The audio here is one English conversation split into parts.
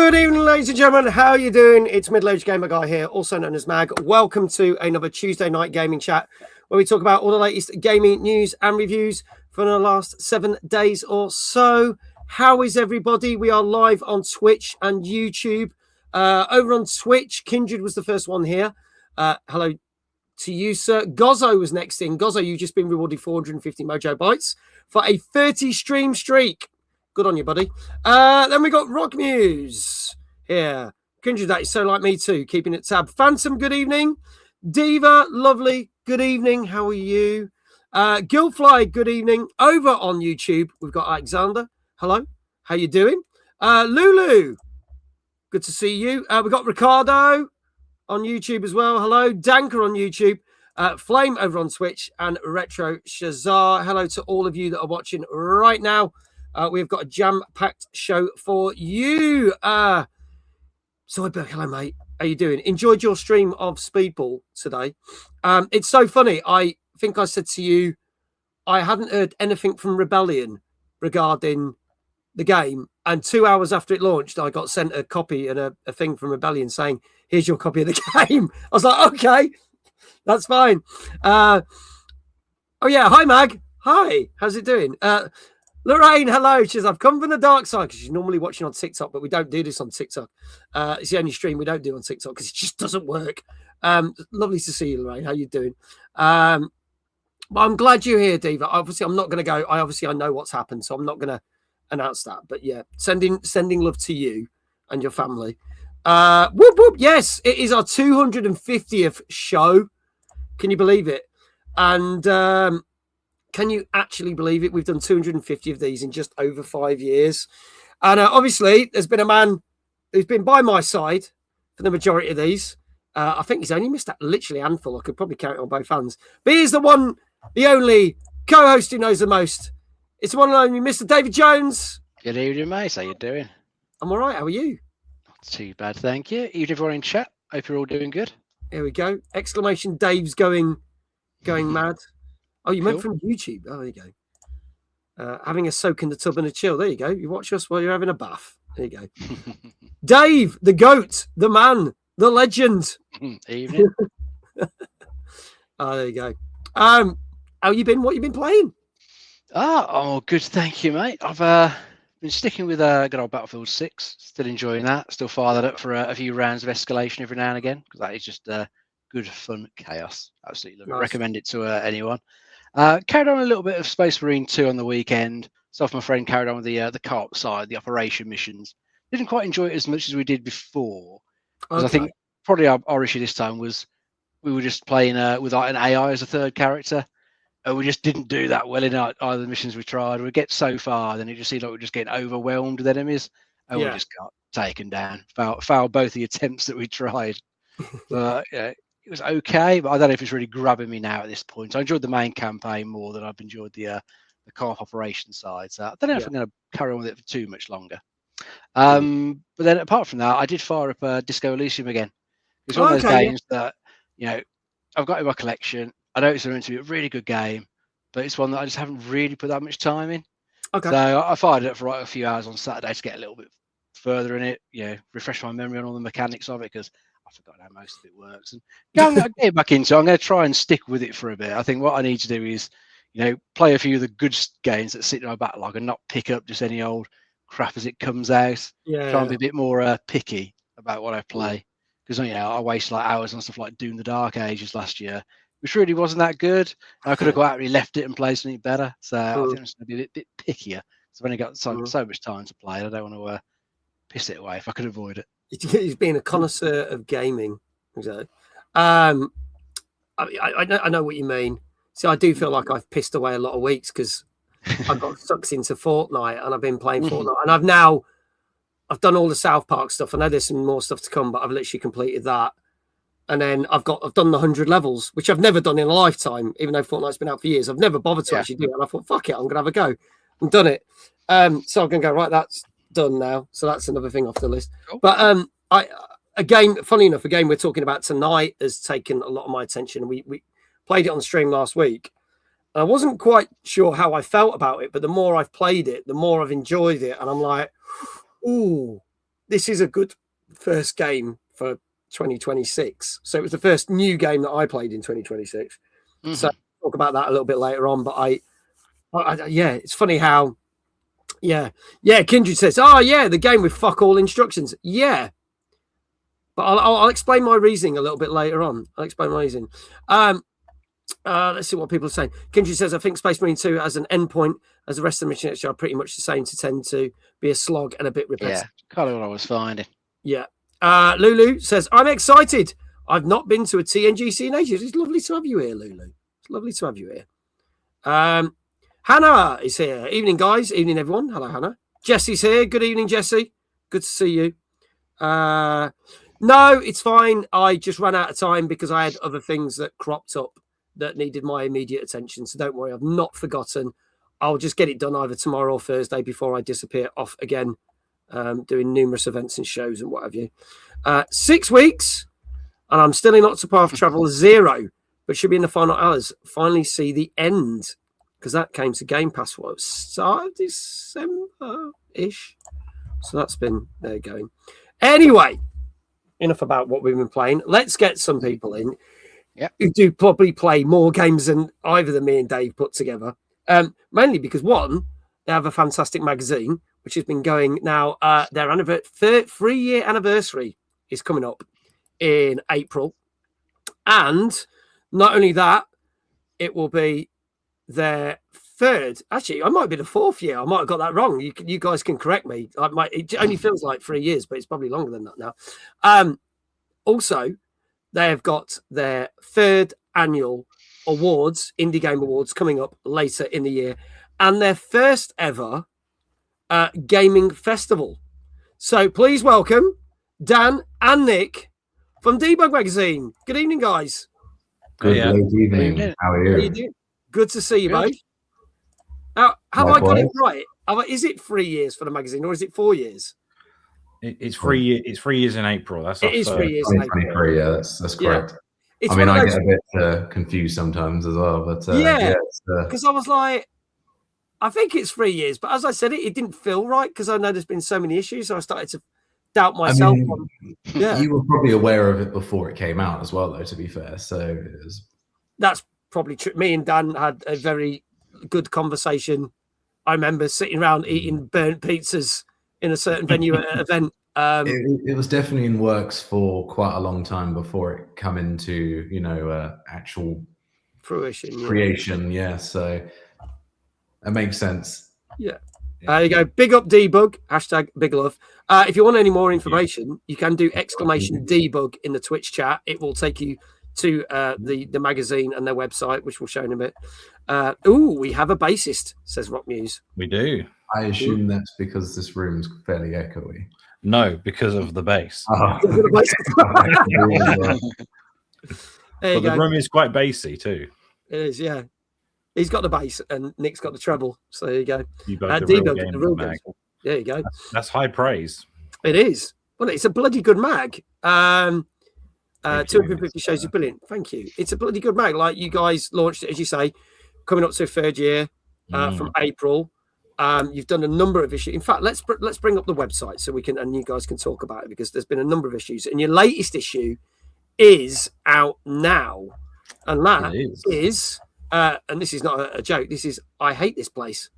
Good evening, ladies and gentlemen. How are you doing? It's Middle-Aged Gamer Guy here, also known as Mag. Welcome to another Tuesday night gaming chat where we talk about all the latest gaming news and reviews for the last 7 days or so. How is everybody? We are live on Twitch and YouTube. Over on Twitch, Kindred was the first one here. Hello to you, sir. Gozzo was next in. Gozzo, you've just been rewarded 450 Mojo Bytes for a 30 stream streak. Good on you, buddy. Then we got Rock Muse here. Kindred, that is so like me too. Keeping it tab. Phantom, good evening. Diva, lovely. Good evening. How are you? Gilfly, good evening. Over on YouTube, we've got Alexander. Hello. How you doing? Lulu, good to see you. We've got Ricardo on YouTube as well. Hello. Danker on YouTube. Flame over on Twitch and Retro Shazar. Hello to all of you that are watching right now. We've got a jam-packed show for you. Zoidberg, hello, mate. How you doing? Enjoyed your stream of Speedball today. It's so funny. I think I said to you, I hadn't heard anything from Rebellion regarding the game. And 2 hours after it launched, I got sent a copy and a thing from Rebellion saying, here's your copy of the game. I was like, okay, that's fine. Oh, yeah. Hi, Mag. Hi. How's it doing? Lorraine, hello. She says, I've come from the dark side because she's normally watching on TikTok, but we don't do this on TikTok. It's the only stream we don't do on TikTok because it just doesn't work. Lovely to see you, Lorraine. How you doing? But I'm glad you're here, Diva. Obviously, I'm not going to go. I know what's happened, so I'm not going to announce that. But yeah, sending love to you and your family. Whoop, whoop. Yes, it is our 250th show. Can you believe it? And can you actually believe it? We've done 250 of these in just over 5 years. And obviously, there's been a man who's been by my side for the majority of these. I think he's only missed that literally handful. I could probably count it on both hands. But he's the one, the only co-host who knows the most. It's the one and only Mr. David Jones. Good evening, mate. How you doing? I'm all right. How are you? Not too bad, thank you. Evening, everyone in chat. Hope you're all doing good. Here we go. Exclamation Dave's going mad. Oh, you went from YouTube. Oh, there you go. Having a soak in the tub and a chill. There you go. You watch us while you're having a bath. There you go. Dave, the goat, the man, the legend. Evening. Oh, there you go. How you been? What you been playing? Oh, good. Thank you, mate. I've been sticking with good old Battlefield 6. Still enjoying that. Still fire that up for a few rounds of escalation every now and again because that is just good fun chaos. Absolutely love it. Nice. Recommend it to anyone. Carried on a little bit of Space Marine 2 on the weekend. So my friend carried on with the co-op side, the operation missions. Didn't quite enjoy it as much as we did before. Because I think probably our issue this time was we were just playing without an AI as a third character. And we just didn't do that well in either of the missions we tried. We'd get so far, then it just seemed like we're just getting overwhelmed with enemies. And we just got taken down. Failed both the attempts that we tried. But yeah, it was okay, but I don't know if it's really grabbing me now at this point. I enjoyed the main campaign more than I've enjoyed the co-op operation side. So I don't know if I'm going to carry on with it for too much longer. But then apart from that, I did fire up Disco Elysium again. It's one of those games that, I've got in my collection. I know it's meant to be a really good game, but it's one that I just haven't really put that much time in. Okay. So I fired it up for a few hours on Saturday to get a little bit further in it, refresh my memory on all the mechanics of it because I forgot how most of it works. And I'm going to get back into it. I'm going to try and stick with it for a bit. I think what I need to do is, play a few of the good games that sit in my backlog and not pick up just any old crap as it comes out. Yeah. Try and be a bit more picky about what I play. Because, I wasted hours on stuff like Doom the Dark Ages last year, which really wasn't that good. I could have actually left it and played something better. So I think I'm just going to be a bit pickier. So I've only got so much time to play. I don't want to piss it away if I could avoid it. He's been a connoisseur of gaming. Exactly. I know what you mean. See, I do feel like I've pissed away a lot of weeks because I got sucked into Fortnite and I've been playing Fortnite. And I've done all the South Park stuff. I know there's some more stuff to come, but I've literally completed that. And then I've done the 100 levels, which I've never done in a lifetime, even though Fortnite's been out for years. I've never bothered to actually do it. And I thought, fuck it, I'm going to have a go. I've done it. So I'm going to go, right, that's done now. So that's another thing off the list. Cool. But funny enough, a game we're talking about tonight has taken a lot of my attention. We played it on stream last week. And I wasn't quite sure how I felt about it, but the more I've played it, the more I've enjoyed it. And I'm like, ooh, this is a good first game for 2026. So it was the first new game that I played in 2026. Mhm. So I'll talk about that a little bit later on. But I yeah, it's funny how, Kindred says, oh yeah, the game with fuck all instructions. Yeah. But I'll explain my reasoning a little bit later on. I'll explain my reasoning. Let's see what people are saying. Kindred says, I think Space Marine 2 as an endpoint, as the rest of the missions are pretty much the same, to tend to be a slog and a bit repetitive. Yeah, kind of what I was finding. Yeah. Lulu says, I'm excited. I've not been to a TNGC in ages. It's lovely to have you here, Lulu. It's lovely to have you here. Hannah is here. Evening, guys. Evening, everyone. Hello, Hannah. Jesse's here. Good evening, Jesse. Good to see you. No, it's fine. I just ran out of time because I had other things that cropped up that needed my immediate attention. So don't worry, I've not forgotten. I'll just get it done either tomorrow or Thursday before I disappear off again, doing numerous events and shows and what have you. 6 weeks, and I'm still in Octopath Travel 0, but should be in the final hours. Finally see the end, because that came to Game Pass, what, start of December-ish? So that's been there going. Anyway, enough about what we've been playing. Let's get some people in who do probably play more games than either than me and Dave put together. Mainly because, one, they have a fantastic magazine, which has been going now. Their 3-year anniversary is coming up in April. And not only that, it will be their third. Actually, I might be the 4th year. I might have got that wrong. You guys can correct me. It only feels like 3 years, but it's probably longer than that now. Also, they have got their 3rd annual awards, Indie Game Awards, coming up later in the year, and their first ever gaming festival. So please welcome Dan and Nick from Debug Magazine. Good evening, guys. Good evening. How are you? Good to see you both. Now, have I got it right? Is it 3 years for the magazine, or is it 4 years? It's 3 years. It's 3 years in April. That's it is 3 years in April. 2023. Yeah, that's correct. I mean, I get a bit confused sometimes as well, but because I was like, I think it's 3 years, but as I said, it didn't feel right because I know there's been so many issues, so I started to doubt myself. You were probably aware of it before it came out as well, though. To be fair, so that's probably true. Me and Dan had a very good conversation. I remember sitting around eating burnt pizzas in a certain venue at an event. It was definitely in works for quite a long time before it come into actual fruition, creation. Yeah, so it makes sense. Yeah. There you go. Big up Debug. # big love. If you want any more information, you can do !Debug in the Twitch chat. It will take you to the magazine and their website, which we'll show in a bit. We have a bassist, says Rock Muse. We do. I assume that's because this room's fairly echoey. No, because of the bass. Oh. But the room is quite bassy too. It is, yeah. He's got the bass and Nick's got the treble. So there you go. You got the real mag. There you go. That's high praise. It is. Well, it's a bloody good mag. 250 shows is brilliant. Thank you. It's a bloody good mag. Like, you guys launched it, as you say, coming up to a 3rd year from April. You've done a number of issues. In fact, let's bring up the website so we can, and you guys can talk about it, because there's been a number of issues, and your latest issue is out now, and that is and this is not a joke. This is I Hate This Place,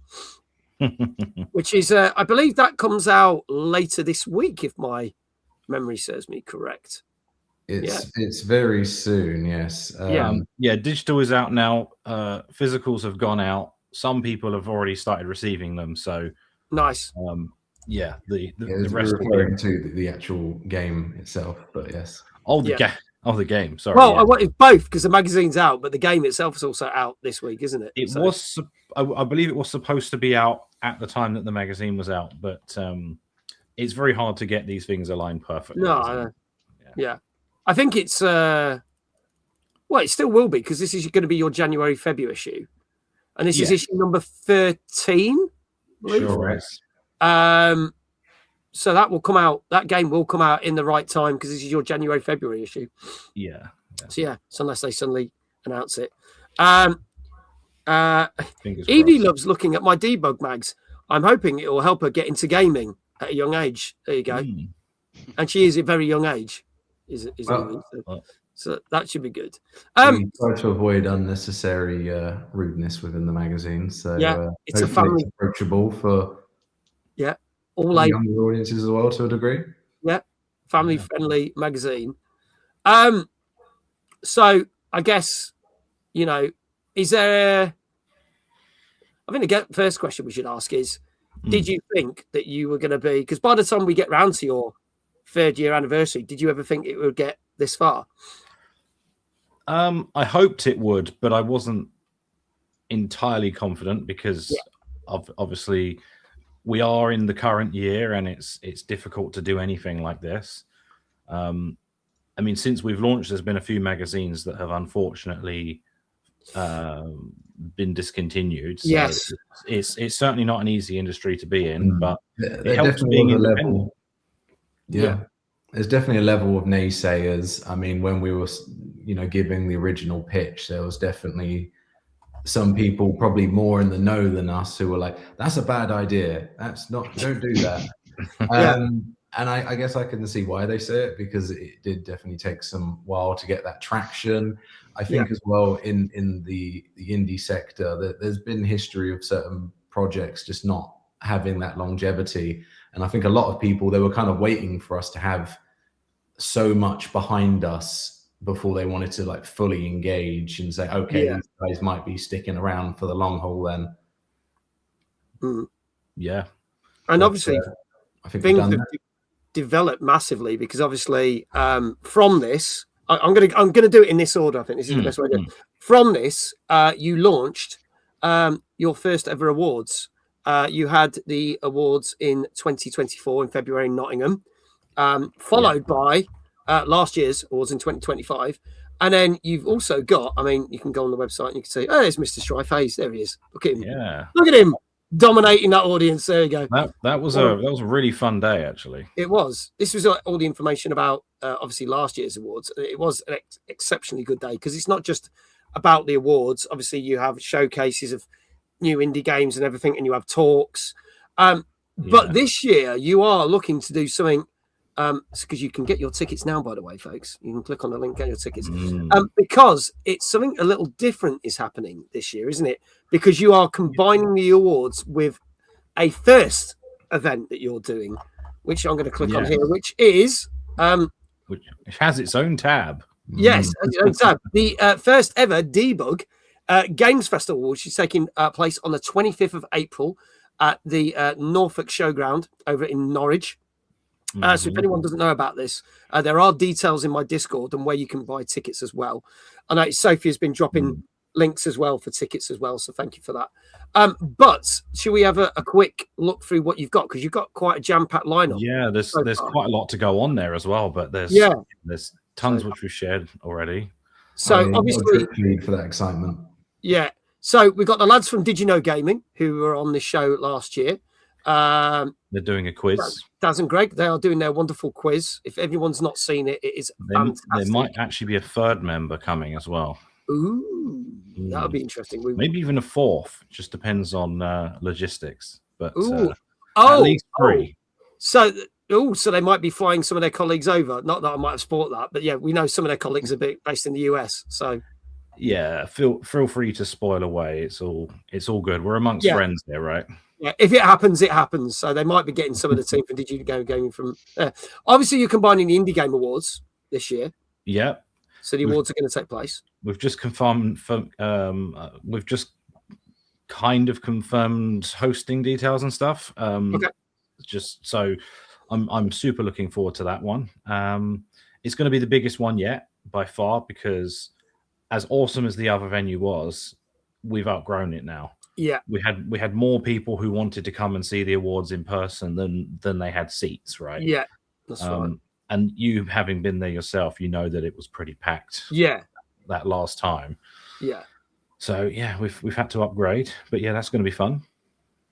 which is I believe that comes out later this week, if my memory serves me correct. It's very soon. Yes. Digital is out now. Physicals have gone out. Some people have already started receiving them. So nice. The rest referring to the actual game itself, but yes. The game. Sorry. Well, I wanted both because the magazine's out, but the game itself is also out this week, isn't it? It was. I believe it was supposed to be out at the time that the magazine was out, but it's very hard to get these things aligned perfectly. No, yeah. I think it's it still will be, because this is going to be your January-February issue, and this is issue number 13. Sure is. So that will come out. That game will come out in the right time, because this is your January-February issue. Yeah. So unless they suddenly announce it. Fingers Evie crossed. loves looking at my Debug mags. I'm hoping it will help her get into gaming at a young age. There you go. and she is a very young age. So that should be good. We try to avoid unnecessary rudeness within the magazine. So it's a family, it's approachable for all younger audiences as well to a degree. Yeah, family friendly magazine. So I guess, is there? I think the first question we should ask is, did you think that you were going to be? Because by the time we get round to your 3rd year anniversary, did you ever think it would get this far? I hoped it would, but I wasn't entirely confident because obviously we are in the current year and it's difficult to do anything like this. I mean, since we've launched, there's been a few magazines that have unfortunately been discontinued. So yes, it's certainly not an easy industry to be in, but it helps being independent. There's definitely a level of naysayers. I mean, when we were, giving the original pitch, there was definitely some people probably more in the know than us who were like, "That's a bad idea. Don't do that." And I guess I can see why they say it, because it did definitely take some while to get that traction. I think as well in the indie sector that there's been history of certain projects just not having that longevity. And I think a lot of people, they were kind of waiting for us to have so much behind us before they wanted to like fully engage and say, okay, these guys might be sticking around for the long haul then. Yeah. And obviously I think things have developed massively, because obviously from this, I'm gonna do it in this order. I think this is the best way to do it. From this, you launched your first ever awards. You had the awards in 2024 in February in Nottingham, followed by last year's awards in 2025. And then you've also got, I mean, you can go on the website and you can say, oh, there's Mr. Strife Hayes. There he is. Look at him. Yeah. Look at him dominating that audience. There you go. That was a really fun day, actually. It was. This was all the information about obviously last year's awards. It was an exceptionally good day, because it's not just about the awards. Obviously, you have showcases of new indie games and everything, and you have talks. But this year, you are looking to do something, because you can get your tickets now, by the way, folks. You can click on the link, get your tickets. Because it's something a little different is happening this year, isn't it? Because you are combining the awards with a first event that you're doing, which I'm going to click on here, which is... which has its own tab. Yes, the first ever Debug Games Festival, which is taking place on the 25th of April at the Norfolk Showground over in Norwich. So if anyone doesn't know about this, there are details in my Discord and where you can buy tickets as well. I know Sophie has been dropping links as well for tickets as well, so thank you for that. But should we have a quick look through what you've got, because you've got quite a jam-packed lineup? Yeah, there's quite a lot to go on there as well, but there's tons which we've shared already. So obviously for that excitement. Yeah. So we've got the lads from Did You Know Gaming who were on the show last year. They're doing a quiz. Daz and Greg, they are doing their wonderful quiz. If everyone's not seen it, it is fantastic. There might actually be a third member coming as well. Ooh, that would be interesting. Maybe even a fourth. It just depends on logistics. But at least three. So they might be flying some of their colleagues over. Not that I might have sport that, but yeah, we know some of their colleagues are based in the US. So yeah, feel free to spoil away. It's all good. We're amongst friends here, right? Yeah, if it happens, it happens. So they might be getting some of the team from Did You Know Gaming from there. Obviously, you're combining the Indie Game Awards this year. Yeah. So the awards are going to take place. We've just confirmed. We've just kind of confirmed hosting details and stuff. Okay. Just so I'm super looking forward to that one. It's going to be the biggest one yet by far, because as awesome as the other venue was, we've outgrown it now. Yeah, we had more people who wanted to come and see the awards in person than they had seats, right? Yeah, that's right. And you, having been there yourself, you know that it was pretty packed. Yeah, that last time. Yeah. So yeah, we've had to upgrade, but yeah, that's going to be fun.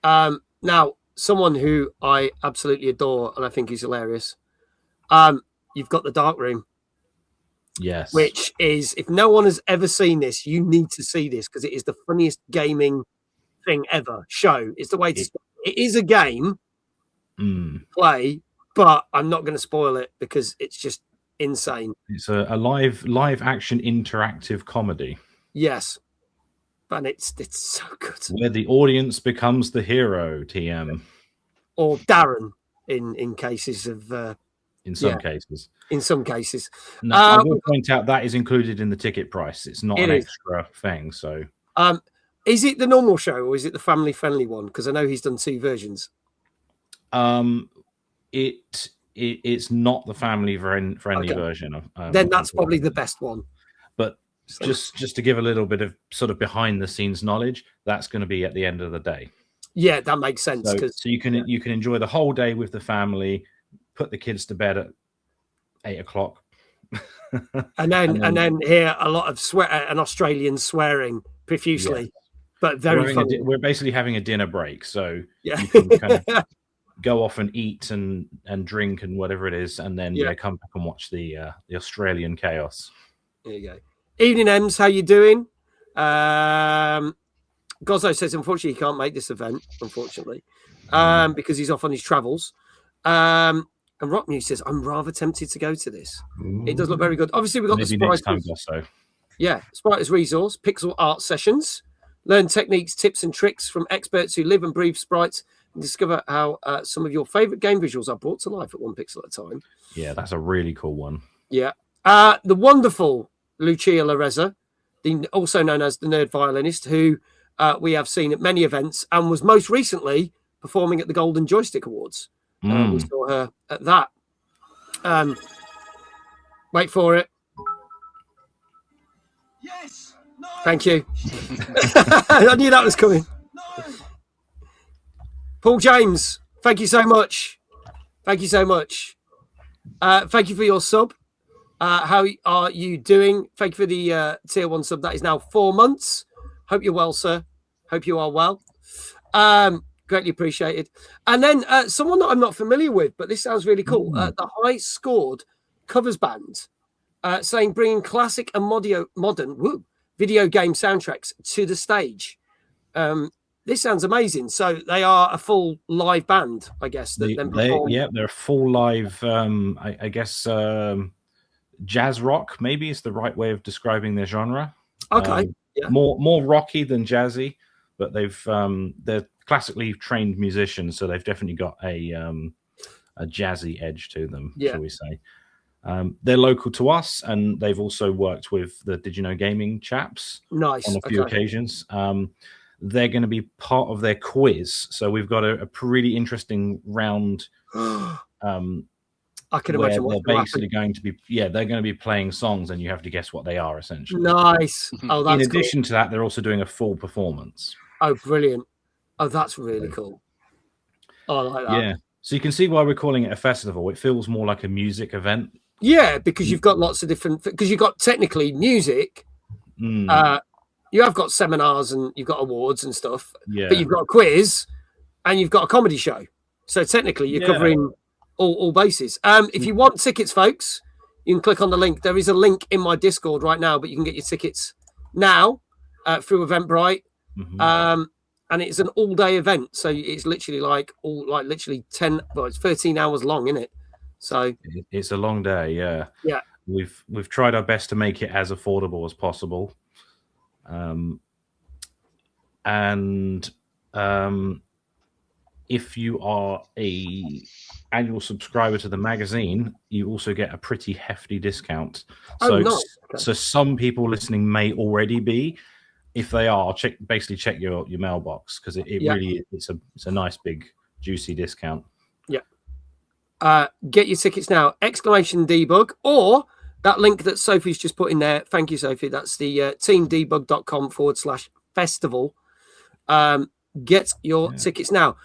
Now, someone who I absolutely adore and I think is hilarious. You've got the Dark Room. Yes. Which is, if no one has ever seen this, you need to see this, because it is the funniest gaming thing ever. Show. It's the way to. It is a game. Play. but I'm not going to spoil it because it's just insane. It's a live action interactive comedy. Yes, and it's so good. Where the audience becomes the hero, TM. Or Darren in cases of in some cases. In some cases. No, I will point out that is included in the ticket price. It's not an extra thing. So is it the normal show or is it the family friendly one? Because I know he's done 2 versions. It's not the family friendly version. Then that's probably the best one. But just to give a little bit of sort of behind the scenes knowledge, that's going to be at the end of the day. Yeah, that makes sense. So you can enjoy the whole day with the family, put the kids to bed at 8 o'clock, and then hear a lot of an Australian swearing profusely, but very funny. We're basically having a dinner break, so you can kind of go off and eat and drink and whatever it is, and then come back and watch the Australian chaos. There you go. Evening, Ems. How you doing? Gozzo says, unfortunately, he can't make this event, unfortunately, because he's off on his travels. And Rock News says, I'm rather tempted to go to this. It does look very good. Obviously, we've got maybe the next time, Gosso. Yeah, Spriters Resource, pixel art sessions. Learn techniques, tips, and tricks from experts who live and breathe sprites and discover how some of your favorite game visuals are brought to life at 1 pixel at a time. Yeah, that's a really cool one. Yeah. The wonderful Lucia Lareza, also known as the nerd violinist, who we have seen at many events and was most recently performing at the Golden Joystick Awards. We saw her at that. Wait for it. Yes. No. Thank you. I knew that was coming. No. Paul James, thank you so much. Thank you so much. Thank you for your sub. How are you doing? Thank you for the tier 1 sub. That is now 4 months. Hope you're well, sir. Hope you are well. Greatly appreciated. And then someone that I'm not familiar with, but this sounds really cool. The High Scored covers band saying bringing classic and modern video game soundtracks to the stage. This sounds amazing. So they are a full live band, I guess. They're a full live, I guess, jazz rock, maybe is the right way of describing their genre. Okay. More rocky than jazzy, but they're classically trained musicians, so they've definitely got a jazzy edge to them, shall we say. They're local to us, and they've also worked with the Did You Know Gaming chaps on a few occasions. They're going to be part of their quiz, so we've got a pretty interesting round. I can imagine what they're basically going to be. Yeah, they're going to be playing songs, and you have to guess what they are essentially. Nice. Oh, that's in addition to that, they're also doing a full performance. Oh, brilliant. Oh, that's really cool. Oh, I like that. Yeah. So you can see why we're calling it a festival. It feels more like a music event. Yeah, because you've got lots of different. Because you've got technically music. You have got seminars and you've got awards and stuff. Yeah. But you've got a quiz, and you've got a comedy show. So technically, you're covering all bases. If you want tickets, folks, you can click on the link. There is a link in my Discord right now, but you can get your tickets now through Eventbrite. And it's an all-day event, so it's literally literally 13 hours long, isn't it? So it's a long day. Yeah. We've tried our best to make it as affordable as possible. If you are a annual subscriber to the magazine, you also get a pretty hefty discount. So some people listening may already be. If they are, check your mailbox, because it really it's a nice big juicy discount. Yeah. Get your tickets now! !Debug or that link that Sophie's just put in there. Thank you, Sophie. That's the teamdebug.com/festival. Get your tickets now.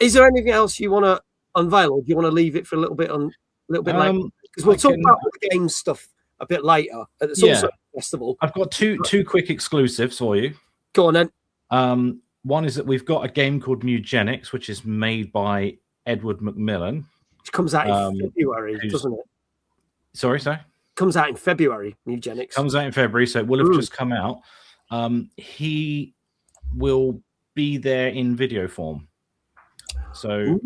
Is there anything else you want to unveil, or do you want to leave it for a little bit later? Because we'll talk about the game stuff a bit later at the also festival. I've got two quick exclusives for you. Go on then. One is that we've got a game called Mugenics, which is made by Edward McMillan. Which comes out in February, doesn't it? Sorry? Comes out in February, Mugenics. Comes out in February, so it will have just come out. He will be there in video form. So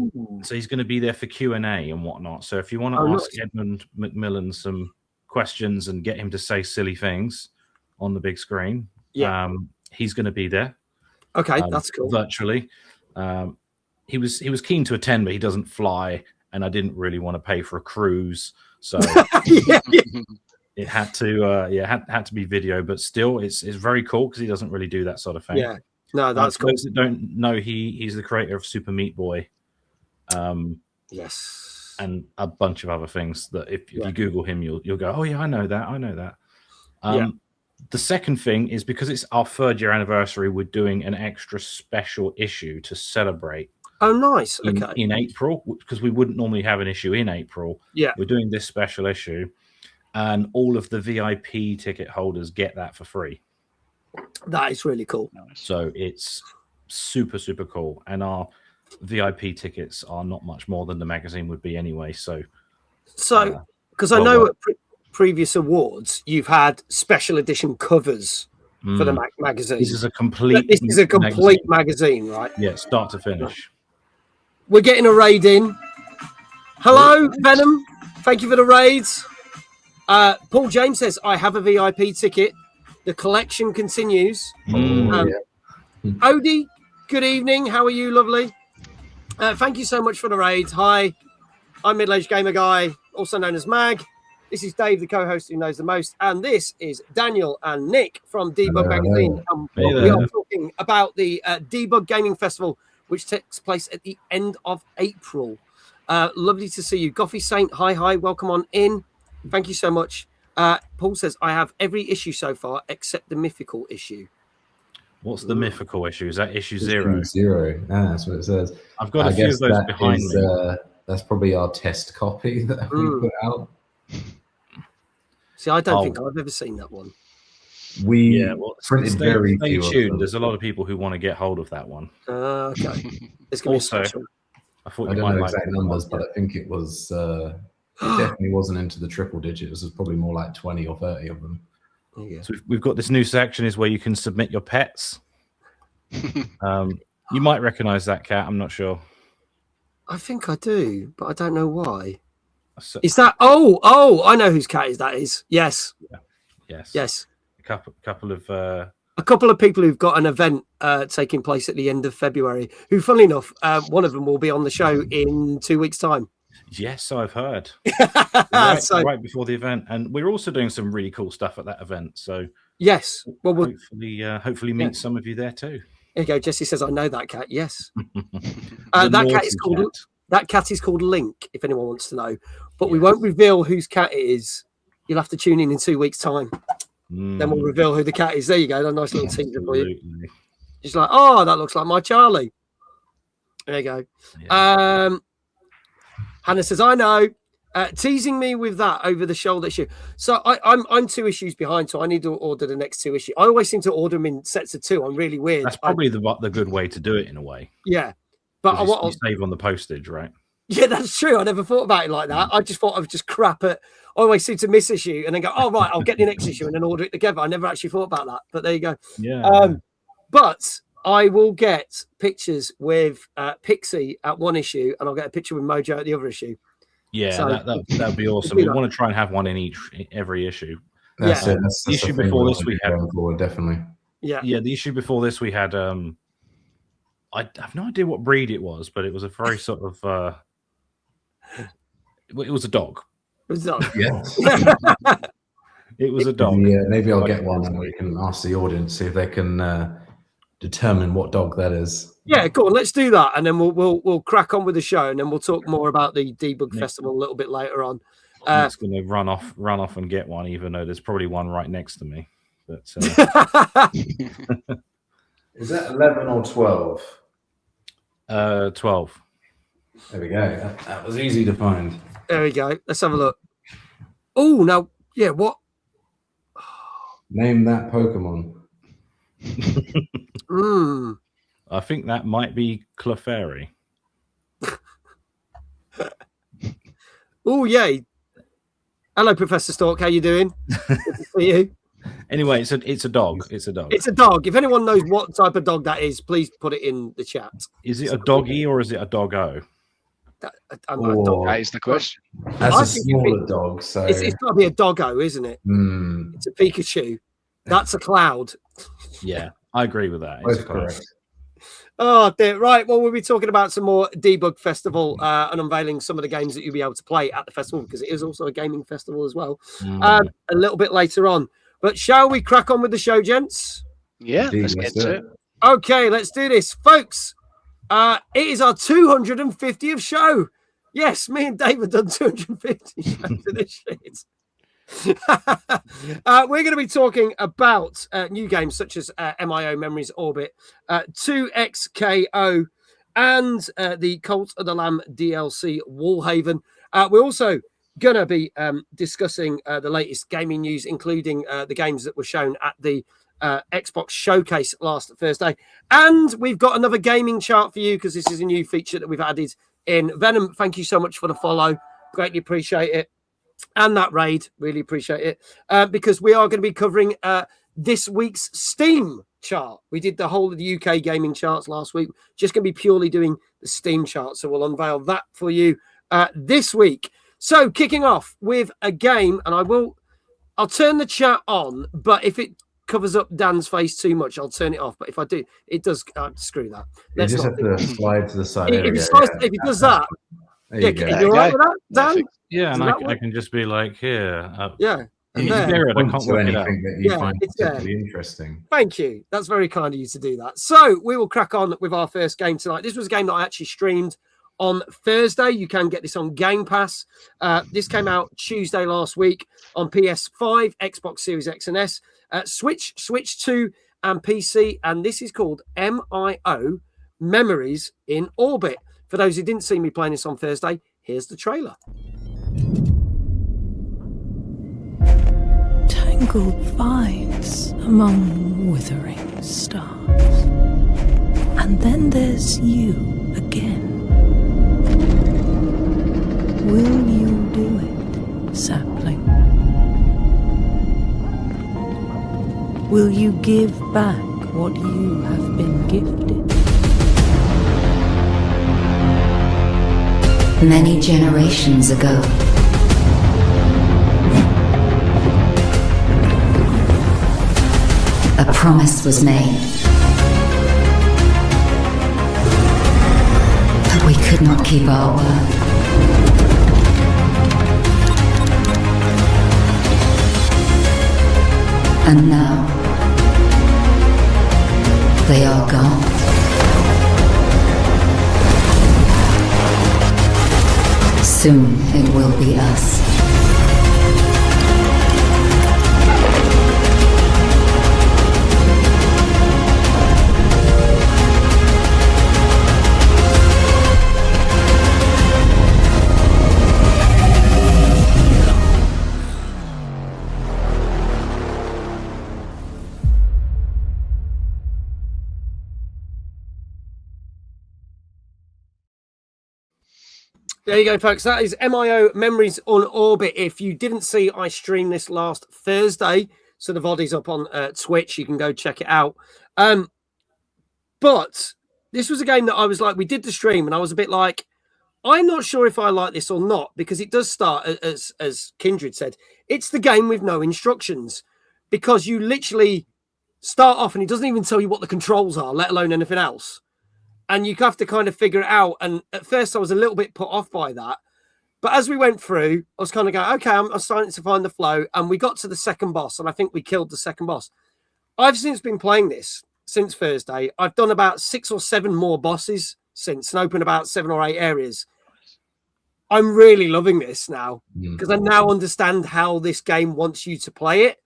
he's going to be there for Q&A and whatnot. So if you want to ask Edmund Macmillan some questions and get him to say silly things on the big screen, he's going to be there. Okay, that's cool. Virtually. He was keen to attend, but he doesn't fly, and I didn't really want to pay for a cruise, so it had to be video. But still, it's very cool because he doesn't really do that sort of thing. Yeah, no, that's cool. Those that don't know, he's the creator of Super Meat Boy. Yes, and a bunch of other things that if you Google him, you'll go, oh yeah, I know that. The second thing is because it's our 3rd year anniversary, we're doing an extra special issue to celebrate. Oh, nice. In April, because we wouldn't normally have an issue in April. Yeah, we're doing this special issue, and all of the VIP ticket holders get that for free. That is really cool. So it's super, super cool. And our VIP tickets are not much more than the magazine would be anyway. So because I know at previous awards, you've had special edition covers for the magazine. This is a complete magazine, right? Yeah, start to finish. We're getting a raid in. Hello, Venom. Thank you for the raids. Paul James says, I have a VIP ticket. The collection continues. Odie, good evening. How are you, lovely? Thank you so much for the raids. Hi, I'm Middle-Aged Gamer Guy, also known as Mag. This is Dave, the co-host who knows the most. And this is Daniel and Nick from Debug Magazine. We are talking about the Debug Gaming Festival, which takes place at the end of April. Lovely to see you. Goffy Saint, hi, welcome on in. Thank you so much. Paul says, I have every issue so far except the mythical issue. What's the mythical issue? Is that issue 0? 0. That's what it says. I've got a few of those behind me. That's probably our test copy that we put out. See, I don't think I've ever seen that one. Printed very few. Stay tuned. There's a lot of people who want to get hold of that one. Okay. It's going to be special. I thought I don't know exact numbers, but I think it was... it definitely wasn't into the triple digits. It was probably more like 20 or 30 of them. Yeah. So we've got this new section is where you can submit your pets. You might recognize that cat. I'm not sure. I think I do, but I don't know why. Is that? Oh! I know whose cat that is. Yes. Yeah. Yes. A couple of people who've got an event taking place at the end of February. Who, funnily enough, one of them will be on the show in 2 weeks' time. Yes, I've heard. Right before the event, and we're also doing some really cool stuff at that event. So yes, well, hopefully meet some of you there too. There you go. Jesse says, "I know that cat." Yes, that cat is called Link. If anyone wants to know, but we won't reveal whose cat it is. You'll have to tune in 2 weeks' time. Then we'll reveal who the cat is. There you go. A nice little teaser for you. Just like, oh, that looks like my Charlie. There you go. Yeah. Hannah says, I know, teasing me with that over the shoulder issue. So I'm 2 issues behind, so I need to order the next 2 issues. I always seem to order them in sets of 2. I'm really weird. That's probably the good way to do it in a way. Yeah. But you save on the postage, right? Yeah, that's true. I never thought about it like that. I just thought I was just crap at, I always seem to miss issue and then go, oh, right, I'll get the next issue and then order it together. I never actually thought about that. But there you go. Yeah. But I will get pictures with Pixie at 1 issue, and I'll get a picture with Mojo at the other issue. Yeah, so, that'd be awesome. We want to try and have one in every issue. That's it. The issue before this we had forward, definitely. Yeah. The issue before this we had. I have no idea what breed it was, but it was a very sort of. It was a dog. It was a dog. Yes. It was a dog. Yeah, maybe I'll get one and we can ask the audience see if they can determine what dog that is. Yeah, go on, let's do that, and then we'll crack on with the show, and then we'll talk more about the Debug Festival a little bit later on. I'm just going to run off and get one, even though there's probably one right next to me. But is that 11 or 12? 12. There we go. That was easy to find. There we go. Let's have a look. Oh, now, yeah, what? Name that Pokemon. I think that might be Clefairy. Oh, yay. Hello, Professor Stork. How you doing? Good to see you. Anyway, it's a dog. It's a dog. It's a dog. If anyone knows what type of dog that is, please put it in the chat. Is it a doggy or is it a doggo? That is the question. That's a smaller dog, so it's got to be a doggo, isn't it? Mm. It's a Pikachu. That's a cloud. Yeah, I agree with that. It's correct. Oh, dear. Right. Well, we'll be talking about some more Debug Festival and unveiling some of the games that you'll be able to play at the festival, because it is also a gaming festival as well, a little bit later on. But shall we crack on with the show, gents? Yeah, let's get to it. Okay, let's do this. Folks, it is our 250th show. Yes, me and Dave have done 250 shows of this shit. We're going to be talking about new games such as MIO Memories Orbit, 2XKO, and the Cult of the Lamb DLC Woolhaven. We're also going to be discussing the latest gaming news, including the games that were shown at the Xbox Showcase last Thursday. And we've got another gaming chart for you, because this is a new feature that we've added in Venom. Thank you so much for the follow. Greatly appreciate it. And that raid, really appreciate it, because we are going to be covering this week's Steam chart. We did the whole of the UK gaming charts last week. Just going to be purely doing the Steam chart. So we'll unveil that for you this week. So kicking off with a game, and I'll turn the chat on, but if it covers up Dan's face too much, I'll turn it off. But if I do, it does. Screw that. You just have to slide to the side. If it does that, you're right with that, Dan? Yeah, and I can just be like, here. Yeah. And there. Point to anything that you find particularly interesting. Thank you. That's very kind of you to do that. So we will crack on with our first game tonight. This was a game that I actually streamed on Thursday. You can get this on Game Pass. This came out Tuesday last week on PS5, Xbox Series X and S, Switch 2, and PC. And this is called MIO Memories in Orbit. For those who didn't see me playing this on Thursday, here's the trailer. Tangled vines among withering stars. And then there's you again. Will you do it, sapling? Will you give back what you have been gifted? Many generations ago, a promise was made, but we could not keep our word. And now, they are gone. Soon it will be us. There you go, folks. That is MIO Memories on Orbit. If you didn't see, I streamed this last Thursday. So the VOD's up on Twitch. You can go check it out. But this was a game that I was like, we did the stream, and I was a bit like, I'm not sure if I like this or not, because it does start, as Kindred said, it's the game with no instructions, because you literally start off and it doesn't even tell you what the controls are, let alone anything else. And you have to kind of figure it out. And at first I was a little bit put off by that. But as we went through, I was kind of going, okay, I'm starting to find the flow. And we got to the second boss, and I think we killed the second boss. I've since been playing this since Thursday. I've done about 6 or 7 more bosses since, and opened about 7 or 8 areas. I'm really loving this now, because I now understand how this game wants you to play it.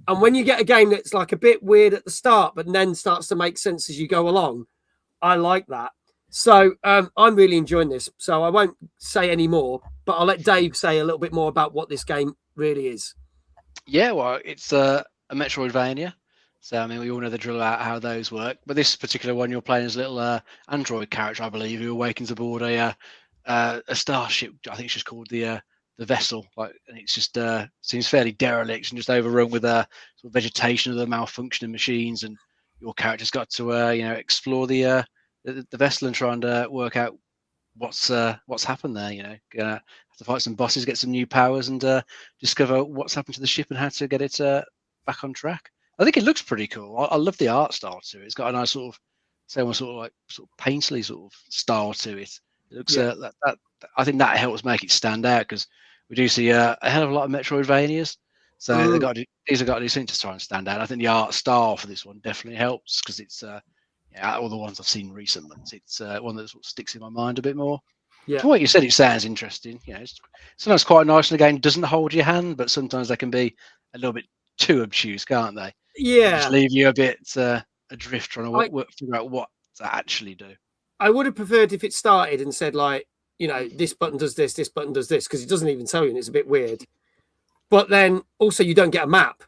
And when you get a game that's like a bit weird at the start, but then starts to make sense as you go along, I like that. So I'm really enjoying this. So I won't say any more, but I'll let Dave say a little bit more about what this game really is. Yeah, well, it's a Metroidvania. So, I mean, we all know the drill about how those work. But this particular one, you're playing as a little android character, I believe, who awakens aboard a starship. I think it's just called the vessel, like, and it's just seems fairly derelict and just overrun with sort of vegetation of the malfunctioning machines, and your character's got to explore the vessel and try and work out what's happened there. Gonna have to fight some bosses, get some new powers, and discover what's happened to the ship and how to get it back on track. I think it looks pretty cool. I love the art style to it. It's got a nice sort of painterly sort of style to it. It looks that I think that helps make it stand out, because we do see a hell of a lot of Metroidvanias. So these have got to do something to try and stand out. I think the art style for this one definitely helps, because it's all the ones I've seen recent months, it's one that sort of sticks in my mind a bit more. Yeah. From what you said, it sounds interesting. It's sometimes quite nice when the game doesn't hold your hand, but sometimes they can be a little bit too obtuse, can't they? Yeah. Just leave you a bit adrift trying to figure out what to actually do. I would have preferred if it started and said, like, this button does this button does this, because it doesn't even tell you, and it's a bit weird. But then also you don't get a map.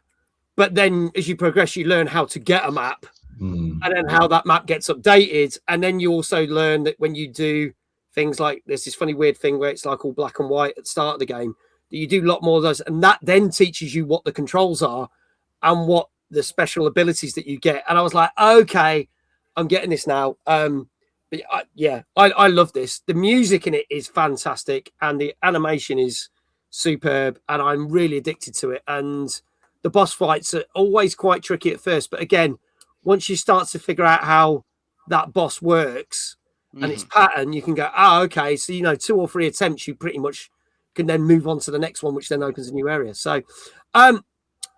But then as you progress, you learn how to get a map, and then how that map gets updated. And then you also learn that when you do things like, there's this funny weird thing where it's like all black and white at the start of the game, that you do a lot more of those, and that then teaches you what the controls are and what the special abilities that you get. And I was like, okay, I'm getting this now. I love this. The music in it is fantastic, and the animation is superb, and I'm really addicted to it. And the boss fights are always quite tricky at first, but again, once you start to figure out how that boss works and its pattern, you can go, okay, so 2 or 3 attempts, you pretty much can then move on to the next one, which then opens a new area. So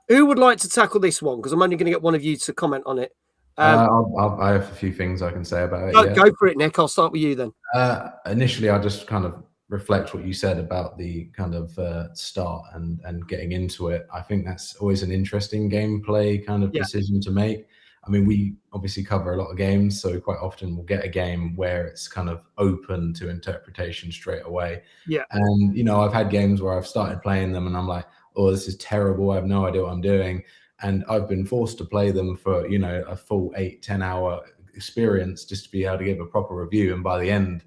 who would like to tackle this one? Because I'm only going to get one of you to comment on it. I have a few things I can say about it. Go for it, Nick. I'll start with you then. Initially, I just kind of reflect what you said about the kind of start and getting into it. I think that's always an interesting gameplay kind of decision to make. I mean, we obviously cover a lot of games, so quite often we'll get a game where it's kind of open to interpretation straight away. Yeah. And, I've had games where I've started playing them and I'm like, oh, this is terrible. I have no idea what I'm doing. And I've been forced to play them for, a full 8-10 hour experience just to be able to give a proper review. And by the end,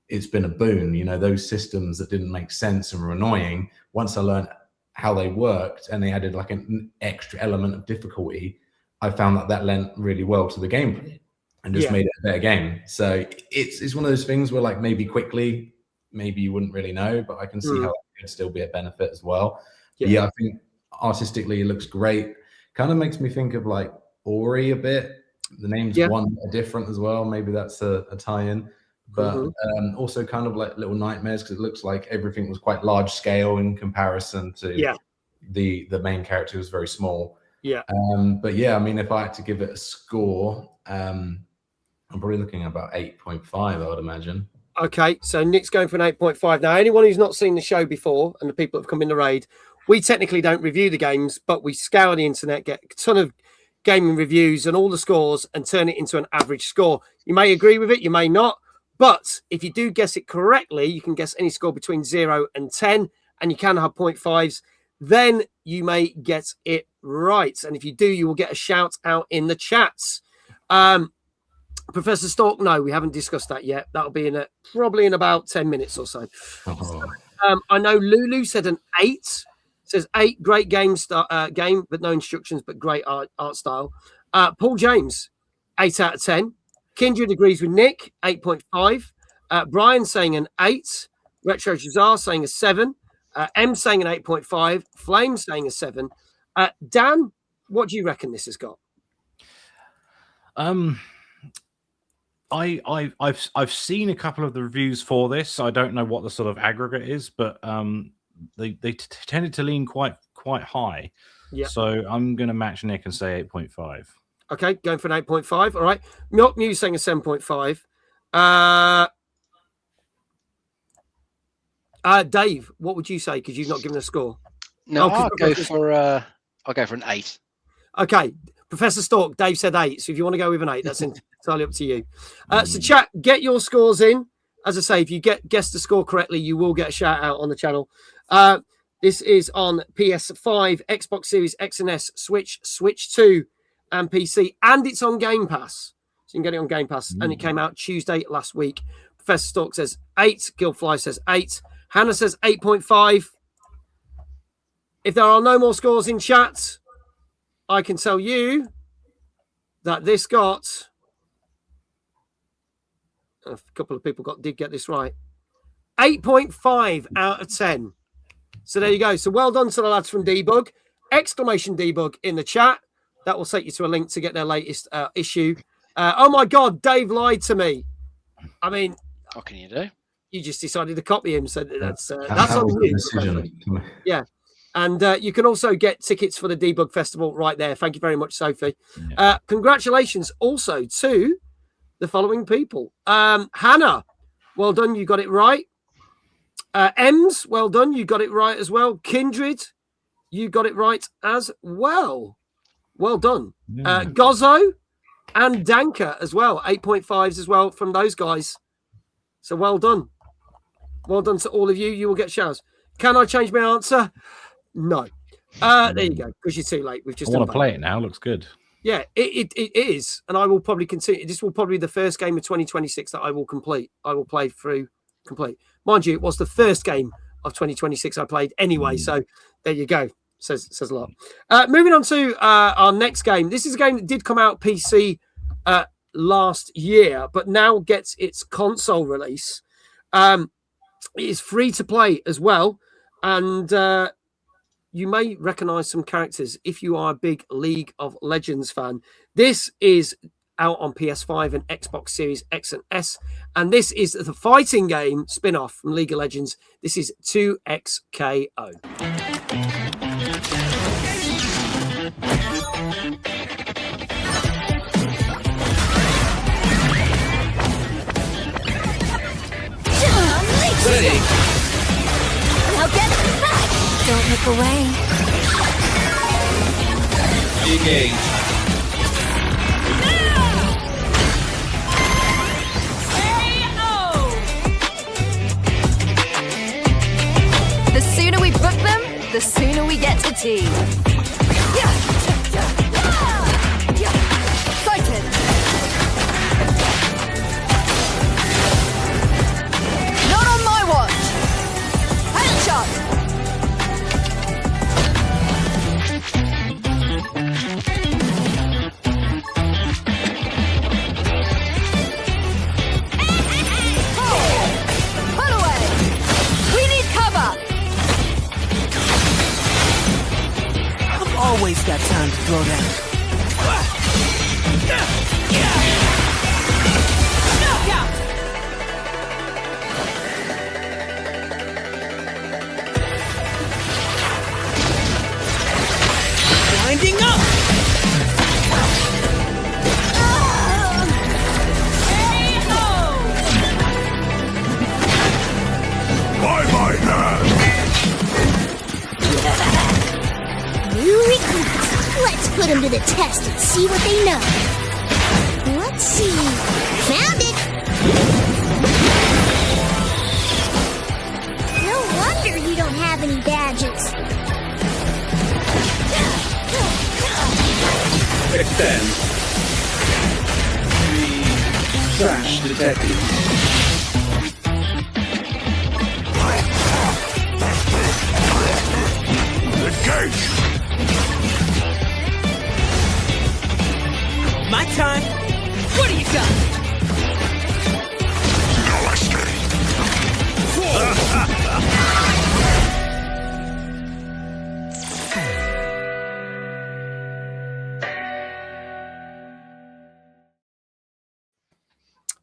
it's been a boon. Those systems that didn't make sense and were annoying, once I learned how they worked and they added like an extra element of difficulty, I found that lent really well to the gameplay and just made it a better game. So it's one of those things where, like, maybe quickly, maybe you wouldn't really know, but I can see how it could still be a benefit as well. Yeah, I think artistically it looks great. Kind of makes me think of like Ori a bit. The names one are different as well. Maybe that's a tie-in. But also kind of like Little Nightmares, because it looks like everything was quite large scale in comparison to the main character, who's very small. Yeah. But yeah, I mean, if I had to give it a score, I'm probably looking at about 8.5, I would imagine. Okay, so Nick's going for an 8.5. Now, anyone who's not seen the show before, and the people that have come in the raid, we technically don't review the games, but we scour the internet, get a ton of gaming reviews and all the scores, and turn it into an average score. You may agree with it, you may not, but if you do guess it correctly, you can guess any score between 0 and 10, and you can have 0.5s. Then you may get it right. And if you do, you will get a shout out in the chats. Professor Stork, no, we haven't discussed that yet. That'll be probably in about 10 minutes or so. I know Lulu said an 8. Says 8, great game, but no instructions, but great art style. Paul James, 8 out of 10. Kindred agrees with Nick, 8.5. Brian saying an 8. Retro Jazar saying a 7. M saying an 8.5. Flame saying a 7. Dan, what do you reckon this has got? I've seen a couple of the reviews for this. I don't know what the sort of aggregate is, but they tended to lean quite high. Yeah. So I'm going to match Nick and say 8.5. Okay, going for an 8.5. All right. Milk News saying a 7.5. Dave, what would you say? Because you've not given a score. No, I'll go for an 8. Okay, Professor Stork, Dave said 8. So if you want to go with an 8, that's entirely up to you. So chat, get your scores in. As I say, if you guess the score correctly, you will get a shout out on the channel. This is on PS5, Xbox Series X and S, Switch, Switch 2, and PC, and it's on Game Pass. So you can get it on Game Pass, and it came out Tuesday last week. Professor Stork says 8. Gilfly says 8. Hannah says 8.5. if there are no more scores in chat, I can tell you that this got a couple of people did get this right. 8.5 out of 10. So there you go. So well done to the lads from Debug. Exclamation Debug in the chat. That will take you to a link to get their latest issue. Oh my God, Dave lied to me. I mean, what can you do? You just decided to copy him, so that's on the you. Decision. Yeah, and you can also get tickets for the Debug Festival right there. Thank you very much, Sophie. Yeah. Congratulations also to the following people. Hannah, well done, you got it right. Ems, well done, you got it right as well. Kindred, you got it right as well. Well done. Yeah. Gozzo and Danka as well. 8.5s as well from those guys. So well done. Well done to all of you. You will get showers. Can I change my answer? No. There you go. Because you're too late. We've just. I want to play it now. Looks good. Yeah, it is, and I will probably continue. This will probably be the first game of 2026 that I will complete. I will play through complete. Mind you, it was the first game of 2026 I played anyway. So there you go. Says a lot. Moving on to our next game. This is a game that did come out PC last year, but now gets its console release. It is free to play as well, and you may recognize some characters if you are a big League of Legends fan. This is out on PS5 and Xbox Series X and S, and this is the fighting game spin-off from League of Legends. This is 2XKO. Ready. Now get back! Don't look away. Engage. The sooner we book them, the sooner we get to tea. Sighted. Not on my watch. Headshot. Pull away. We need cover. I've always got time to throw down. Winding up! My hand! New recruits. Let's put them to the test and see what they know. Let's see. Found it! No wonder you don't have any badges. Extend. The trash detected. Engage! My time. What do you got?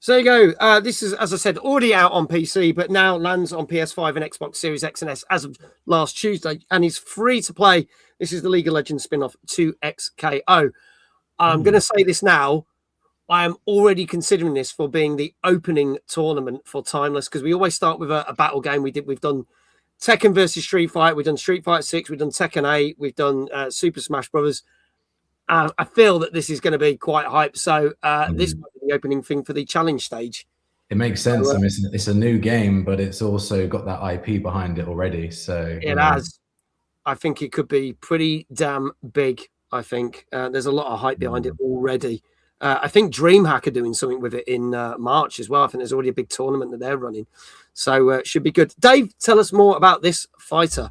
So there you go. This is, as I said, already out on PC, but now lands on PS5 and Xbox Series X and S as of last Tuesday, and is free to play. This is the League of Legends spin-off 2XKO. I'm going to say this now. I am already considering this for being the opening tournament for Timeless, because we always start with a battle game. We've done Tekken versus Street Fighter. We've done Street Fighter 6. We've done Tekken 8. We've done Super Smash Brothers. I feel that this is going to be quite hype. So this might be the opening thing for the challenge stage. It makes sense. I mean, it's a new game, but it's also got that IP behind it already. So it has. I think it could be pretty damn big. I think there's a lot of hype behind it already. I think DreamHack are doing something with it in March as well. I think there's already a big tournament that they're running. So it should be good. Dave, tell us more about this fighter.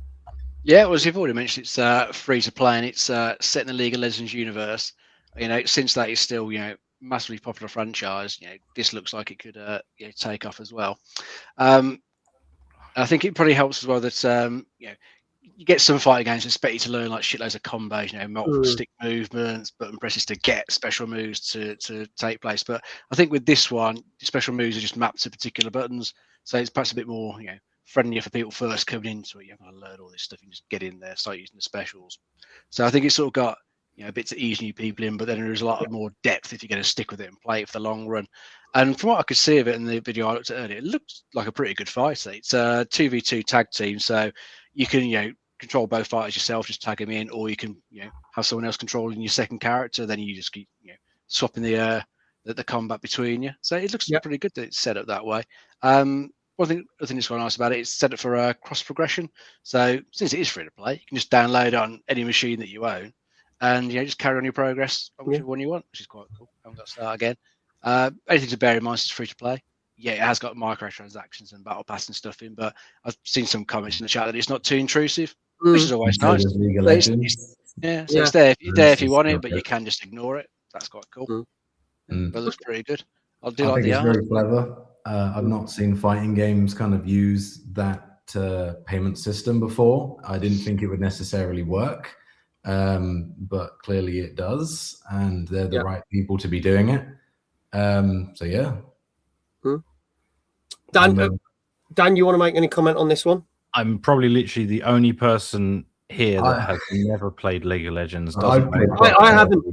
Yeah, well, as you've already mentioned, it's free to play and it's set in the League of Legends universe. Since that is still, massively popular franchise, this looks like it could take off as well. I think it probably helps as well that you get some fighting games that expect you to learn like shitloads of combos, multiple stick movements, button presses to get special moves to take place. But I think with this one, special moves are just mapped to particular buttons, so it's perhaps a bit more, friendlier for people first coming into it. You haven't got to learn all this stuff and just get in there, start using the specials. So I think it's sort of got a bit to ease new people in, but then there's a lot more depth if you're going to stick with it and play it for the long run. And from what I could see of it in the video I looked at earlier, it looks like a pretty good fight. It's a 2v2 tag team, so you can control both fighters yourself, just tag them in, or you can have someone else controlling your second character. Then you just keep swapping the combat between you. So it looks pretty good that it's set up that way. One thing that's quite nice about it, it's set up for cross progression. So since it is free to play, you can just download it on any machine that you own, and just carry on your progress on whichever one you want, which is quite cool. I haven't got to start again. Anything to bear in mind, it's free to play. Yeah, it has got microtransactions and battle pass and stuff in, but I've seen some comments in the chat that it's not too intrusive, which is always nice. It's there if you want it, but you can just ignore it. That's quite cool. But it looks pretty good. I think it's very clever. I've not seen fighting games kind of use that payment system before. I didn't think it would necessarily work, but clearly it does, and they're the right people to be doing it. So yeah. Dan, you want to make any comment on this one? I'm probably literally the only person here that has never played League of Legends. I haven't.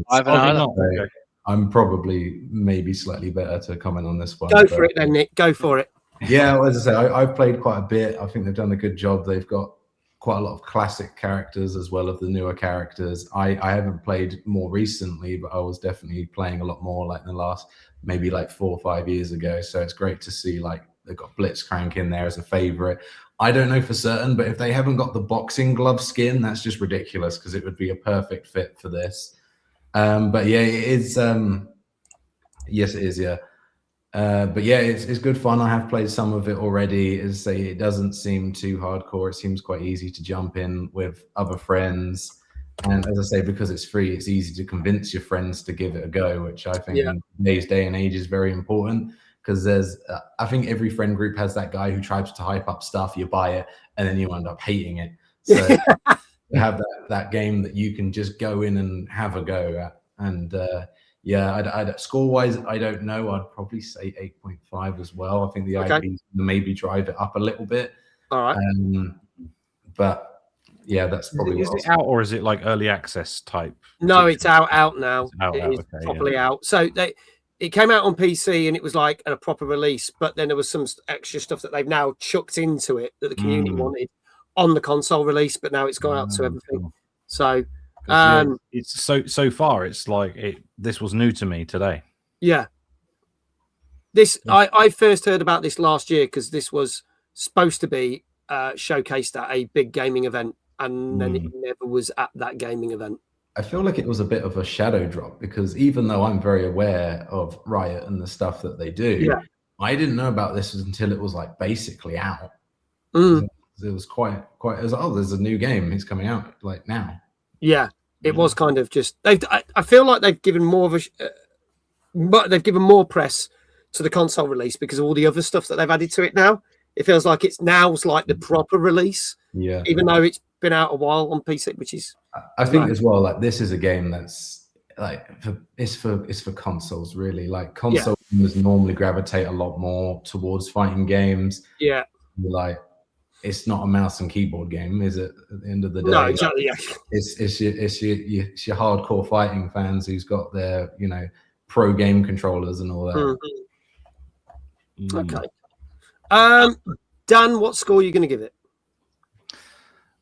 Okay. I'm probably maybe slightly better to comment on this one. Go for it then, Nick. Go for it. Yeah, well, as I say, I've played quite a bit. I think they've done a good job. They've got quite a lot of classic characters as well as the newer characters. I haven't played more recently, but I was definitely playing a lot more like in the last maybe like 4 or 5 years ago. So it's great to see like they've got Blitzcrank in there as a favorite. I don't know for certain, but if they haven't got the boxing glove skin, that's just ridiculous because it would be a perfect fit for this. But yeah, it is. Yes, it is. Yeah. But yeah, it's good fun. I have played some of it already. As I say, it doesn't seem too hardcore. It seems quite easy to jump in with other friends. And as I say, because it's free, it's easy to convince your friends to give it a go, which I think in today's day and age is very important. Because there's, I think every friend group has that guy who tries to hype up stuff. You buy it, and then you end up hating it. So you have that game that you can just go in and have a go at. And yeah, score-wise, I don't know. I'd probably say 8.5 as well. I think the IP maybe drive it up a little bit. All right. But yeah, that's probably. Is it out or is it like early access type? No, it's out now. It is properly out. So it came out on PC and it was like a proper release, but then there was some extra stuff that they've now chucked into it that the community wanted on the console release, but now it's gone out to everything. Cool. So it's so far it's like this was new to me today. Yeah. I first heard about this last year because this was supposed to be showcased at a big gaming event, and then it never was at that gaming event. I feel like it was a bit of a shadow drop because even though I'm very aware of Riot and the stuff that they do, I didn't know about this until it was like basically out. It was quite. It was, there's a new game. It's coming out like now. Yeah, it was kind of just. I feel like they've given more of but they've given more press to the console release because of all the other stuff that they've added to it now. It feels like it's like the proper release. Yeah. Even though it's been out a while on PC, which is. I think as well, like this is a game that's like it's for consoles really. Like console gamers normally gravitate a lot more towards fighting games. Yeah. Like it's not a mouse and keyboard game, is it? At the end of the day, no, exactly. Yeah. It's your hardcore fighting fans who's got their pro game controllers and all that. Okay. Dan, what score are you going to give it?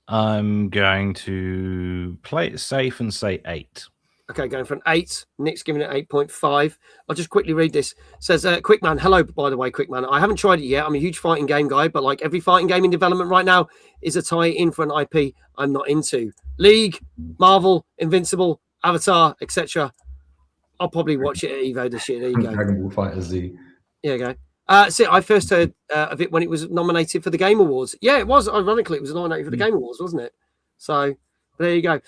I'm going to play it safe and say 8. Okay, going for an 8. Nick's giving it 8.5. I'll just quickly read this. It says, Quickman, hello, by the way, Quickman. I haven't tried it yet. I'm a huge fighting game guy, but like every fighting game in development right now is a tie-in for an IP I'm not into. League, Marvel, Invincible, Avatar, etc. I'll probably watch it at Evo this year. There you go. Dragon Ball Fighter Z. There you go. See, I first heard of it when it was nominated for the Game Awards. Yeah, it was. Ironically, it was nominated for the Game Awards, wasn't it? So there you go.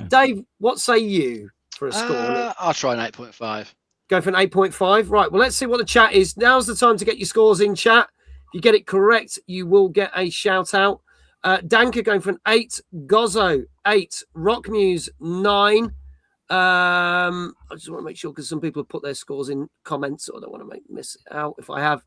Dave, what say you for a score? I'll try an 8.5. Go for an 8.5. Right. Well, let's see what the chat is. Now's the time to get your scores in chat. If you get it correct, you will get a shout out. Danka going for an 8. Gozzo 8. Rockmuse 9. I just want to make sure because some people have put their scores in comments, so I don't want to miss it out if I have.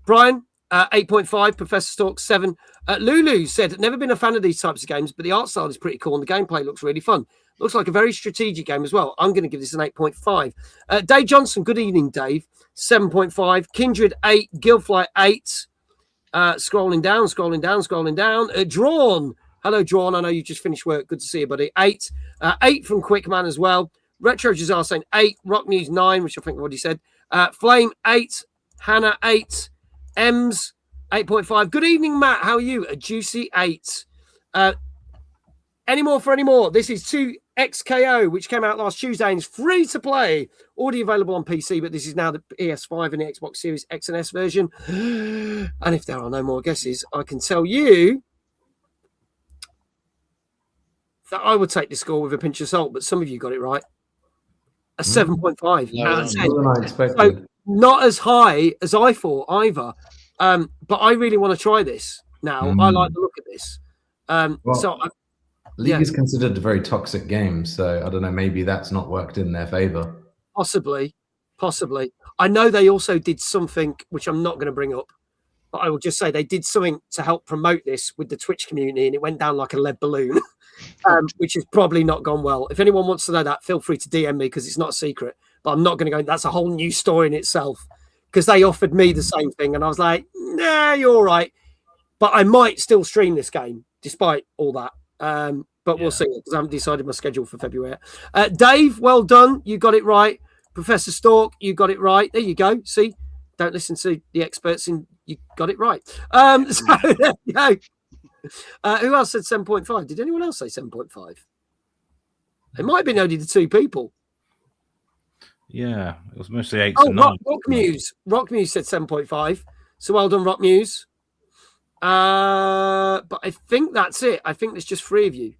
Brian 8.5. Professor Stork 7. Lulu said, never been a fan of these types of games, but the art style is pretty cool and the gameplay looks really fun. Looks like a very strategic game as well. I'm going to give this an 8.5. Dave Johnson, good evening, Dave. 7.5. Kindred 8. Gilfly 8. Scrolling down. Drawn. Hello, Drawn. I know you just finished work. Good to see you, buddy. 8. 8 from Quickman as well. Retro Jazar saying 8. Rock News 9, which I think I've already said. Flame 8. Hannah 8. Ems 8.5. Good evening, Matt. How are you? A juicy 8. Any more? This is 2XKO, which came out last Tuesday and is free to play. Already available on PC, but this is now the PS5 and the Xbox Series X and S version. And if there are no more guesses, I can tell you that I would take this score with a pinch of salt, but some of you got it right. A 7.5 out of 10. More than I expected. So not as high as I thought either. But I really want to try this now. I like the look at this. League is considered a very toxic game, so I don't know, maybe that's not worked in their favor. Possibly. I know they also did something, which I'm not going to bring up, but I will just say they did something to help promote this with the Twitch community, and it went down like a lead balloon, which has probably not gone well. If anyone wants to know that, feel free to DM me because it's not a secret, but I'm not going to go. That's a whole new story in itself because they offered me the same thing, and I was like, nah, you're all right. But I might still stream this game despite all that. But we'll see because I haven't decided my schedule for February. Dave, well done. You got it right. Professor Stork, you got it right. There you go. See, don't listen to the experts and you got it right. So there you go. Who else said 7.5? Did anyone else say 7.5? It might have been only the two people. Yeah, it was mostly 8 to 9. Rockmuse said 7.5. So well done, Rockmuse. But I think that's it. I think there's just 3 of you.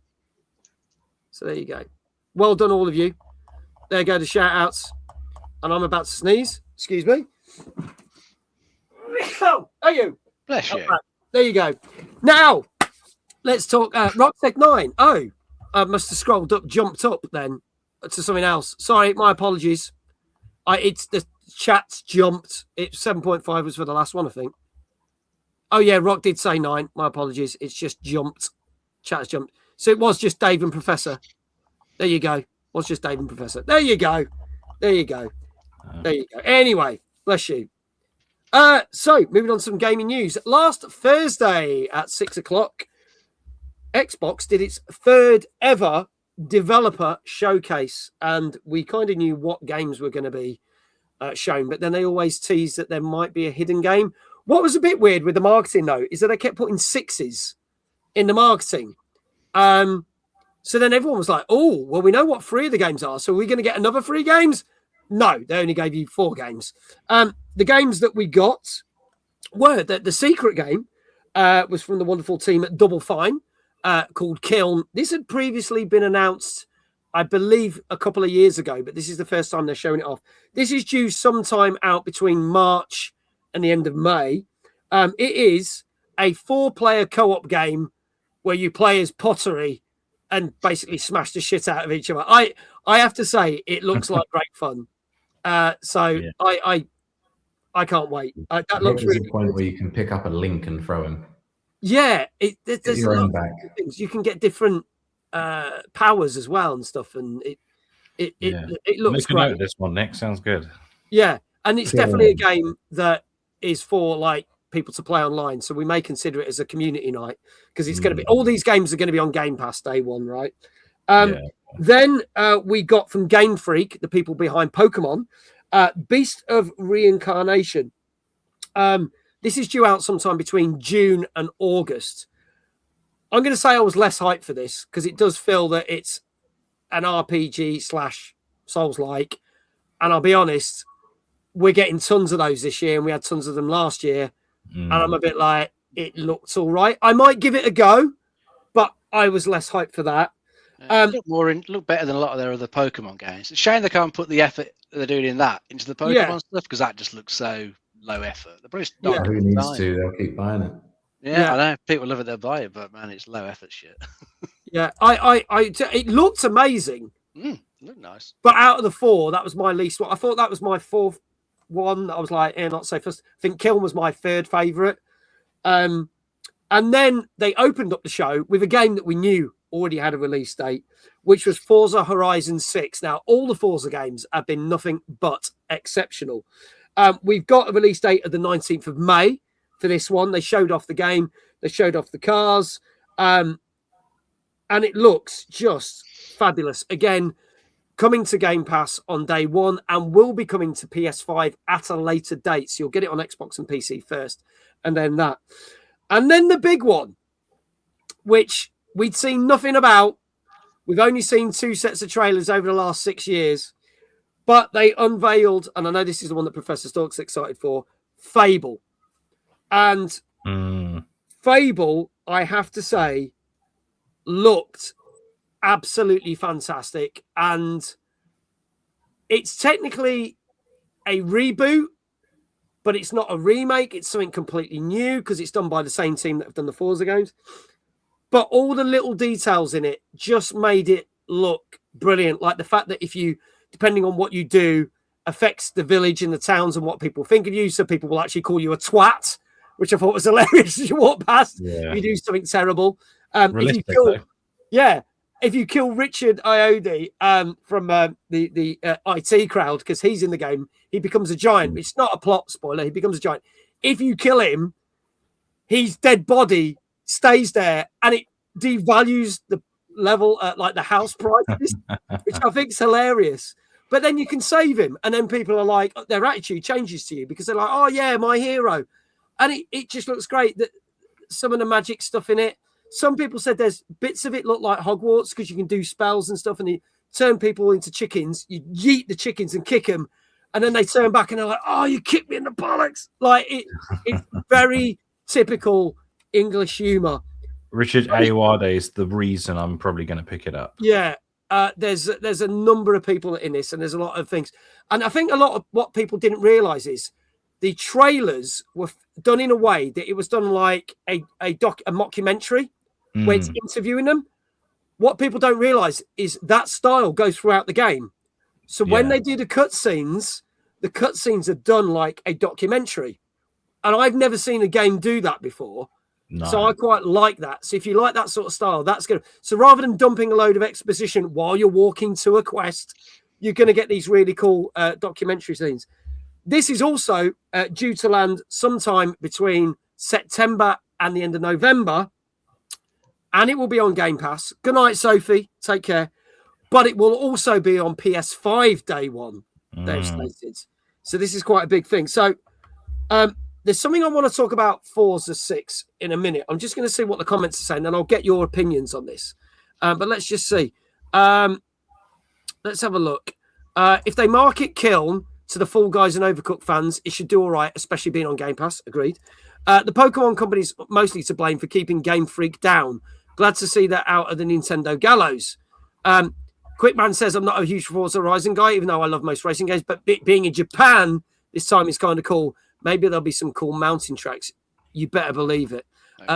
So there you go. Well done, all of you. There go the shout outs. And I'm about to sneeze. Excuse me. Oh, are you? Bless you. Right. There you go. Now, let's talk. Rocktech 9. Oh, I must have jumped up then to something else. Sorry, my apologies. It's the chat's jumped. 7.5 was for the last one, I think. Oh, yeah, Rock did say 9. My apologies. It's just jumped. Chat's jumped. So it was just Dave and Professor. There you go. It was just Dave and Professor. There you go. Anyway, bless you. So, moving on to some gaming news. Last Thursday at 6 o'clock, Xbox did its 3rd ever developer showcase. And we kind of knew what games were going to be shown. But then they always teased that there might be a hidden game. What was a bit weird with the marketing, though, is that they kept putting 6s in the marketing. So then everyone was like, oh, well, we know what 3 of the games are. So are we going to get another 3 games? No, they only gave you 4 games. The games that we got were the secret game was from the wonderful team at Double Fine called Kiln. This had previously been announced, I believe, a couple of years ago, but this is the first time they're showing it off. This is due sometime out between March and the end of May. It is a 4-player co-op game where you play as Pottery and basically smash the shit out of each other. I have to say, it looks like great fun. I can't wait. That looks really a point cool. Where you can pick up a link and throw him. Yeah, there's your own back. Things. You can get different powers as well and stuff, and it looks great. Make a note of this one, Nick. Sounds good. Yeah, and it's definitely a game that is for like people to play online. So we may consider it as a community night because it's going to be all these games are going to be on Game Pass day one, right? Then we got from Game Freak, the people behind Pokemon, Beast of Reincarnation. This is due out sometime between June and August. I'm going to say I was less hyped for this because it does feel that it's an RPG / Souls-like. And I'll be honest, we're getting tons of those this year, and we had tons of them last year. And I'm a bit like, it looks all right. I might give it a go, but I was less hyped for that. Look better than a lot of their other Pokemon games. It's a shame they can't put the effort they're doing in that into the Pokemon stuff, because that just looks so low effort. They're probably who needs to? They'll keep buying it. Yeah, I know people love it, they'll buy it, but man, it's low effort shit. Yeah, it looked amazing. Looked nice. But out of the 4, that was my least one. I thought that was my 4th one. I was like, not so first. I think Kiln was my 3rd favourite. And then they opened up the show with a game that we knew already had a release date, which was Forza Horizon 6. Now, all the Forza games have been nothing but exceptional. We've got a release date of the 19th of May for this one. They showed off the game. They showed off the cars. And it looks just fabulous. Again, coming to Game Pass on day 1 and will be coming to PS5 at a later date. So you'll get it on Xbox and PC first, and then that. And then the big one, which we'd seen nothing about. We've only seen 2 sets of trailers over the last 6 years, but they unveiled, and I know this is the one that Professor Stork's excited for, Fable. And Fable, I have to say, looked absolutely fantastic. And it's technically a reboot, but it's not a remake. It's something completely new because it's done by the same team that have done the Forza games. But all the little details in it just made it look brilliant. Like the fact that if you, depending on what you do, affects the village and the towns and what people think of you. So people will actually call you a twat, which I thought was hilarious as you walk past. Yeah. You do something terrible. If you kill Richard Iodi from the IT crowd, because he's in the game, he becomes a giant. It's not a plot spoiler. He becomes a giant. If you kill him, his dead body stays there, and it devalues the level, like the house prices, which I think is hilarious. But then you can save him, and then people are like, their attitude changes to you because they're like, oh yeah, my hero. And it just looks great. That some of the magic stuff in it. Some people said there's bits of it look like Hogwarts because you can do spells and stuff, and you turn people into chickens. You yeet the chickens and kick them, and then they turn back and they're like, "Oh, you kicked me in the bollocks!" Like it's very typical English humour. Richard Ayoade is the reason I'm probably going to pick it up. Yeah, there's a number of people in this, and there's a lot of things, and I think a lot of what people didn't realise is the trailers were done in a way that it was done like a mockumentary. Where it's interviewing them. What people don't realize is that style goes throughout the game. So when they do the cutscenes are done like a documentary. And I've never seen a game do that before. No. So I quite like that. So if you like that sort of style, that's good. So rather than dumping a load of exposition while you're walking to a quest, you're going to get these really cool documentary scenes. This is also due to land sometime between September and the end of November. And it will be on Game Pass. Good night, Sophie. Take care. But it will also be on PS5 day 1, they've stated. So this is quite a big thing. So there's something I want to talk about Forza 6 in a minute. I'm just going to see what the comments are saying, and I'll get your opinions on this. But let's just see. Let's have a look. If they market Kiln to the Fall Guys and Overcooked fans, it should do all right, especially being on Game Pass. Agreed. The Pokemon company's mostly to blame for keeping Game Freak down. Glad to see that out of the Nintendo gallows. Quickman says, I'm not a huge Forza Horizon guy, even though I love most racing games, but being in Japan this time is kind of cool. Maybe there'll be some cool mountain tracks. You better believe it.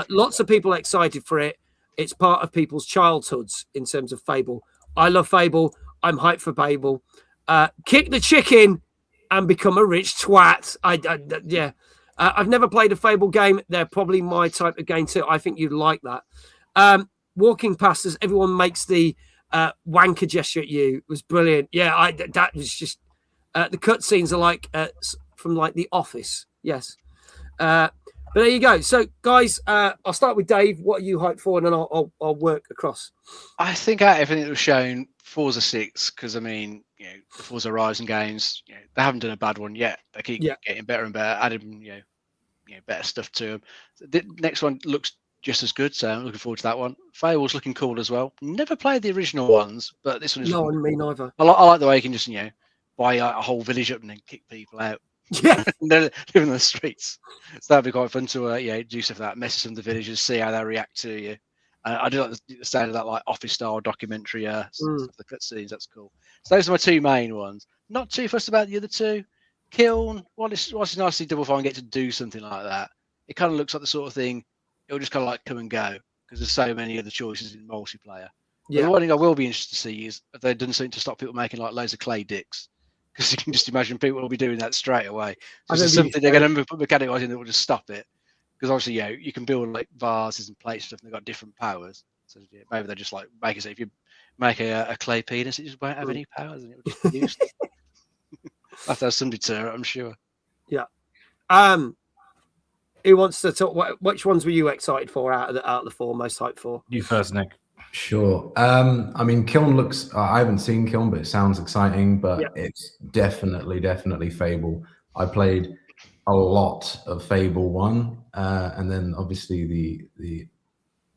Lots of people are excited for it. It's part of people's childhoods in terms of Fable. I love Fable. I'm hyped for Fable. Kick the chicken and become a rich twat. I've never played a Fable game. They're probably my type of game too. I think you'd like that. Walking past as everyone makes the wanker gesture at you was brilliant. Yeah, that was just the cutscenes are like from like The Office. Yes, but there you go. So guys, I'll start with Dave. What are you hyped for, and then I'll work across. I think out of everything that was shown, Forza 6, because I mean, the Forza Horizon games, they haven't done a bad one yet. They keep getting better and better, adding better stuff to them. The next one looks just as good, so I'm looking forward to that one. Fable's looking cool as well. Never played the original ones, but this one is. No, me neither. I like the way you can just buy a whole village up and then kick people out. Yeah. And then live in the streets. So that'd be quite fun to do stuff like that, message some of the villagers, see how they react to you. I do like the sound of that like office style documentary stuff, the cutscenes. That's cool. So those are my two main ones. Not too fussed about the other two. Kiln. It's nice to see Double Fine get to do something like that. It kind of looks like the sort of thing it'll just kind of like come and go because there's so many other choices in multiplayer. Yeah. The one thing I will be interested to see is if they've done something to stop people making like loads of clay dicks. Because you can just imagine people will be doing that straight away. So this is something they're going to put mechanic wise in that will just stop it. Because obviously, you can build like vases and plates and stuff, and they've got different powers. So maybe they're just like make it so if you make a clay penis, it just won't have any powers and it will just be used. That has some deterrent, I'm sure. Yeah. Who wants to talk? Which ones were you excited for out of the four? Most hyped for? You first, Nick. Sure. I mean, Kiln looks. I haven't seen Kiln, but it sounds exciting. But it's definitely Fable. I played a lot of Fable 1, and then obviously the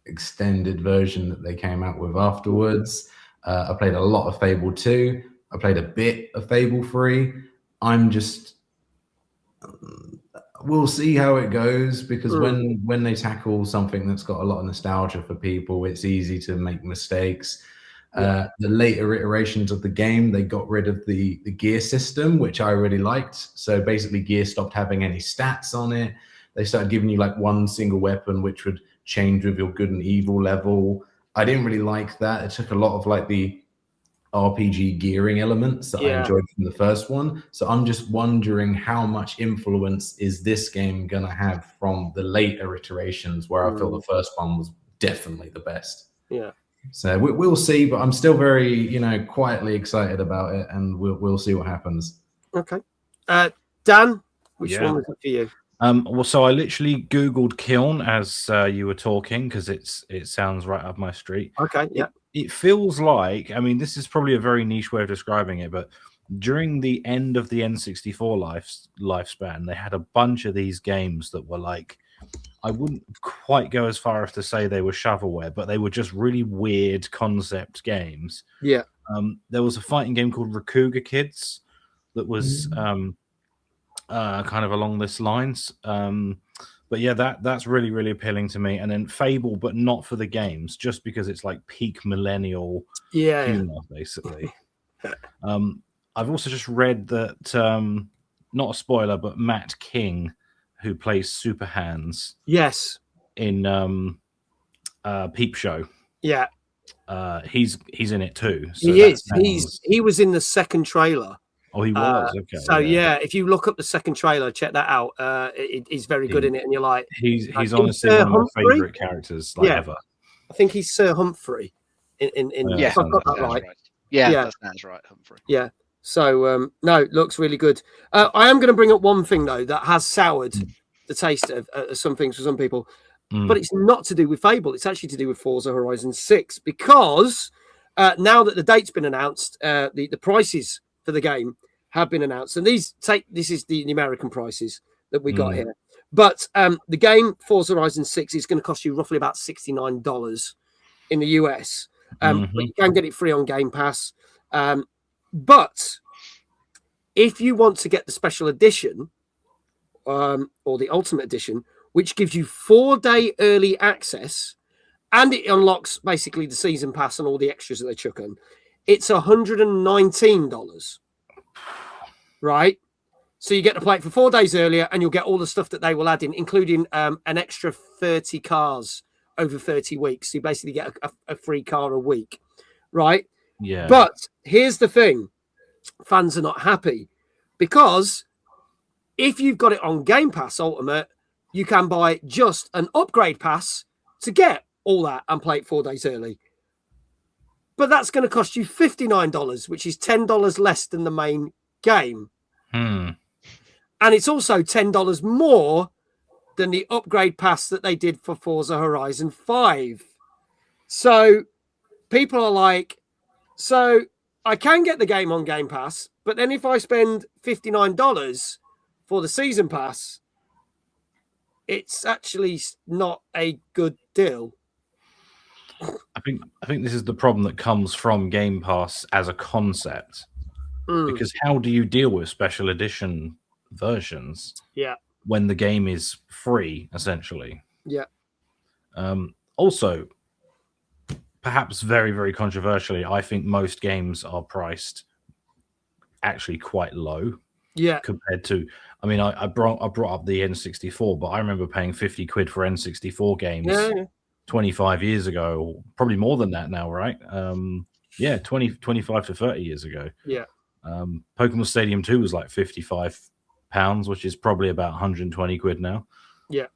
extended version that they came out with afterwards. I played a lot of Fable 2. I played a bit of Fable 3. I'm just. We'll see how it goes because when they tackle something that's got a lot of nostalgia for people, it's easy to make mistakes. The later iterations of the game, they got rid of the gear system, which I really liked. So basically gear stopped having any stats on it. They started giving you like one single weapon, which would change with your good and evil level. I didn't really like that. It took a lot of like the RPG gearing elements that I enjoyed from the first one. So I'm just wondering how much influence is this game going to have from the later iterations where I feel the first one was definitely the best. Yeah. So we'll see, but I'm still very, quietly excited about it, and we'll see what happens. Okay. Dan, which one was it for you? Well, so I literally Googled Kiln as you were talking because it sounds right up my street. Okay, yeah. It feels like, I mean, this is probably a very niche way of describing it, but during the end of the N64 lifespan, they had a bunch of these games that were like, I wouldn't quite go as far as to say they were shovelware, but they were just really weird concept games. Yeah. There was a fighting game called Rakuga Kids that was kind of along this lines. But yeah, that's really, really appealing to me. And then Fable, but not for the games, just because it's like peak millennial humor, basically. I've also just read that, not a spoiler, but Matt King, who plays Super Hands, in Peep Show, he's in it too. So he is. He was in the second trailer. Oh, he was. Okay. So if you look up the second trailer, check that out. He's very good in it, and you're like, he's honestly one of my favorite characters ever. I think he's Sir Humphrey. In I've got that right. Yeah, that sounds right, Humphrey. Yeah. So no, it looks really good. I am going to bring up one thing though that has soured the taste of some things for some people, but it's not to do with Fable. It's actually to do with Forza Horizon 6 because now that the date's been announced, the prices for the game have been announced, and this is the American prices that we got here. But the game Forza Horizon 6 is going to cost you roughly about $69 in the US, but you can get it free on Game Pass. But if you want to get the special edition or the Ultimate Edition, which gives you 4-day early access, and it unlocks basically the season pass and all the extras that they chuck in, it's $119, right? So you get to play it for 4 days earlier, and you'll get all the stuff that they will add in, including an extra 30 cars over 30 weeks. So you basically get a free car a week, right? Yeah. But here's the thing. Fans are not happy because if you've got it on Game Pass Ultimate, you can buy just an upgrade pass to get all that and play it 4 days early. But that's going to cost you $59, which is $10 less than the main game. And it's also $10 more than the upgrade pass that they did for Forza Horizon 5. So people are like, so I can get the game on Game Pass, but then if I spend $59 for the season pass, it's actually not a good deal. I think this is the problem that comes from Game Pass as a concept. Because how do you deal with special edition versions? Yeah. When the game is free, essentially. Yeah. Also, perhaps very, very controversially, I think most games are priced actually quite low. Yeah. Compared to, I mean, I brought up the N64, but I remember paying 50 quid for N64 games 25 years ago, or probably more than that now, right? 25 to 30 years ago. Yeah. Pokemon Stadium 2 was like £55, which is probably about 120 quid now. Yeah.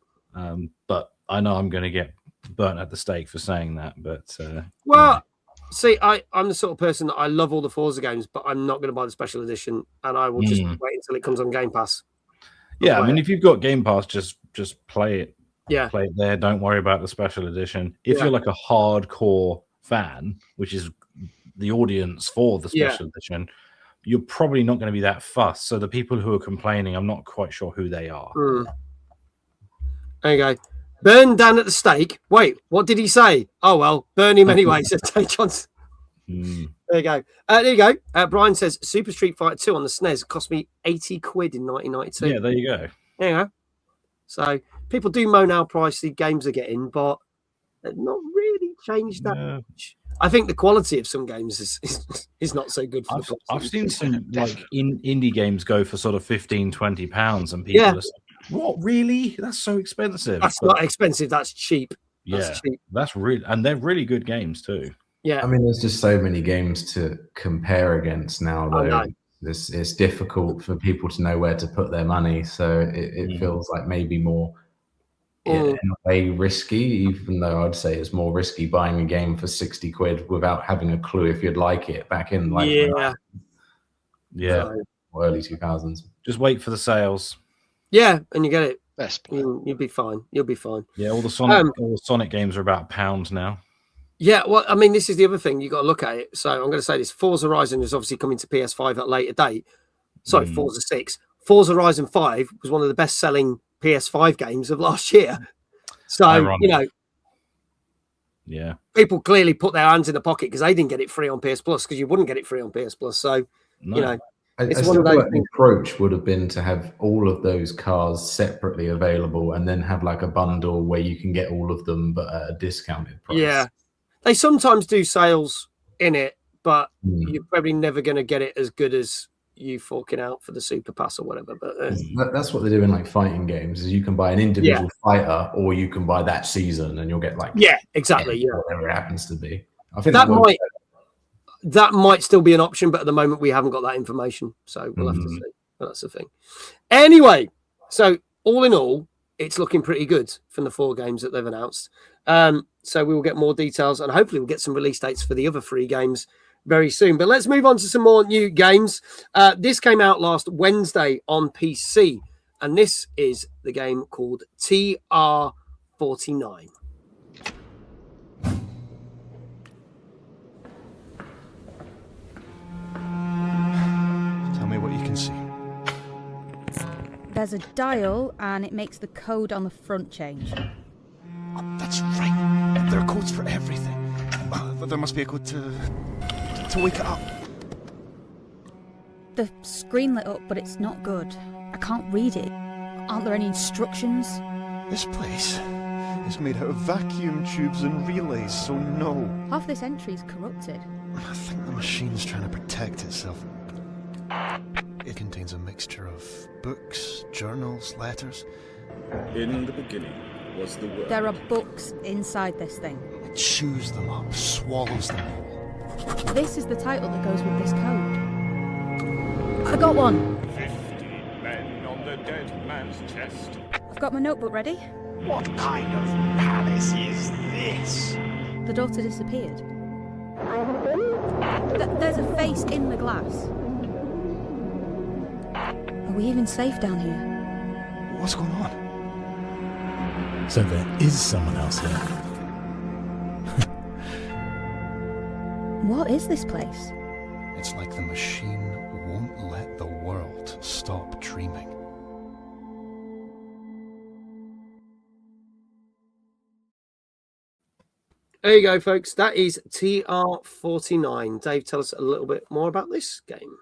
But I know I'm going to get burnt at the stake for saying that. But see, I'm the sort of person that I love all the Forza games, but I'm not going to buy the special edition, and I will just wait until it comes on Game Pass. Yeah, I mean, if you've got Game Pass, just play it. Yeah, play it there. Don't worry about the special edition. If you're like a hardcore fan, which is the audience for the special edition, you're probably not going to be that fussed. So the people who are complaining, I'm not quite sure who they are. There you go. Burn down at the stake. Wait, what did he say? Oh, well, burn him anyway, said Tay Johnson. There you go. There you go. Brian says Super Street Fighter 2 on the SNES cost me 80 quid in 1992. Yeah, there you go. There you go. So people do moan how pricey games are getting, but they've not really changed that much. I think the quality of some games is not so good for the I've seen some like indie games go for sort of £15-20 and people are saying, what, really? That's so expensive. That's not expensive, that's cheap. That's cheap. That's really, and they're really good games too. Yeah. I mean, there's just so many games to compare against now, though. It's difficult for people to know where to put their money. So it feels like maybe more in a way risky, even though I'd say it's more risky buying a game for 60 quid without having a clue if you'd like it back in like early 2000s. Just wait for the sales. Yeah, and you get it. Best you'll be fine. You'll be fine. Yeah, all the Sonic games are about £1 now. Yeah, well, I mean, this is the other thing. You got to look at it. So I'm going to say this. Forza Horizon is obviously coming to PS5 at a later date. Sorry, Forza 6. Forza Horizon 5 was one of the best-selling PS5 games of last year. So, ironic. People clearly put their hands in the pocket because they didn't get it free on PS Plus, because you wouldn't get it free on PS Plus. So, it's one of those things. The approach would have been to have all of those cars separately available and then have like a bundle where you can get all of them but at a discounted price. Yeah. They sometimes do sales in it, but you're probably never going to get it as good as you forking out for the Super Pass or whatever. But that's what they do in like fighting games. Is you can buy an individual fighter, or you can buy that season, and you'll get like exactly, whatever it happens to be. I think that might still be an option, but at the moment we haven't got that information, so we'll have to see. But that's the thing. Anyway, so all in all, it's looking pretty good from the 4 games that they've announced. So we will get more details, and hopefully we'll get some release dates for the other 3 games very soon. But let's move on to some more new games. This came out last Wednesday on PC, and this is the game called TR49. Tell me what you can see. There's a dial, and it makes the code on the front change. Oh, that's right. There are codes for everything. But there must be a code to wake it up. The screen lit up, but it's not good. I can't read it. Aren't there any instructions? This place is made out of vacuum tubes and relays, so no. Half this entry is corrupted. I think the machine's trying to protect itself. It contains a mixture of books, journals, letters. In the beginning was the word. There are books inside this thing. It chews them up, swallows them whole. This is the title that goes with this code. I got one. 50 men on the dead man's chest. I've got my notebook ready. What kind of palace is this? The daughter disappeared. There's a face in the glass. Are we even safe down here? What's going on? So there is someone else here. What is this place? It's like the machine won't let the world stop dreaming. There you go, folks. That is TR49. Dave, tell us a little bit more about this game.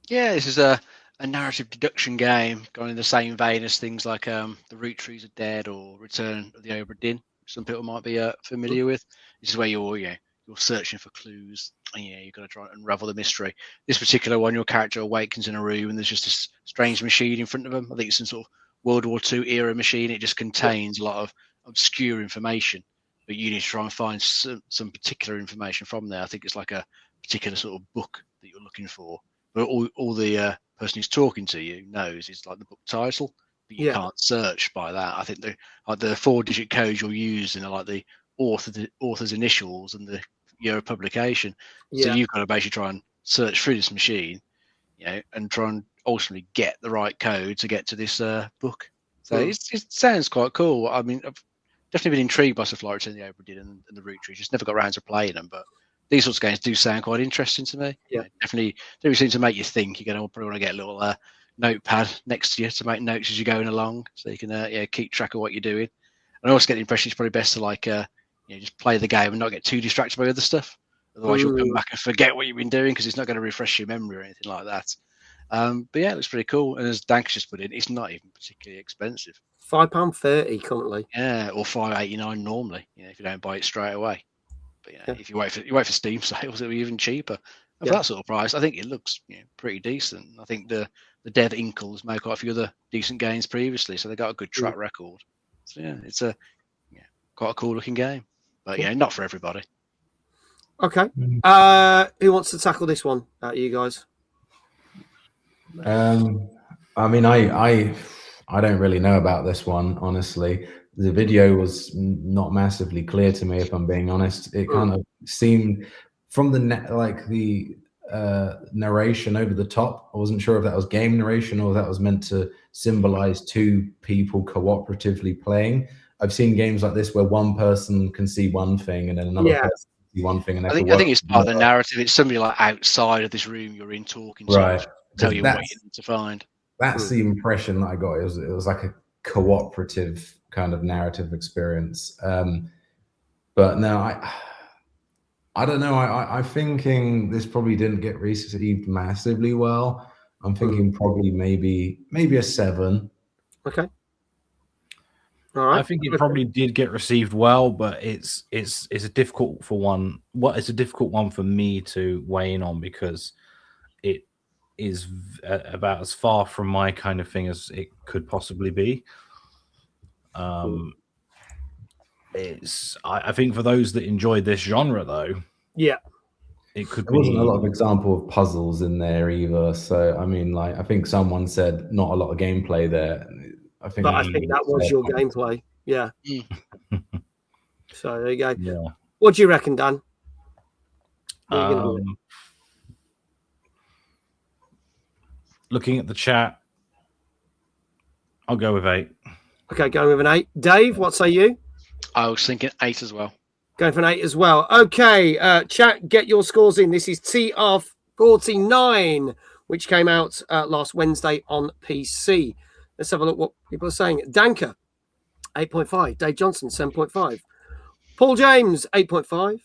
Yeah, this is a narrative deduction game going in the same vein as things like the Root Trees Are Dead or Return of the Obra Dinn, which some people might be familiar with. This is where you're searching for clues and you've got to try and unravel the mystery. This particular one, your character awakens in a room and there's just this strange machine in front of them. I think it's some sort of World War II era machine. It just contains a lot of obscure information, but you need to try and find some particular information from there. I think it's like a particular sort of book that you're looking for. But all the person who's talking to you knows is like the book title, but you can't search by that. I think the 4-digit codes you'll use in like the author's initials and the year of publication. So you've got to basically try and search through this machine, and try and ultimately get the right code to get to this book. So it sounds quite cool. I mean, I've definitely been intrigued by stuff like Return of the Obra Dinn and the Root Tree. Just never got around to playing them, but these sorts of games do sound quite interesting to me. Yeah, definitely seem to make you think. You're going to probably want to get a little notepad next to you to make notes as you're going along, so you can keep track of what you're doing. And I also get the impression it's probably best to just play the game and not get too distracted by other stuff. Otherwise, you'll come back and forget what you've been doing because it's not going to refresh your memory or anything like that. But yeah, it looks pretty cool. And as Dank just put in, it's not even particularly expensive. £5.30 currently. Yeah, or $5.89 normally. If you don't buy it straight away. But if you wait for Steam sales, it'll be even cheaper. And for that sort of price, I think it looks pretty decent. I think the Dead Inkles made quite a few other decent games previously, so they got a good track record. So yeah, it's quite a cool looking game. But not for everybody. Okay. Who wants to tackle this one out of you guys? I mean, I don't really know about this one, honestly. The video was not massively clear to me, if I'm being honest. It kind of seemed from the narration over the top. I wasn't sure if that was game narration or that was meant to symbolize two people cooperatively playing. I've seen games like this where one person can see one thing and then another person can see one thing. And I think it's part of the narrative. It's somebody like outside of this room you're in talking to tell you what you need to find. That's the impression that I got. It was like a cooperative kind of narrative experience. But no, I don't know. I'm thinking this probably didn't get received massively well. I'm thinking probably maybe a 7. Okay. All right. I think it probably did get received well, but it's a difficult one. It's a difficult one for me to weigh in on because it is about as far from my kind of thing as it could possibly be. I think for those that enjoyed this genre, though, it could. There wasn't a lot of example of puzzles in there either. So I mean, like, I think someone said not a lot of gameplay there. I think that was your gameplay. Yeah. So there you go. Yeah. What do you reckon, Dan? Looking at the chat, I'll go with 8. Okay, going with an 8. Dave, what say you? I was thinking 8 as well. Going for an 8 as well. Okay, chat, get your scores in. This is TR49, which came out last Wednesday on PC. Let's have a look what people are saying. Danker, 8.5. Dave Johnson, 7.5. Paul James, 8.5.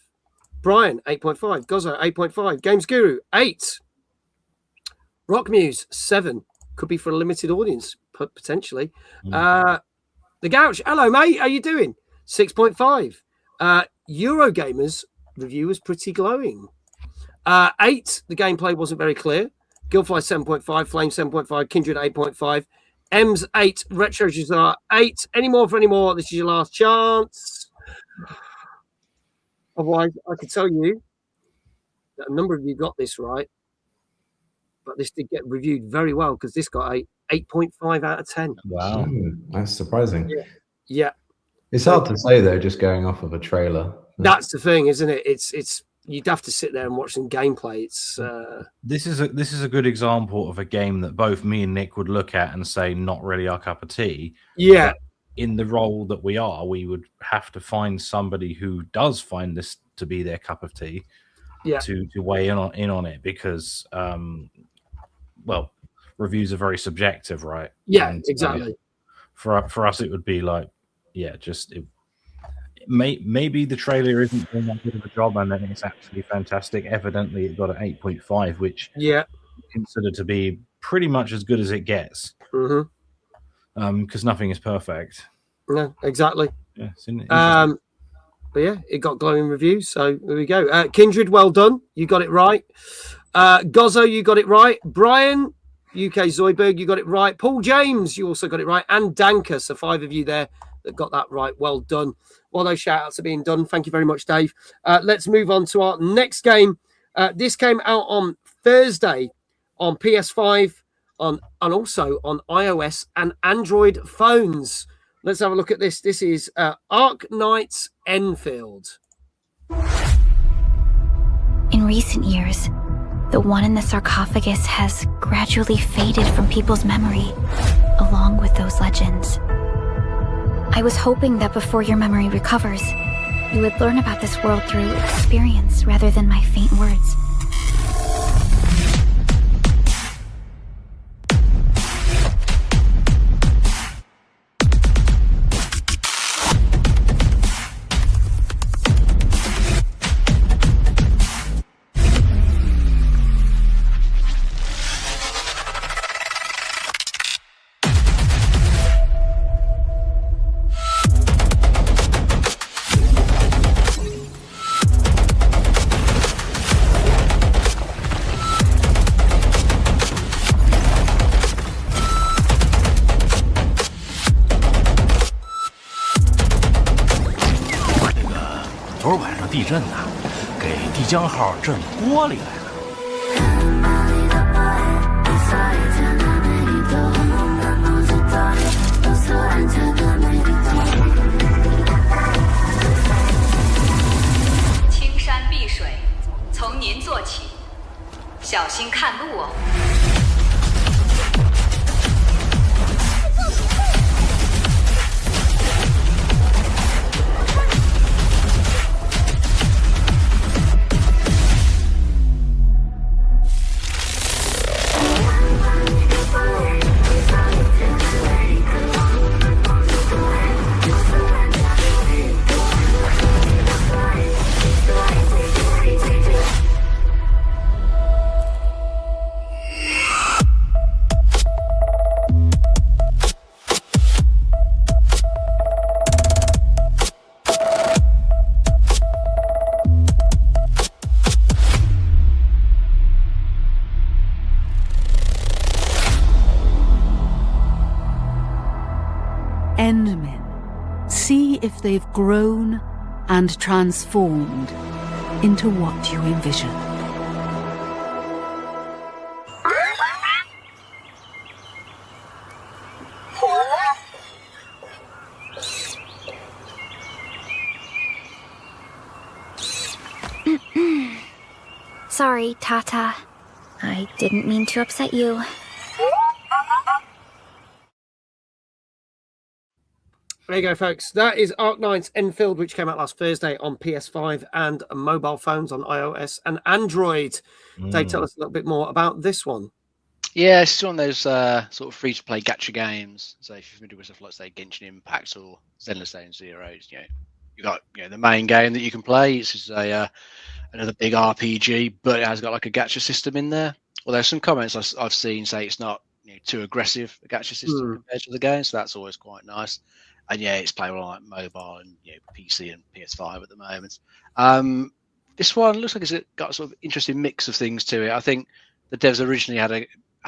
Brian, 8.5. Gozzo, 8.5. Games Guru, 8. Rock Muse, 7. Could be for a limited audience, potentially. The Gouch, hello, mate. How you doing? 6.5. Eurogamer's review was pretty glowing. 8. The gameplay wasn't very clear. Guildfly, 7.5. Flame, 7.5. Kindred, 8.5. M's 8. Retro Jazar, 8. Any more? This is your last chance. Otherwise, I could tell you that a number of you got this right. But this did get reviewed very well because this got a 8.5 out of 10. Wow, that's surprising. Yeah. It's hard to say though, just going off of a trailer. That's the thing, isn't it? It's you'd have to sit there and watch some gameplay. It's this is a good example of a game that both me and Nick would look at and say not really our cup of tea. Yeah. But in the role that we are, we would have to find somebody who does find this to be their cup of tea. Yeah. To weigh in on it because well, reviews are very subjective, right? Yeah, and, exactly. For us, it would be like, maybe the trailer isn't doing that good of a job, and then it's actually fantastic. Evidently, it got an 8.5, which consider to be pretty much as good as it gets. Because nothing is perfect. No, exactly. Yeah, it's interesting. But yeah, it got glowing reviews, so there we go. Kindred, well done. You got it right. Gozzo, you got it right. Brian, UK Zoidberg, you got it right. Paul James, you also got it right. And Danker, so 5 of you there that got that right. Well done. While those shout-outs are being done, thank you very much, Dave. Let's move on to our next game. This came out on Thursday on PS5 and also on iOS and Android phones. Let's have a look at this. This is Arknights Enfield. In recent years, the one in the sarcophagus has gradually faded from people's memory, along with those legends. I was hoping that before your memory recovers, you would learn about this world through experience rather than my faint words.江号震锅里来了。青山碧水，从您做起，小心看路哦。Endmen. See if they've grown and transformed into what you envision. Sorry, Tata. I didn't mean to upset you. There you go, folks. That is Arknights Enfield, which came out last Thursday on PS5 and mobile phones on iOS and Android. Dave, tell us a little bit more about this one. Yeah, it's one of those sort of free-to-play gacha games. So if you're familiar with stuff like, say, Genshin Impact or Zenless Zone Zeroes, you got the main game that you can play. It's just another big RPG, but it has got like a gacha system in there. Although some comments I've seen say it's not too aggressive a gacha system compared to the game, so that's always quite nice. And yeah, it's playable on like mobile and PC and PS5 at the moment. This one looks like it's got a sort of interesting mix of things to it. I think the devs originally had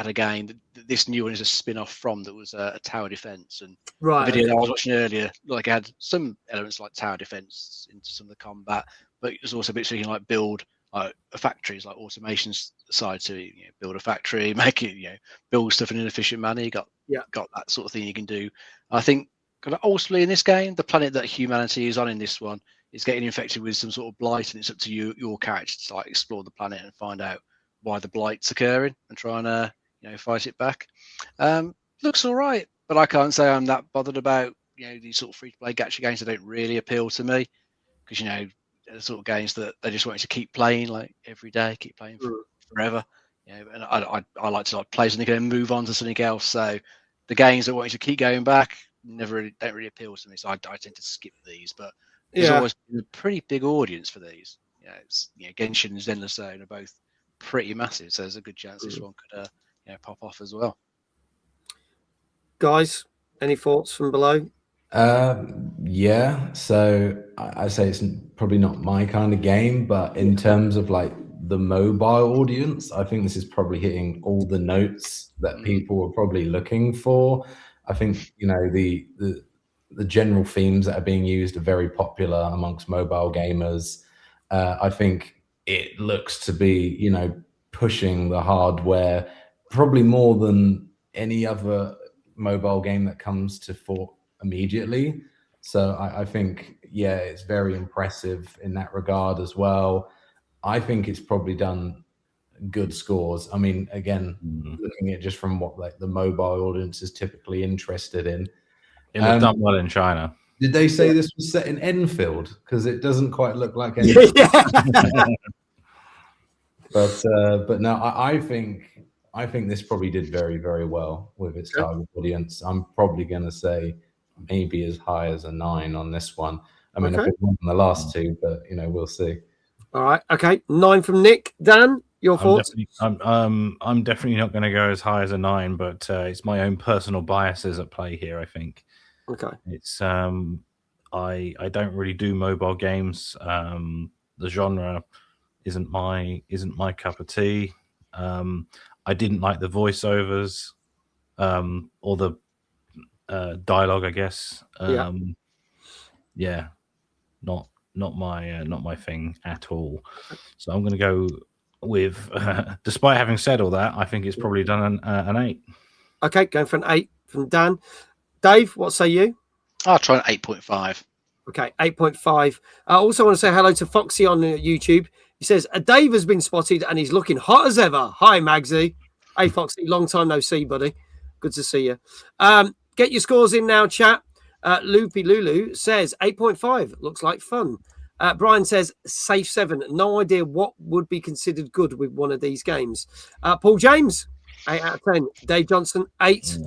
a game that this new one is a spin-off from that was a tower defense. And the video that I was watching earlier, like it had some elements like tower defense into some of the combat, but it was also a bit so you can like build a factories, like automation side to it. Build a factory, make it, build stuff in an efficient manner. You got that sort of thing you can do. I think kind of ultimately in this game, the planet that humanity is on in this one is getting infected with some sort of blight, and it's up to your character to like explore the planet and find out why the blight's occurring and try and fight it back. Looks all right, but I can't say I'm that bothered about these sort of free-to-play gacha games that don't really appeal to me, because they're the sort of games that they just want you to keep playing like every day, keep playing forever. And I like to like play something and move on to something else. So the games that want you to keep going back don't really appeal to me, so I tend to skip these. But there's always been a pretty big audience for these. It's Genshin and Zenless Zone are both pretty massive. So there's a good chance this one could pop off as well. Guys, any thoughts from below? Yeah, so I say it's probably not my kind of game, but in terms of like the mobile audience, I think this is probably hitting all the notes that people were probably looking for. I think, you know, the general themes that are being used are very popular amongst mobile gamers. I think it looks to be, you know, pushing the hardware probably more than any other mobile game that comes to fore immediately. So I think, yeah, it's very impressive in that regard as well. I think it's probably done good scores. I mean, again, looking at just from what like the mobile audience is typically interested in. It was done well in China. Did they say this was set in Enfield? Because it doesn't quite look like Enfield. But no, I think this probably did very, very well with its target audience. I'm probably going to say maybe as high as a 9 on this one. I mean, I've been on the last two, but you know, we'll see. All right, okay, 9 from Nick. Dan, your thoughts? I'm definitely not going to go as high as a 9, but it's my own personal biases at play here. I think. Okay. It's I don't really do mobile games. The genre isn't my cup of tea. I didn't like the voiceovers or the dialogue, I guess. Not my thing at all. So I'm going to go with, despite having said all that, I think it's probably done an 8. Okay, going for an 8 from Dan. Dave, what say you? I'll try an 8.5. Okay, 8.5. I also want to say hello to Foxy on YouTube. He says, Dave has been spotted and he's looking hot as ever. Hi, Magsy. Hey, Foxy, long time no see, buddy. Good to see you. Get your scores in now, chat. Loopy Lulu says 8.5. Looks like fun. Brian says safe 7. No idea what would be considered good with one of these games. Paul James, 8 out of 10. Dave Johnson, 8.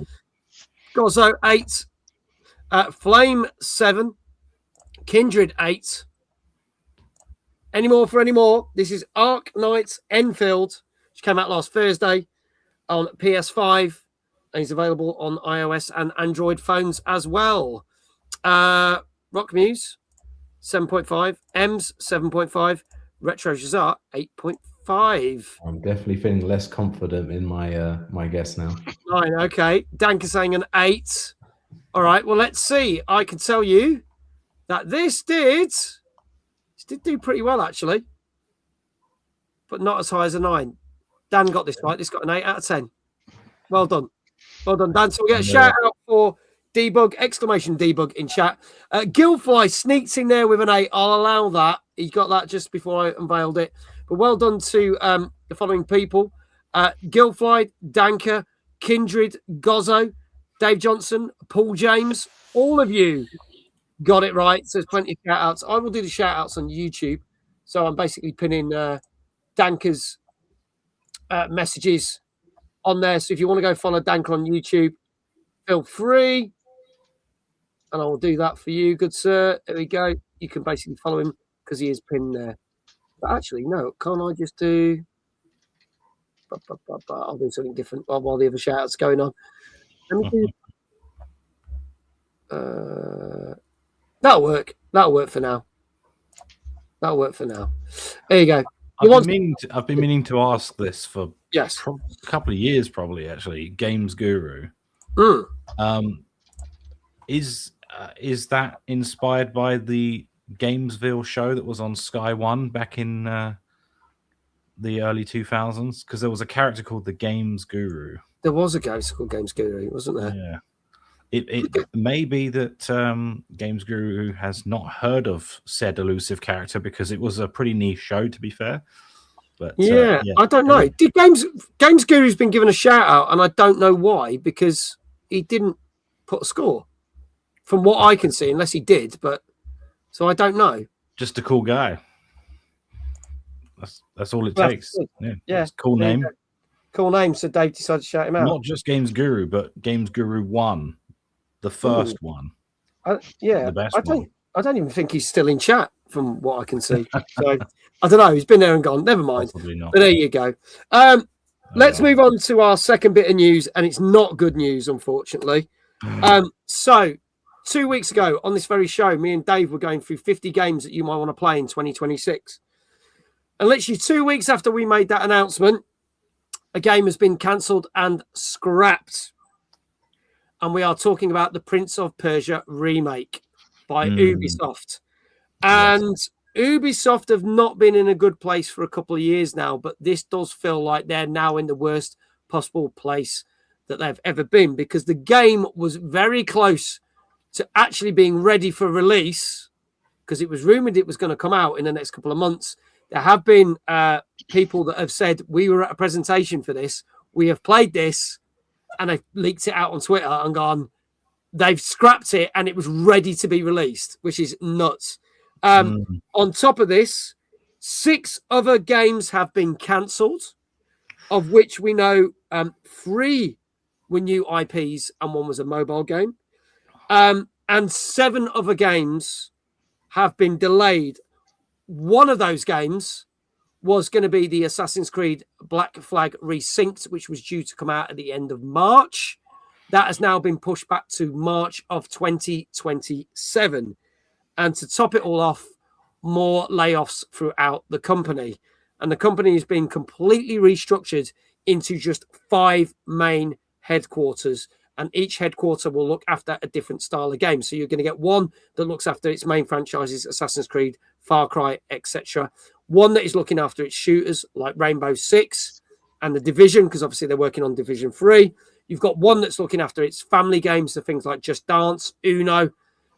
Gozzo, 8. Flame, 7. Kindred, 8. Any more for any more? This is Arknights Enfield, which came out last Thursday on PS5. And he's available on iOS and Android phones as well. Rock Muse, 7.5. Ems, 7.5. Retro Shazar, 8.5. I'm definitely feeling less confident in my my guess now. 9, okay. Danker saying an 8. All right, well, let's see. I can tell you that this did do pretty well, actually. But not as high as a 9. Dan got this right. This got an 8 out of 10. Well done. Well done, Dan. So we get a shout out for Debug, exclamation Debug in chat. Gilfly sneaks in there with an 8. I'll allow that. He got that just before I unveiled it. But well done to the following people. Gilfly, Danker, Kindred, Gozzo, Dave Johnson, Paul James. All of you got it right. So there's plenty of shout outs. I will do the shout outs on YouTube. So I'm basically pinning Danker's messages on there. So if you want to go follow Danker on YouTube, feel free. And I will do that for you, good sir. There we go. You can basically follow him because he is pinned there. But actually, no, can't I just do... I'll do something different while the other shout-out's going on. Let me do... That'll work. That'll work for now. That'll work for now. There you go. I've been meaning to ask this for a couple of years, probably, actually. Games Guru. Is that inspired by the Gamesville show that was on Sky One back in the early 2000s? Because there was a character called the Games Guru. There was a ghost called Games Guru, wasn't there? Yeah. It may be that Games Guru has not heard of said elusive character because it was a pretty niche show, to be fair. But yeah, I don't know. Did Games Guru's been given a shout out, and I don't know why, because he didn't put a score from what I can see, unless he did. But so I don't know. Just a cool guy. That's all it takes. Yeah, cool name. Cool name. So Dave decided to shout him out. Not just Games Guru, but Games Guru 1, the first one. Yeah, the best one. I don't even think he's still in chat from what I can see. So I don't know. He's been there and gone. Never mind. Possibly not. But there you go. Let's move on to our second bit of news, and it's not good news, unfortunately. So 2 weeks ago on this very show, me and Dave were going through 50 games that you might want to play in 2026. And literally 2 weeks after we made that announcement, a game has been cancelled and scrapped. And we are talking about the Prince of Persia remake by Ubisoft. And Ubisoft have not been in a good place for a couple of years now, but this does feel like they're now in the worst possible place that they've ever been, because the game was very close to actually being ready for release, because it was rumored it was going to come out in the next couple of months. There have been people that have said, we were at a presentation for this, we have played this, and they've leaked it out on Twitter and gone, they've scrapped it and it was ready to be released, which is nuts. On top of this, 6 other games have been cancelled, of which we know 3 were new IPs and 1 was a mobile game. And 7 other games have been delayed. One of those games was going to be the Assassin's Creed Black Flag Resynced, which was due to come out at the end of March. That has now been pushed back to March of 2027. And to top it all off, more layoffs throughout the company. And the company has been completely restructured into just 5 main headquarters. And each headquarter will look after a different style of game. So you're going to get one that looks after its main franchises, Assassin's Creed, Far Cry, etc. One that is looking after its shooters, like Rainbow Six and The Division, because obviously they're working on Division 3. You've got one that's looking after its family games, so things like Just Dance, Uno,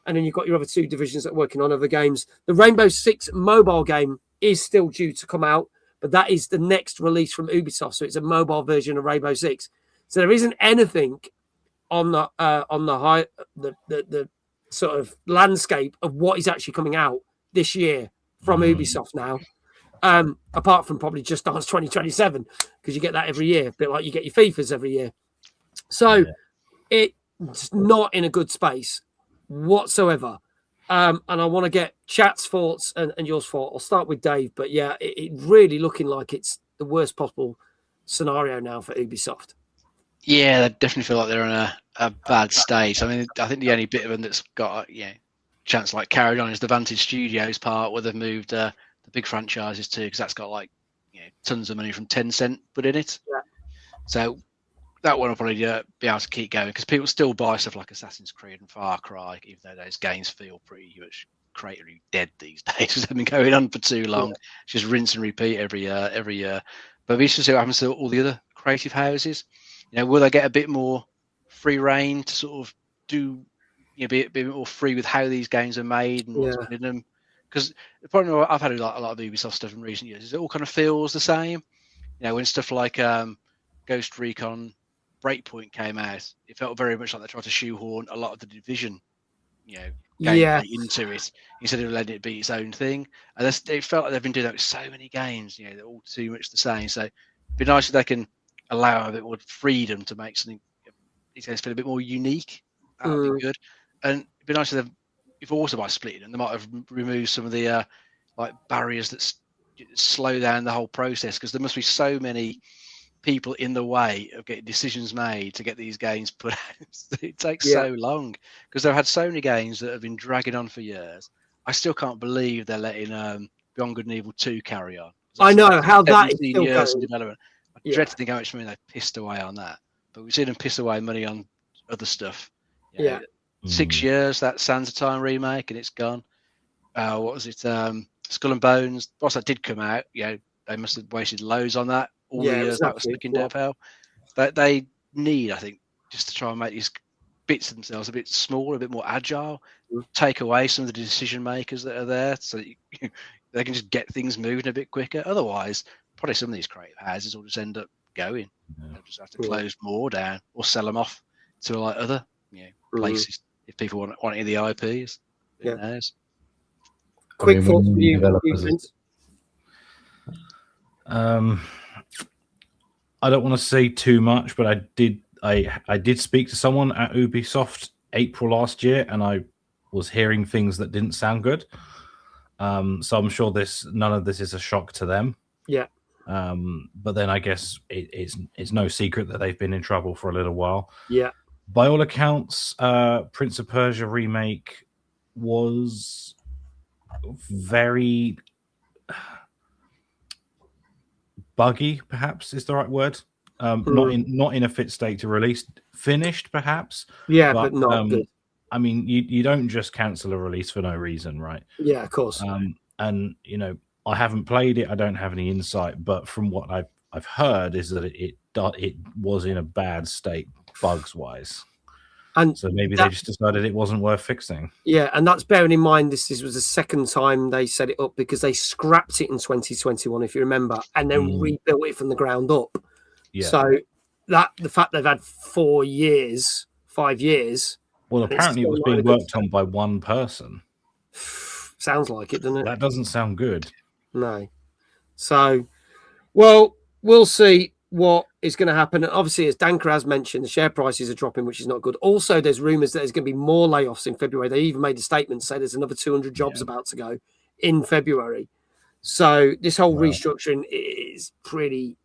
and then you've got your other 2 divisions that are working on other games. The Rainbow Six mobile game is still due to come out, but that is the next release from Ubisoft, so it's a mobile version of Rainbow Six. So there isn't anything on the sort of landscape of what is actually coming out this year from Ubisoft now, apart from probably Just Dance 2027, because you get that every year, a bit like you get your FIFAs every year. So it's not in a good space whatsoever. And I want to get chat's thoughts and yours thoughts. I'll start with Dave, but yeah, it really looking like it's the worst possible scenario now for Ubisoft. Yeah, they definitely feel like they're in a bad state. I mean, I think the only bit of them that's got chance like carried on is the Vantage Studios part, where they've moved the big franchises to, because that's got tons of money from Tencent put in it. Yeah. So that one will probably be able to keep going, because people still buy stuff like Assassin's Creed and Far Cry, even though those games feel pretty much creatively dead these days, because they've been going on for too long. Just rinse and repeat every year. But we should see what happens to all the other creative houses. Will they get a bit more free reign to sort of do, be a bit more free with how these games are made and what's in them? Because the problem I've had with a lot of Ubisoft stuff in recent years is it all kind of feels the same. When stuff like Ghost Recon Breakpoint came out, it felt very much like they tried to shoehorn a lot of the Division, gameplay into it instead of letting it be its own thing. And it felt like they've been doing that with so many games. They're all too much the same. So it'd be nice if they can allow a bit more freedom to make something feel a bit more unique. That would be good. And it'd be nice if also by splitting them, they might have removed some of the barriers that slow down the whole process, because there must be so many people in the way of getting decisions made to get these games put out. It takes so long, because they've had so many games that have been dragging on for years. I still can't believe they're letting Beyond Good and Evil 2 carry on. I know how that is still years going. in development. I dread to think how much money they pissed away on that, but we've seen them piss away money on other stuff. 6 years, that Sands of Time remake, and it's gone. What was it? Skull and Bones. Whilst that did come out, they must have wasted loads on that all the years that was stuck in dev hell. They need, I think, just to try and make these bits of themselves a bit smaller, a bit more agile, take away some of the decision makers that are there, so that they can just get things moving a bit quicker. Otherwise, probably some of these creative houses will just end up going. They'll just have to close more down or sell them off to other places if people want any of the IPs. Who knows? Quick thoughts from you, Vince. I don't want to say too much, but I did speak to someone at Ubisoft April last year, and I was hearing things that didn't sound good. So I'm sure none of this is a shock to them. Yeah. But then I guess it's no secret that they've been in trouble for a little while. Yeah. By all accounts, Prince of Persia Remake was very buggy, perhaps is the right word. Not in a fit state to release. Finished, perhaps. Yeah, but not good. I mean, you don't just cancel a release for no reason, right? Yeah, of course. And I haven't played it. I don't have any insight, but from what I've heard is that it was in a bad state bugs wise. And so maybe they just decided it wasn't worth fixing. Yeah, and that's bearing in mind this was the second time they set it up, because they scrapped it in 2021, if you remember, and then rebuilt it from the ground up. Yeah. So the fact they've had 5 years. Well, apparently it was being worked on by one person. Sounds like it, doesn't it? That doesn't sound good. No. So, well, we'll see what is going to happen. And obviously, as Danker has mentioned, the share prices are dropping, which is not good. Also, there's rumours that there's going to be more layoffs in February. They even made a statement to say there's another 200 jobs about to go in February. So this whole restructuring is pretty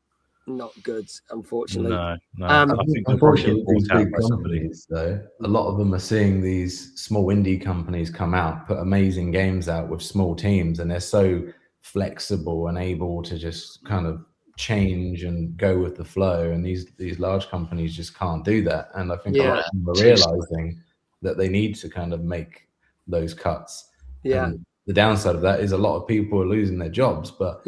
not good, unfortunately. No. I think unfortunately, these big companies, though, a lot of them are seeing these small indie companies come out, put amazing games out with small teams, and they're so flexible and able to just kind of change and go with the flow. And these large companies just can't do that. And I think a lot of them are realizing that they need to kind of make those cuts. Yeah. And the downside of that is a lot of people are losing their jobs, but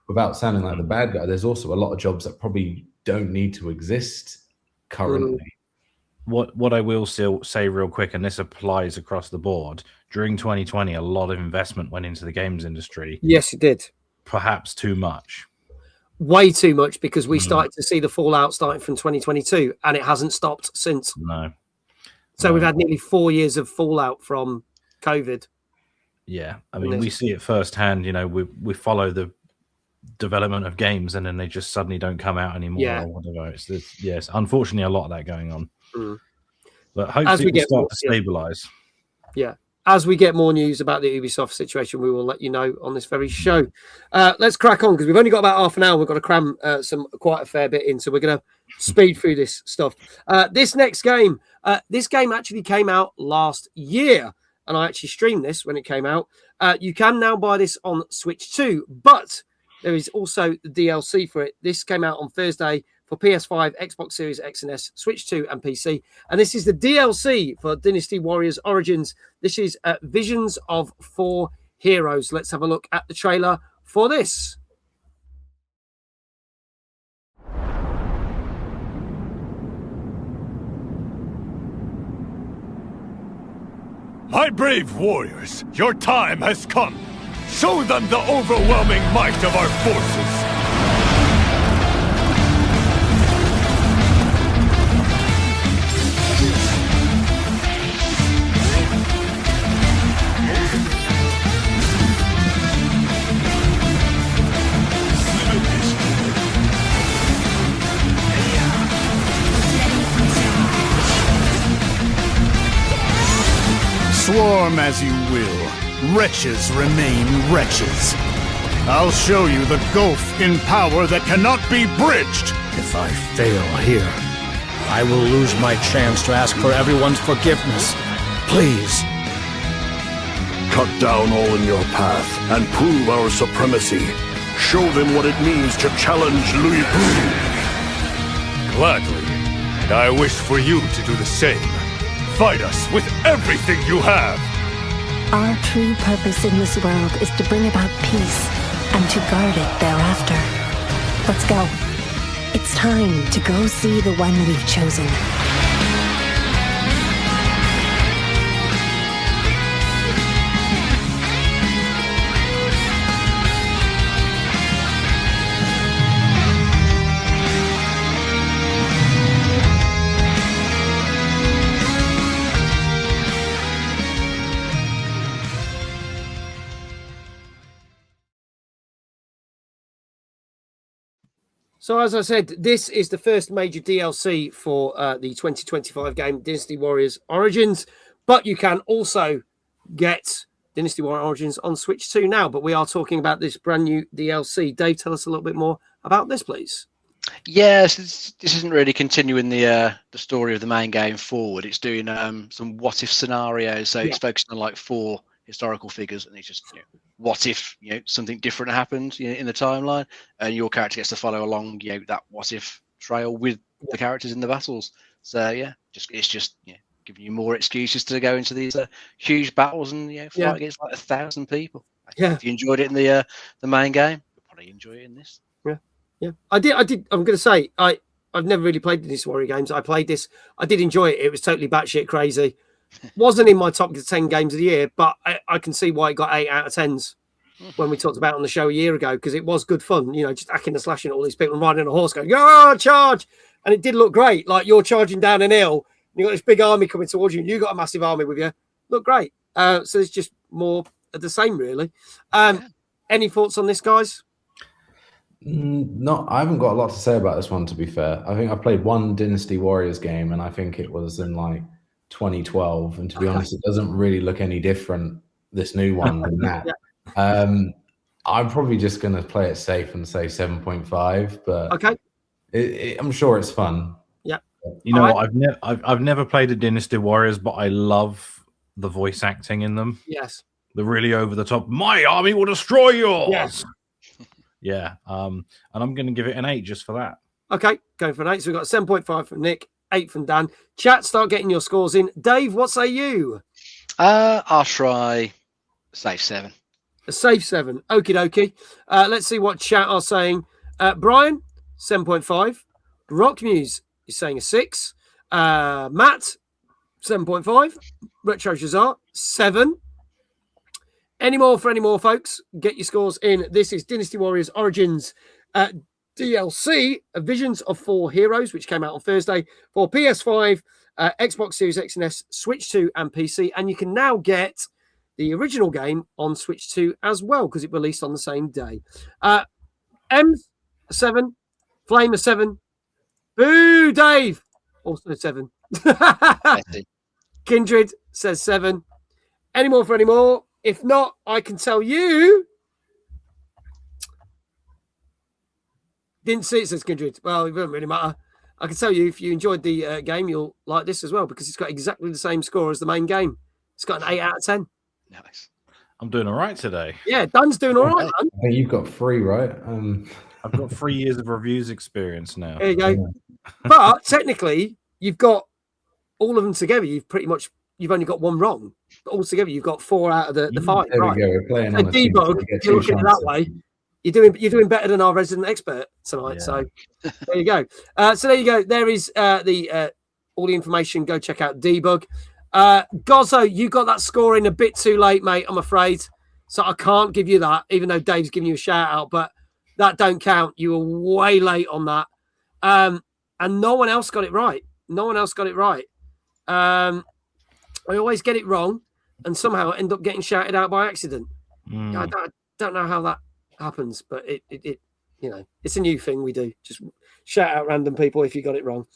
without sounding like the bad guy, there's also a lot of jobs that probably don't need to exist currently. What I will still say real quick, and this applies across the board, during 2020, a lot of investment went into the games industry. Yes, it did. Perhaps too much. Way too much, because we started to see the fallout starting from 2022, and it hasn't stopped since. No. So we've had nearly 4 years of fallout from COVID. Yeah. I mean, we see it firsthand. We follow the development of games, and then they just suddenly don't come out anymore or whatever. It's unfortunately a lot of that going on. But hopefully it will start to stabilize. Yeah. As we get more news about the Ubisoft situation, we will let you know on this very show. Let's crack on, because we've only got about half an hour. We've got to cram quite a fair bit in, so we're going to speed through this stuff. This next game, this game actually came out last year, and I actually streamed this when it came out. You can now buy this on Switch 2, but there is also the DLC for it. This came out on Thursday for PS5, Xbox Series X and S, Switch 2, and PC. And this is the DLC for Dynasty Warriors Origins. This is Visions of 4 Heroes. Let's have a look at the trailer for this. My brave warriors, your time has come. Show them the overwhelming might of our forces. Swarm as you will. Wretches remain wretches. I'll show you the gulf in power that cannot be bridged. If I fail here, I will lose my chance to ask for everyone's forgiveness. Please. Cut down all in your path and prove our supremacy. Show them what it means to challenge Louis Vuitton. Gladly. And I wish for you to do the same. Fight us with everything you have. Our true purpose in this world is to bring about peace and to guard it thereafter. Let's go. It's time to go see the one we've chosen. So, as I said, this is the first major DLC for the 2025 game, Dynasty Warriors Origins. But you can also get Dynasty Warrior Origins on Switch 2 now, but we are talking about this brand new DLC. Dave, tell us a little bit more about this, please. Yes, this isn't really continuing the story of the main game forward. It's doing some what if scenarios. So it's focusing on like 4 historical figures, and it's just what if something different happened in the timeline, and your character gets to follow along that what if trail with the characters in the battles. So it's just giving you more excuses to go into these huge battles and fight against like 1,000 people. If you enjoyed it in the main game, you'll probably enjoy it in this. Yeah, I did. I'm going to say I've never really played Dynasty Warrior games. I played this. I did enjoy it. It was totally batshit crazy. Wasn't in my top 10 games of the year, but I can see why it got 8 out of 10s when we talked about it on the show a year ago, because it was good fun. Just hacking and slashing at all these people and riding on a horse going, "Go charge!" And it did look great. Like you're charging down an hill, and you got this big army coming towards you, and you got a massive army with you. Look great. So it's just more of the same, really. Any thoughts on this, guys? No, I haven't got a lot to say about this one, to be fair. I think I played one Dynasty Warriors game, and I think it was in like 2012. And to be honest, it doesn't really look any different, this new one, than that. I'm probably just going to play it safe and say 7.5, but I'm sure it's fun. Yeah. You know what? I've never played a Dynasty Warriors, but I love the voice acting in them. Yes. The really over the top, my army will destroy yours. Yes. Yeah, and I'm going to give it an 8 just for that. Okay, going for an 8. So we've got 7.5 from Nick, 8 from Dan. Chat, start getting your scores in. Dave, what say you? I'll try safe 7. A safe 7. Okie dokie. Let's see what chat are saying. Brian, 7.5. Rockmuse is saying a 6. Matt, 7.5. Retro Shazar, 7. Any more, folks? Get your scores in. This is Dynasty Warriors Origins DLC, Visions of 4 Heroes, which came out on Thursday for PS5, Xbox Series X and S, Switch 2, and PC. And you can now get the original game on Switch 2 as well, because it released on the same day. M's a 7, Flame a 7. Boo, Dave! Also a 7. Kindred says 7. Any more? If not, I can tell you. Didn't see it, says Kindred. Well, it doesn't really matter. I can tell you, if you enjoyed the game, you'll like this as well, because it's got exactly the same score as the main game. It's got an 8 out of 10. Nice. I'm doing all right today. Yeah, Dan's doing all right, man. I think you've got 3, right? I've got 3 years of reviews experience now. There you go. But technically, you've got all of them together. You've only got 1 wrong. But altogether, you've got 4 out of the 5. There right? we go. We're playing on a Debug, if you look at it that way, you're doing better than our resident expert tonight. Yeah. So there you go. There is all the information. Go check out Debug. Gozzo, you got that score in a bit too late, mate, I'm afraid. So I can't give you that, even though Dave's giving you a shout out. But that don't count. You were way late on that. And no one else got it right. I always get it wrong and somehow end up getting shouted out by accident. I don't know how that happens, but it it's a new thing we do. Just shout out random people if you got it wrong.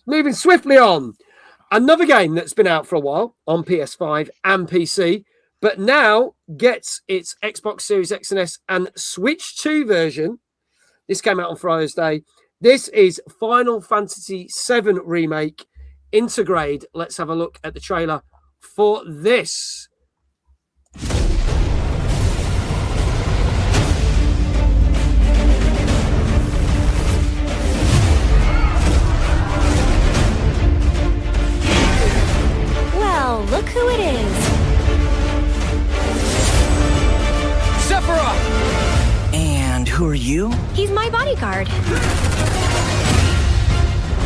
Moving swiftly on. Another game that's been out for a while on PS5 and PC, but now gets its Xbox Series X and S and Switch 2 version. This came out on Thursday. This is Final Fantasy VII Remake, Intergrade. Let's have a look at the trailer for this. Well, look who it is. Sephiroth! And who are you? He's my bodyguard.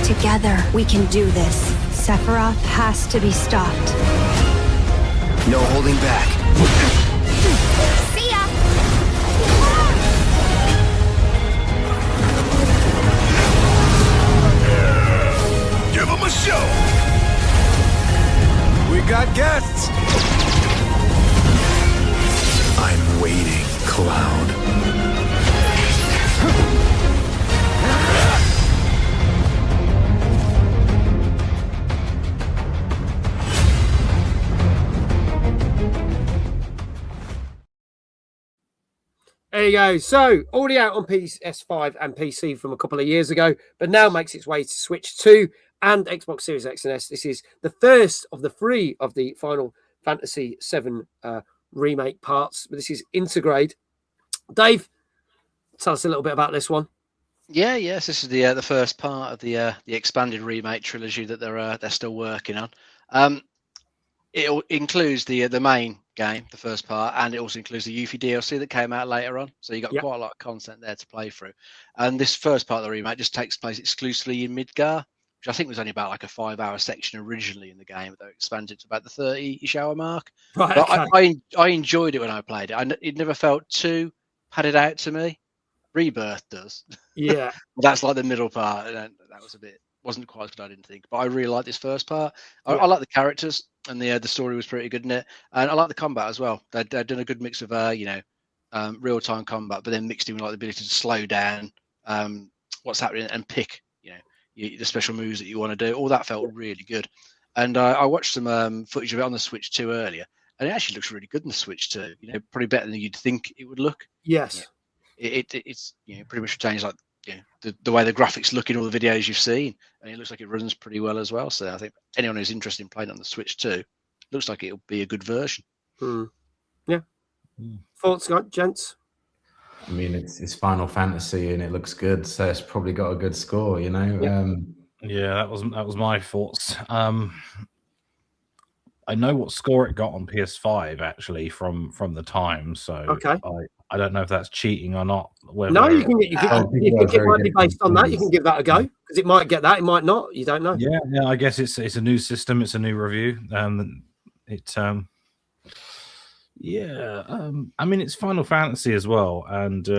Together, we can do this. Sephiroth has to be stopped. No holding back. See ya! Give him a show! We got guests! I'm waiting, Cloud. There you go. So, already out on PS5 and PC from a couple of years ago, but now makes its way to Switch 2 and Xbox Series X and S. This is the first of the 3 of the Final Fantasy VII remake parts. But this is Intergrade. Dave, tell us a little bit about this one. Yes, this is the first part of the expanded remake trilogy that they're still working on. It includes the main game, the first part, and it also includes the Yuffie DLC that came out later on. So you got quite a lot of content there to play through. And this first part of the remake just takes place exclusively in Midgar, which I think was only about like a 5-hour section originally in the game, though expanded to about the 30-ish hour mark. Right. But Okay. I enjoyed it when I played it. It never felt too padded out to me. Rebirth does. Yeah. That's like the middle part, and that wasn't quite as good, I didn't think. But I really like this first part. I like the characters, and the story was pretty good in it, and I like the combat as well. They'd done a good mix of real time combat, but then mixed in with like the ability to slow down what's happening and pick the special moves that you want to do. All that felt really good, and I watched some footage of it on the Switch 2 earlier, and it actually looks really good in the Switch 2. Probably better than you'd think it would look. Yes. It's pretty much retains like the way the graphics look in all the videos you've seen, and it looks like it runs pretty well as well. So I think anyone who's interested in playing on the Switch 2, looks like it'll be a good version. Yeah. Thoughts, gents? I mean, it's Final Fantasy and it looks good, so it's probably got a good score, Yeah, that was my thoughts. I know what score it got on PS5 actually from the time, so okay. I don't know if that's cheating or not. No, you think it might be based on that. You can give that a go because it might get that, it might not. You don't know. Yeah. I guess it's a new system. It's a new review. I mean, it's Final Fantasy as well, and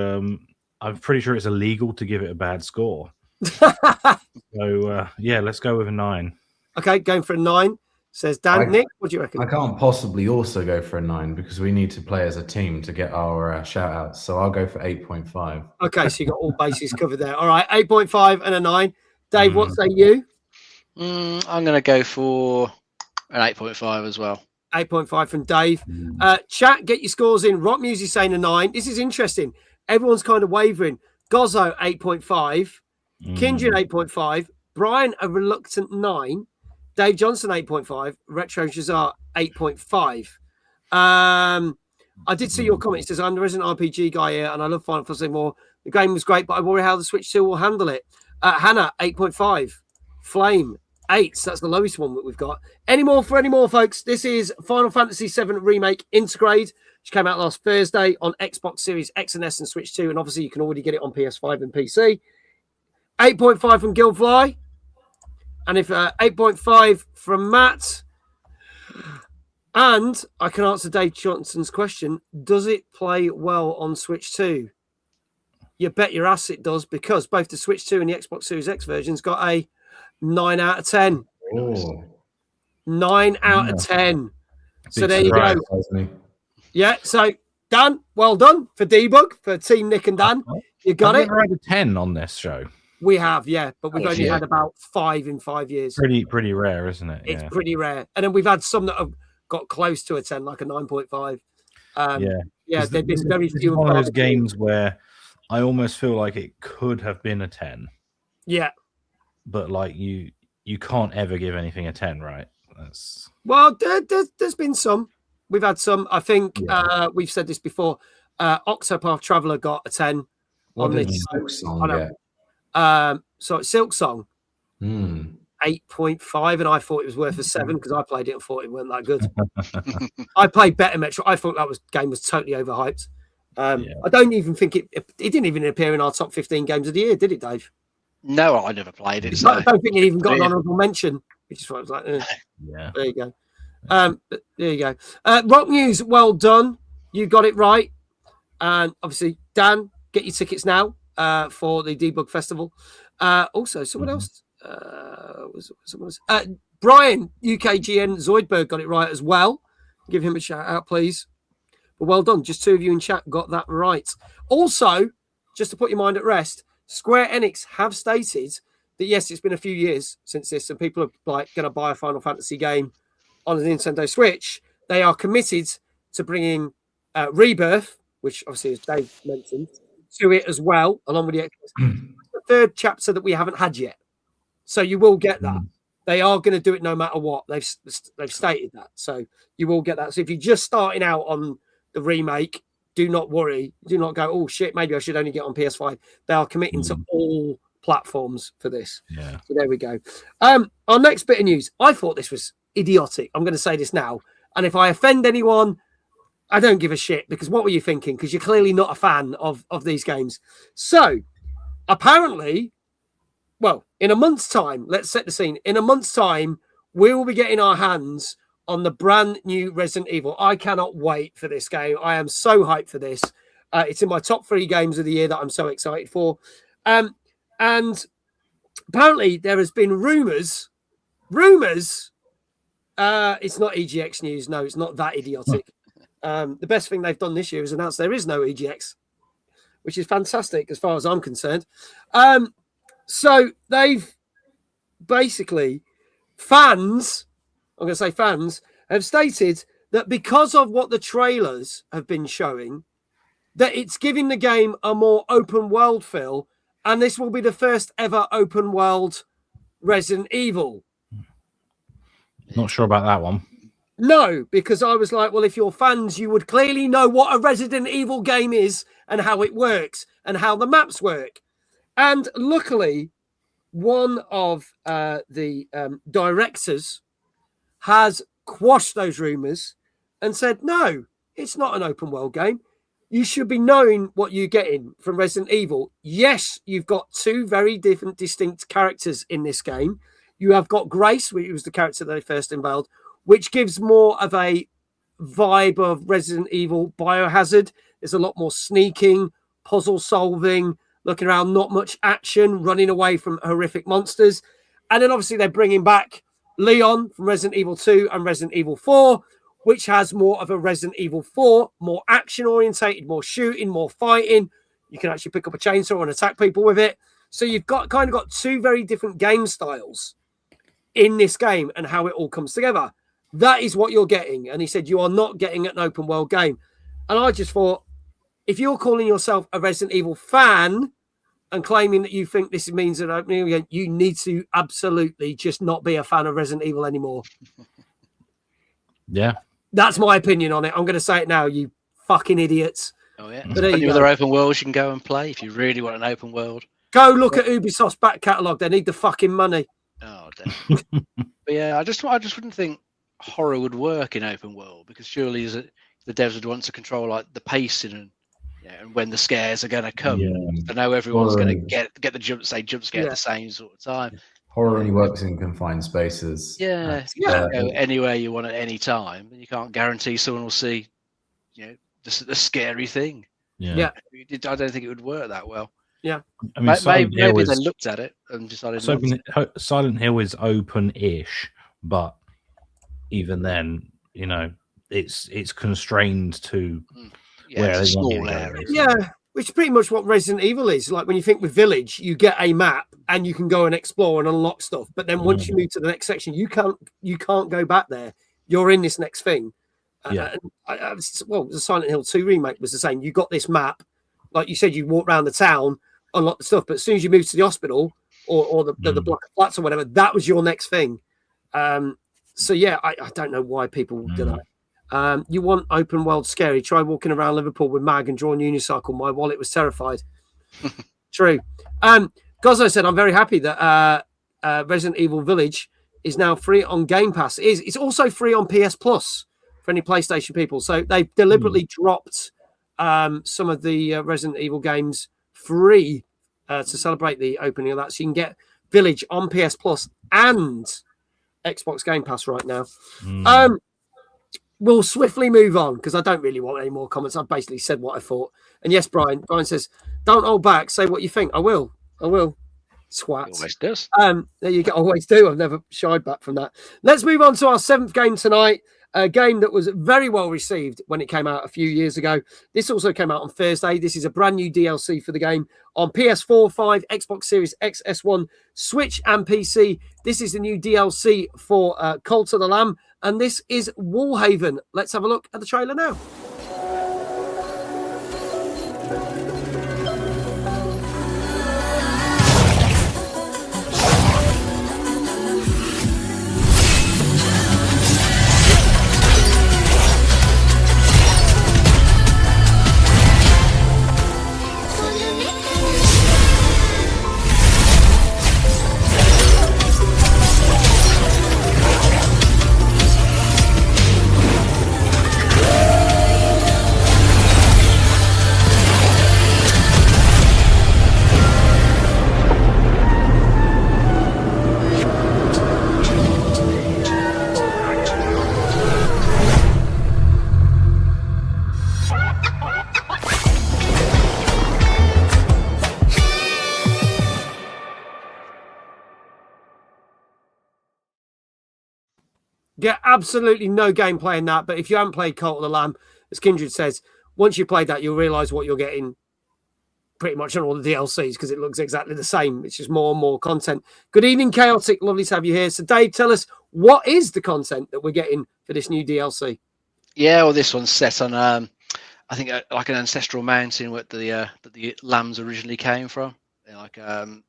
I'm pretty sure it's illegal to give it a bad score. So let's go with a 9. Okay, going for a 9. Says Dan. Nick, what do you reckon? I can't possibly also go for a 9 because we need to play as a team to get our shout outs. So I'll go for 8.5. Okay, so you got all bases covered there. All right, 8.5 and a 9. Dave, what say you? I'm going to go for an 8.5 as well. 8.5 from Dave. Chat, get your scores in. Rock Music saying a 9. This is interesting. Everyone's kind of wavering. Gozzo, 8.5. Kindred, 8.5. Brian, a reluctant 9. Dave Johnson, 8.5. Retro Shazar, 8.5. I did see your comment. It says, I'm the Resident RPG guy here, and I love Final Fantasy more. The game was great, but I worry how the Switch 2 will handle it. Hannah, 8.5. Flame, 8. So that's the lowest one that we've got. Any more, folks? This is Final Fantasy VII Remake Intergrade, which came out last Thursday on Xbox Series X and S and Switch 2, and obviously you can already get it on PS5 and PC. 8.5 from Guildfly. And if 8.5 from Matt, and I can answer Dave Johnson's question, does it play well on Switch 2? You bet your ass it does, because both the Switch 2 and the Xbox Series X versions got a 9 out of 10. Oh. 9 out of 10. So there you go. Yeah, so Dan, well done for Debug, for Team Nick and Dan. You got it. I've never had a 10 on this show. We have, yeah, but we've only had about 5 in 5 years. Pretty rare, isn't it? It's pretty rare. And then we've had some that have got close to a 10, like a 9.5. They've been very few. One of those games where I almost feel like it could have been a 10. Yeah. But like you can't ever give anything a 10, right? Well, there's been some. We've had some. I think we've said this before. Octopath Traveler got a 10 on this. So it's Silk Song, 8.5, and I thought it was worth a 7 because I played it and thought it weren't that good. I played better Metro. I thought game was totally overhyped. I don't even think it didn't even appear in our top 15 games of the year, did it, Dave? No, I never played it. So. I don't think it even got an honourable mention, which is why I was like, there you go. There you go. Rock News, well done. You got it right. And obviously, Dan, get your tickets now. For the Debug Festival. Also, someone else Brian, UKGN Zoidberg got it right as well. Give him a shout out, please. But well done. Just 2 of you in chat got that right. Also, just to put your mind at rest, Square Enix have stated that yes, it's been a few years since this, and people are like going to buy a Final Fantasy game on the Nintendo Switch. They are committed to bringing Rebirth which obviously, as Dave mentioned, to it as well, along with the third chapter that we haven't had yet. So you will get that. They are going to do it no matter what. They've stated that. So you will get that. So if you're just starting out on the remake, do not worry. Do not go, oh shit, maybe I should only get on PS5. They are committing to all platforms for this. Yeah. So there we go. Our next bit of news. I thought this was idiotic. I'm going to say this now. And if I offend anyone, I don't give a shit, because what were you thinking? Because you're clearly not a fan of these games. So apparently, well, in a month's time, let's set the scene. In a month's time, we will be getting our hands on the brand new Resident Evil. I cannot wait for this game. I am so hyped for this. It's in my top 3 games of the year that I'm so excited for. And apparently there has been rumors. It's not EGX news. No, it's not that idiotic. The best thing they've done this year is announce there is no EGX, which is fantastic as far as I'm concerned. So they've basically, fans have stated that because of what the trailers have been showing, that it's giving the game a more open world feel, and this will be the first ever open world Resident Evil. Not sure about that one. No, because I was like, well, if you're fans, you would clearly know what a Resident Evil game is and how it works and how the maps work. And luckily, one of the directors has quashed those rumors and said, no, it's not an open world game. You should be knowing what you're getting from Resident Evil. Yes, you've got 2 very different, distinct characters in this game. You have got Grace, which was the character that they first unveiled, which gives more of a vibe of Resident Evil Biohazard. There's a lot more sneaking, puzzle solving, looking around, not much action, running away from horrific monsters. And then obviously they're bringing back Leon from Resident Evil 2 and Resident Evil 4, which has more of a Resident Evil 4, more action orientated, more shooting, more fighting. You can actually pick up a chainsaw and attack people with it. So you've got 2 very different game styles in this game and how it all comes together. That is what you're getting. And he said, you are not getting an open world game. And I just thought, if you're calling yourself a Resident Evil fan and claiming that you think this means an opening game, you need to absolutely just not be a fan of Resident Evil anymore. Yeah. That's my opinion on it. I'm going to say it now, you fucking idiots. Oh, yeah. But there you With go. their open worlds, you can go and play if you really want an open world. Go look at Ubisoft's back catalogue. They need the fucking money. Oh, damn. But yeah, I just wouldn't think horror would work in open world, because surely the devs would want to control like the pacing and when the scares are going to come. I know everyone's going to get the jump scare at the same sort of time. Horror only works in confined spaces. Yeah, you can't go anywhere you want at any time, and you can't guarantee someone will see, the scary thing. Yeah. I don't think it would work that well. Yeah. I mean, maybe they looked at it and decided. Silent Hill is open-ish, but even then, it's constrained to where they want it. Yeah, which is pretty much what Resident Evil is. Like when you think with Village, you get a map and you can go and explore and unlock stuff. But then once you move to the next section, you can't go back there. You're in this next thing. The Silent Hill 2 remake was the same. You got this map, like you said, you walk around the town, unlock the stuff. But as soon as you move to the hospital or the block of flats or whatever, that was your next thing. So yeah, I don't know why people do that. You want open world scary? Try walking around Liverpool with Mag and drawing unicycle. My wallet was terrified. True. Gozzo said, I'm very happy that Resident Evil Village is now free on Game Pass. It's also free on PS Plus for any PlayStation people. So they've deliberately dropped some of the Resident Evil games free to celebrate the opening of that. So you can get Village on PS Plus and Xbox Game Pass right now. We'll swiftly move on because I don't really want any more comments. I've basically said what I thought. And yes, Brian says, don't hold back. Say what you think. I will. Swat. Always does. There you go. Always do. I've never shied back from that. Let's move on to our 7th game tonight. A game that was very well received when it came out a few years ago. This also came out on Thursday. This is a brand new DLC for the game on PS4, 5, Xbox Series X, S1, Switch and PC. This is the new DLC for Cult of the Lamb, and this is Woolhaven. Let's have a look at the trailer now. Get absolutely no gameplay in that. But if you haven't played Cult of the Lamb, as Kindred says, once you played that, you'll realise what you're getting pretty much on all the DLCs because it looks exactly the same. It's just more and more content. Good evening, Chaotic. Lovely to have you here. So, Dave, tell us, what is the content that we're getting for this new DLC? Yeah, well, this one's set on, I think, like an ancestral mountain where the lambs originally came from. They're like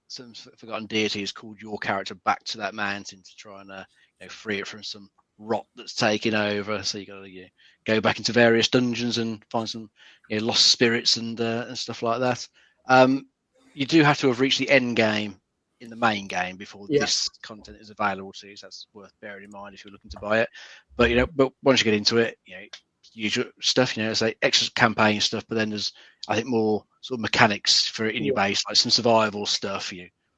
some forgotten deity has called your character back to that mountain to try and free it from some rot that's taken over. So you got to go back into various dungeons and find some lost spirits and stuff like that. You do have to have reached the end game in the main game before this content is available to you. So that's worth bearing in mind if you're looking to buy it. But but once you get into it, usual stuff, say extra campaign stuff. But then there's, I think, more sort of mechanics for in your base, like some survival stuff,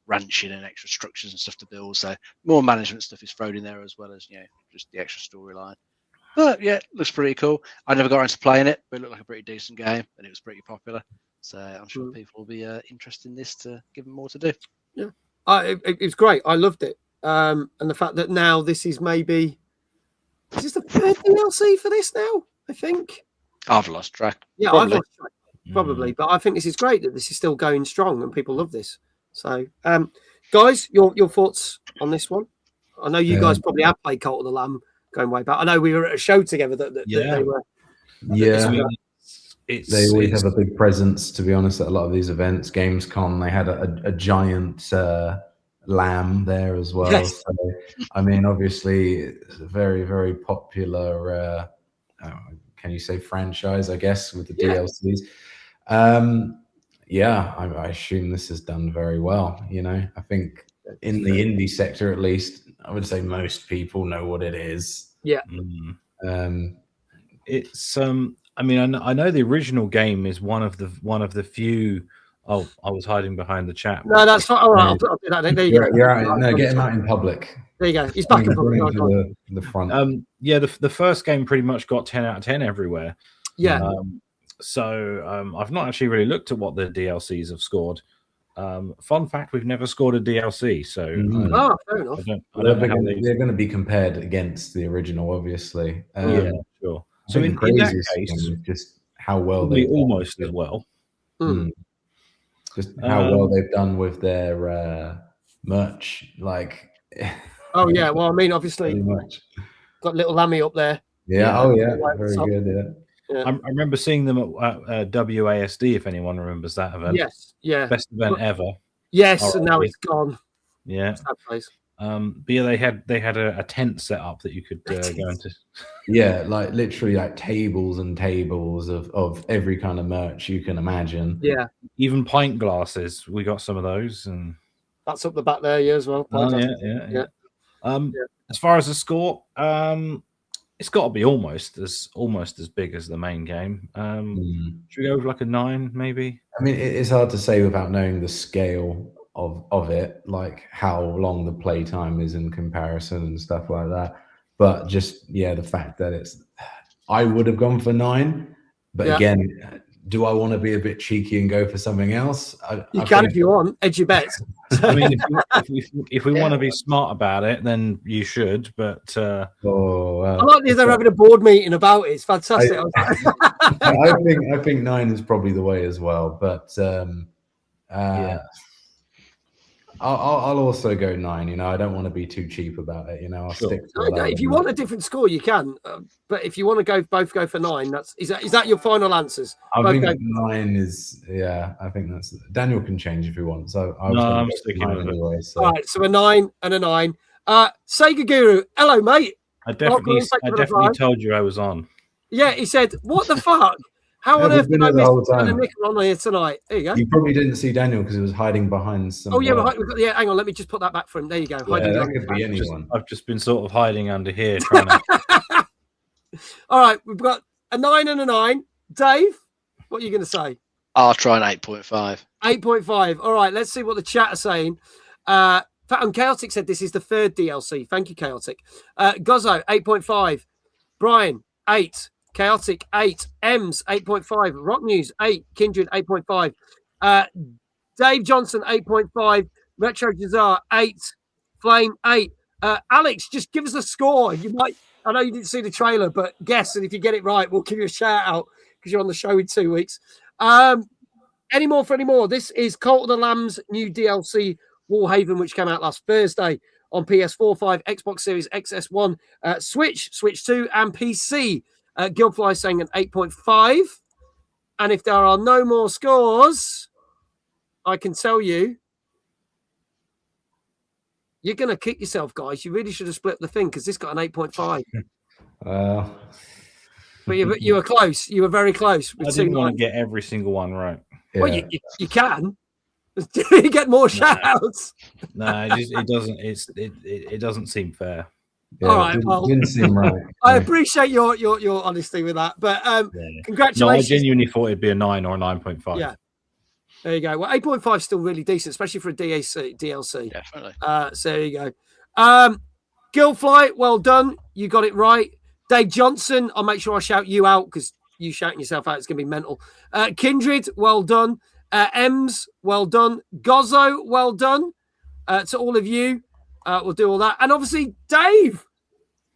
ranching and extra structures and stuff to build. So more management stuff is thrown in there as well as just the extra storyline. But yeah, it looks pretty cool. I never got around to playing it, but it looked like a pretty decent game and it was pretty popular. So I'm sure people will be interested in this to give them more to do. Yeah, it's great. I loved it. And the fact that now this is maybe, is this the third DLC for this now? I think. I've lost track. Yeah, probably. I've lost track, probably. But I think this is great that this is still going strong and people love this. So, guys, your thoughts on this one? I know you guys probably have played Cult of the Lamb going way back. I know we were at a show together that they were. Yeah. They always have a big presence, to be honest, at a lot of these events. Gamescom, they had a giant lamb there as well. Yes. So, I mean, obviously, it's a very, very popular, can you say franchise, I guess, with the DLCs. I assume this is done very well. I think in the indie sector, at least, I would say most people know what it is. Yeah. It's I mean, I know the original game is one of the few. Oh, I was hiding behind the chat. No, that's fine. All right, I'll do that. There you go. You're out. No, get him out in public. There you go. He's back in public. The front. Yeah, the first game pretty much got 10 out of 10 everywhere. Yeah. So I've not actually really looked at what the DLCs have scored. Fun fact: we've never scored a DLC. So fair enough. They're going to be compared against the original, obviously. Yeah, sure. So in that case, just how well they almost as well. Just how well they've done with their merch, like. Oh yeah, well, I mean, obviously, got little Lammy up there. Yeah. Oh yeah, very good. Yeah. I remember seeing them at WASD. If anyone remembers that event. Yes. Yeah. Best event ever. Yes, and now it's gone. Yeah. Sad place. But yeah, they had a tent set up that you could go into. Yeah, like literally like tables and tables of every kind of merch you can imagine. Yeah, even pint glasses. We got some of those, and that's up the back there, as well. Yeah. As far as the score, it's got to be almost as big as the main game. Should we go with like a 9, maybe? I mean, it's hard to say without knowing the scale of it, like how long the playtime is in comparison and stuff like that. But just the fact that I would have gone for 9, but again, do I want to be a bit cheeky and go for something else? You can if you want. Edge your bets. I mean, if we want to be smart about it, then you should. But I like that they're having a board meeting about it. It's fantastic. I think 9 is probably the way as well. But I'll also go 9. I don't want to be too cheap about it. I'll stick to it. If you want a different score, you can. But if you want to both go for 9, is that your final answers? I think 9 is. Yeah, I think that's. Daniel can change if he wants. So I'm sticking with it anyway. So. All right, so a 9 and a 9. Sega Guru, hello, mate. I definitely told you I was on. Yeah, he said, "What the fuck? How on earth did I miss a nickel on here tonight?" There you go. You probably didn't see Daniel because he was hiding behind some. Oh yeah, hang on. Let me just put that back for him. There you go. That could be anyone. I've just been sort of hiding under here trying to. All right, we've got a 9 and a 9. Dave, what are you going to say? I'll try an 8.5. 8.5. All right, let's see what the chat are saying. Chaotic said this is the 3rd DLC. Thank you, Chaotic. Gozzo, 8.5. Brian, 8. Chaotic, 8. Ems, 8.5. Rock News, 8. Kindred, 8.5. Dave Johnson, 8.5. Retro Jazar, 8. Flame, 8. Alex, just give us a score. You might. I know you didn't see the trailer, but guess, and if you get it right, we'll give you a shout out because you're on the show in 2 weeks. Any more? This is Cult of the Lamb's new DLC, Woolhaven, which came out last Thursday on PS4, 5, Xbox Series XS1, Switch, Switch 2, and PC. Guildfly saying an 8.5. And if there are no more scores, I can tell you, you're going to kick yourself, guys. You really should have split the thing because this got an 8.5. But you were close. You were very close. I didn't want to get every single one right. Yeah. Well, you can. You get more shout-outs. No, it doesn't. It doesn't seem fair. Yeah, all right, well, didn't seem right. I appreciate your honesty with that, but congratulations. No, I genuinely thought it'd be a 9 or a 9.5. Yeah, there you go. Well, 8.5 is still really decent, especially for a DLC. Definitely. So there you go. Guildfly, well done. You got it right. Dave Johnson, I'll make sure I shout you out because you shouting yourself out is going to be mental. Kindred, well done. Ems, well done. Gozzo, well done. To all of you. We'll do all that. And obviously, Dave,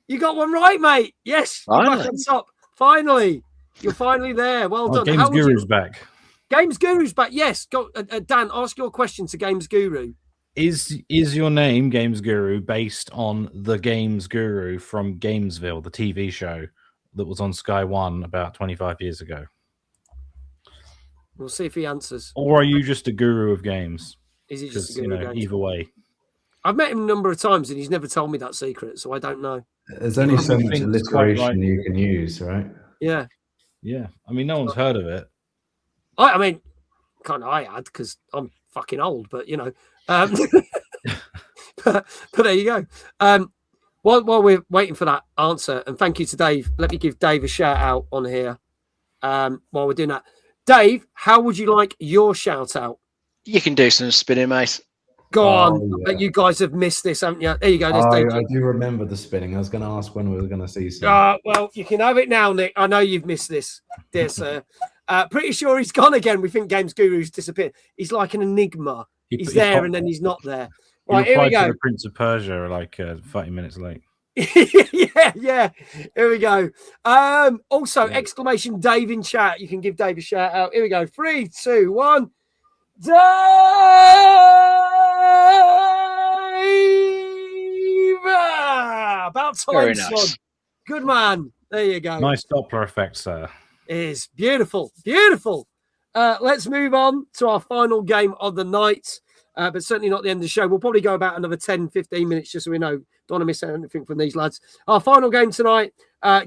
you got one right, mate. Yes, you're back on top. Finally. You're finally there. Well done. Games Guru's back. Games Guru's back. Yes. Go, Dan, ask your question to Games Guru. Is your name Games Guru based on the Games Guru from Gamesville, the TV show that was on Sky One about 25 years ago? We'll see if he answers. Or are you just a guru of games? Is he just a guru of games? Either way. I've met him a number of times and he's never told me that secret, so I don't know. There's only so much alliteration you can use, right? Yeah. Yeah. I mean, no one's heard of it. I mean, kind of I had because I'm fucking old, but you know. But there you go. While we're waiting for that answer, and thank you to Dave, let me give Dave a shout out on here while we're doing that. Dave, how would you like your shout out? You can do some spinning, mate. Go on. Yeah. You guys have missed this, haven't you? There you go. I do remember the spinning. I was going to ask when we were going to see some. Well, you can have it now, Nick. I know you've missed this, dear sir. Pretty sure he's gone again. We think Games Guru's disappeared. He's like an enigma. He's there and then he's not there. Right, here we go. To the Prince of Persia like 30 minutes late. yeah. Here we go. Also, exclamation Dave in chat. You can give Dave a shout out. Here we go. 3, 2, 1. Dave! About time, son. Good man. There you go. Nice Doppler effect, sir. It is beautiful. Beautiful. Let's move on to our final game of the night, but certainly not the end of the show. We'll probably go about another 10, 15 minutes just so we know. Don't want to miss anything from these lads. Our final game tonight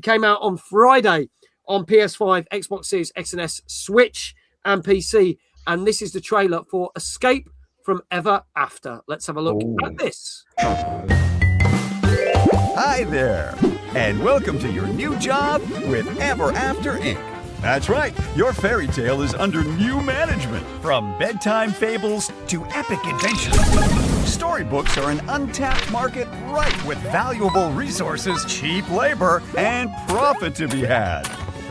came out on Friday on PS5, Xbox Series X and S, Switch, and PC. And this is the trailer for Escape from Ever After. Let's have a look at this. Hi there, and welcome to your new job with Ever After Inc. That's right, your fairy tale is under new management. From bedtime fables to epic adventures, storybooks are an untapped market ripe with valuable resources, cheap labor, and profit to be had.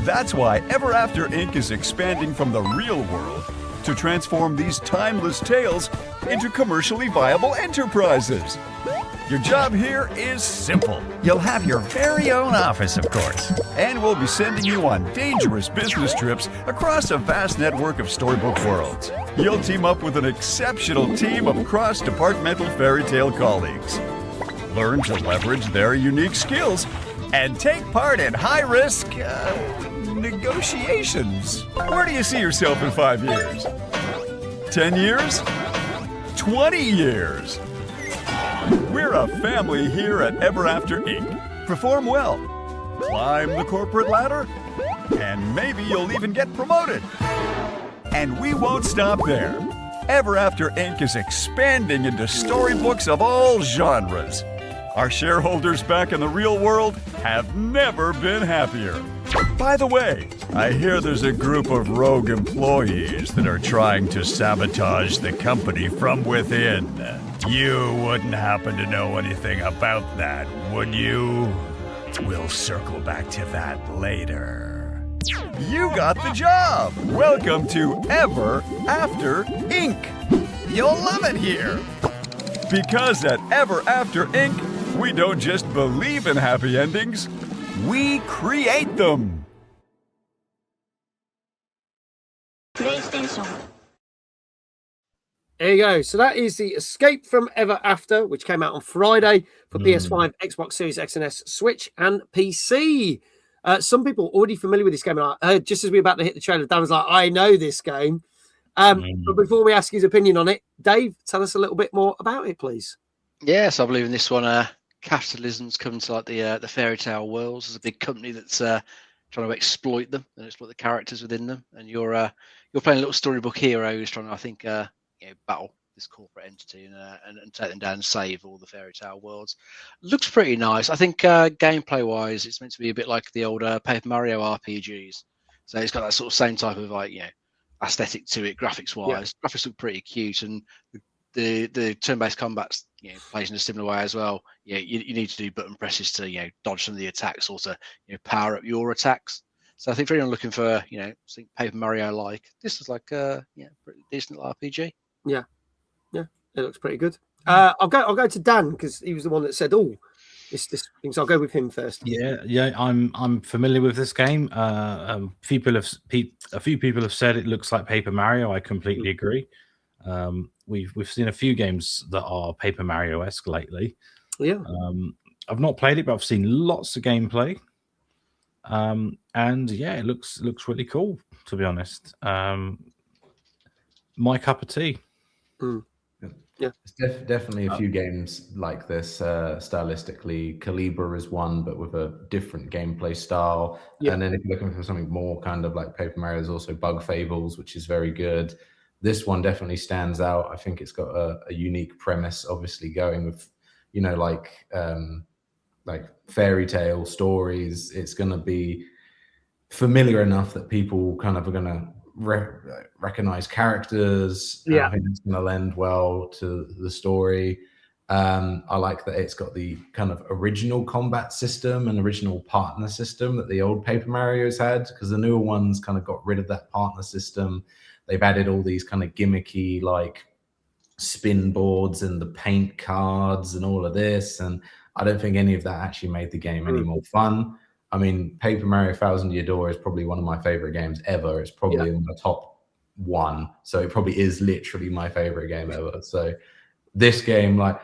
That's why Ever After Inc. is expanding from the real world to transform these timeless tales into commercially viable enterprises. Your job here is simple. You'll have your very own office, of course, and we'll be sending you on dangerous business trips across a vast network of storybook worlds. You'll team up with an exceptional team of cross-departmental fairy tale colleagues. Learn to leverage their unique skills and take part in high-risk negotiations. Where do you see yourself in 5 years? 10 years? 20 years? We're a family here at Ever After Inc. Perform well, climb the corporate ladder, and maybe you'll even get promoted. And we won't stop there. Ever After Inc. is expanding into storybooks of all genres. Our shareholders back in the real world have never been happier. By the way, I hear there's a group of rogue employees that are trying to sabotage the company from within. You wouldn't happen to know anything about that, would you? We'll circle back to that later. You got the job! Welcome to Ever After Inc. You'll love it here! Because at Ever After Inc., We don't just believe in happy endings, we create them. PlayStation. There you go. So that is the Escape from Ever After, which came out on Friday for PS5, Xbox Series X and S, Switch, and PC. Some people already familiar with this game. And just as we were about to hit the trailer, Dan was like, I know this game. But before we ask his opinion on it, Dave, tell us a little bit more about it, please. Yes, I believe in this one. Capitalism's coming to like the fairy tale worlds. There's a big company that's trying to exploit them and exploit the characters within them. And you're playing a little storybook hero who's trying to, I think, battle this corporate entity and take them down and save all the fairy tale worlds. Looks pretty nice. I think gameplay wise, it's meant to be a bit like the old Paper Mario RPGs. So it's got that sort of same type of aesthetic to it, graphics wise. Yeah. Graphics look pretty cute, and the turn-based combat plays in a similar way as well. You need to do button presses to dodge some of the attacks, or to power up your attacks. So I think for anyone looking for something Paper Mario like, this is like pretty decent RPG. Yeah, it looks pretty good. I'll go to Dan because he was the one that said, "Oh, this thing." So I'll go with him first. Yeah, I'm familiar with this game. A few people have said it looks like Paper Mario. I completely agree. We've seen a few games that are Paper Mario-esque lately. Yeah. I've not played it, but I've seen lots of gameplay. And yeah, it looks really cool, to be honest. My cup of tea. Yeah, there's definitely a few games like this stylistically. Calibur is one, but with a different gameplay style. Yeah. And then if you're looking for something more kind of like Paper Mario, there's also Bug Fables, which is very good. This one definitely stands out. I think it's got a unique premise, obviously going with, like fairy tale stories. It's going to be familiar enough that people kind of are going to recognize characters. Yeah, I think it's going to lend well to the story. I like that it's got the kind of original combat system and original partner system that the old Paper Mario's had, because the newer ones kind of got rid of that partner system. They've added all these kind of gimmicky like spin boards and the paint cards and all of this, and I don't think any of that actually made the game any more fun. I mean, Paper Mario Thousand Year Door is probably one of my favorite games ever. It's probably in the top one. So it probably is literally my favorite game ever. So this game, like,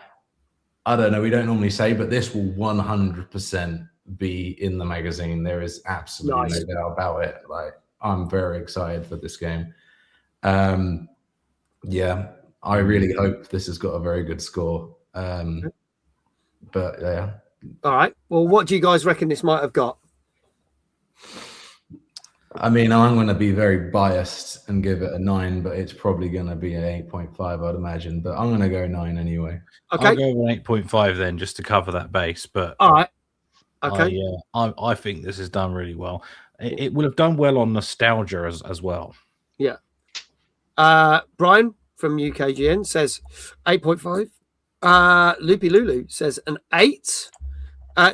I don't know, we don't normally say, but this will 100% be in the magazine. There is absolutely no doubt about it. Like, I'm very excited for this game. Yeah, I really hope this has got a very good score. But yeah. All right. Well, what do you guys reckon this might have got? I mean, I'm going to be very biased and give it a 9, but it's probably going to be an 8.5, I'd imagine. But I'm going to go 9 anyway. Okay. I'll go with 8.5 then, just to cover that base. But all right. Okay. I think this is done really well. It will have done well on nostalgia as well. Yeah. Brian from UKGN says 8.5. Loopy Lulu says an 8.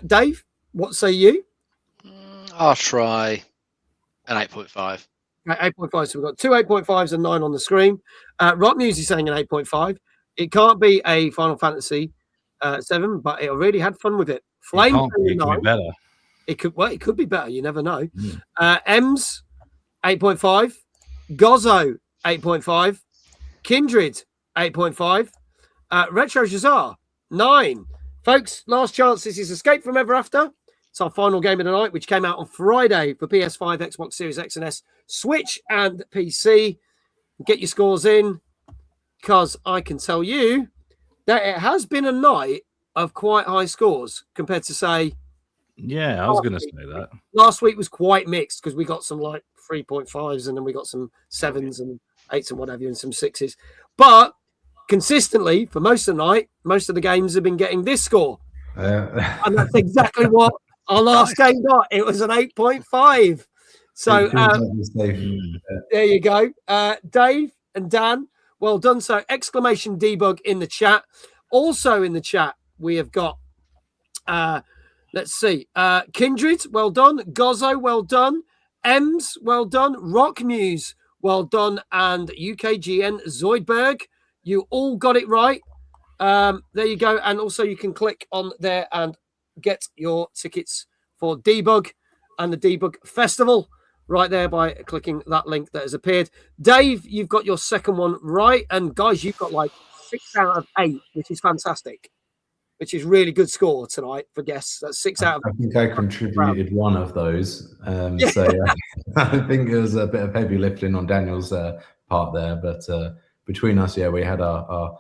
Dave, what say you? I'll try an 8.5. 8.5. So we've got two 8.5s and 9 on the screen. Rock News is saying an 8.5. It can't be a Final Fantasy 7, but it already had fun with it. Flame, it could be better. It could be better. You never know. Ems 8.5. Gozzo 8.5. Kindred 8.5. Retro Jazar 9. Folks, last chance. This is Escape from Ever After. It's our final game of the night, which came out on Friday for PS5, Xbox Series X and S, Switch, and PC. Get your scores in, because I can tell you that it has been a night of quite high scores compared to, say... Yeah, I was going to say that. Last week was quite mixed, because we got some, like, 3.5s, and then we got some 7s and 8s and whatever, and some 6s. But consistently, for most of the night, most of the games have been getting this score. And that's exactly what our last game got. It was an 8.5. So there you go. Dave and Dan, well done. So exclamation debug in the chat. Also in the chat, we have got, let's see, Kindred, well done. Gozzo, well done. Ems, well done. Rock Muse, well done. And UKGN Zoidberg, you all got it right. There you go. And also you can click on there and get your tickets for Debug and the Debug Festival right there by clicking that link that has appeared. Dave, you've got your second one right. And guys, you've got like 6 out of 8, which is fantastic, which is really good score tonight for guests. That's 6 out of 8. I think I contributed one of those. So I think it was a bit of heavy lifting on Daniel's part there. But between us, we had our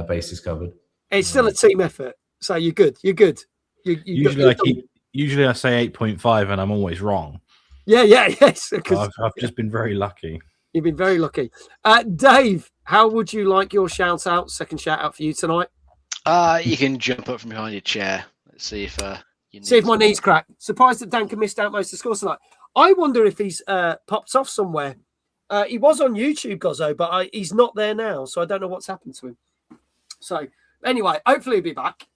bases covered. It's still a team effort. So you're good. You're good. Usually I say 8.5 and I'm always wrong. Yes. I've just been very lucky. You've been very lucky. Dave, how would you like your shout out? Second shout out for you tonight. You can jump up from behind your chair. Let's see if my knees crack. Surprised that Danka missed out most of the scores tonight. I wonder if he's popped off somewhere. He was on YouTube, Gozzo, but he's not there now, so I don't know what's happened to him. So anyway, hopefully he'll be back.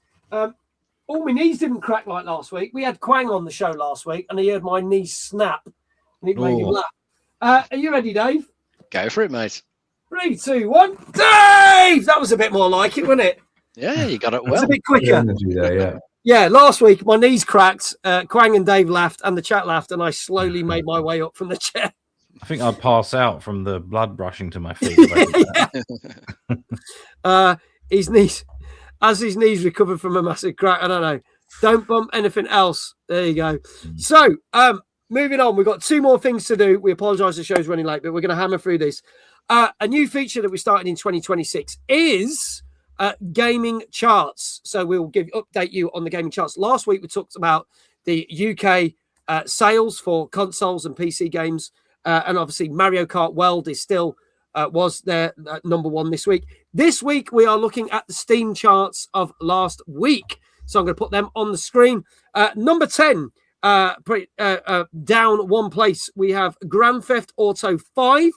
All my knees didn't crack like last week. We had Quang on the show last week, and he heard my knees snap, and it made him laugh. Are you ready, Dave? Go for it, mate. 3, 2, 1. Dave! That was a bit more like it, wasn't it? Yeah, you got it well. It's a bit quicker. Yeah, last week my knees cracked. Quang and Dave laughed, and the chat laughed, and I slowly made my way up from the chair. I think I'd pass out from the blood rushing to my feet. His knees, as his knees recovered from a massive crack. I don't know. Don't bump anything else. There you go. So, moving on, we've got 2 more things to do. We apologise the show's running late, but we're going to hammer through this. A new feature that we started in 2026 is gaming charts. So we'll update you on the gaming charts. Last week we talked about the UK sales for consoles and PC games, and obviously Mario Kart World is still was their number 1 this week. This week we are looking at the Steam charts of last week. So I'm going to put them on the screen. Number 10, down 1 place, we have Grand Theft Auto 5.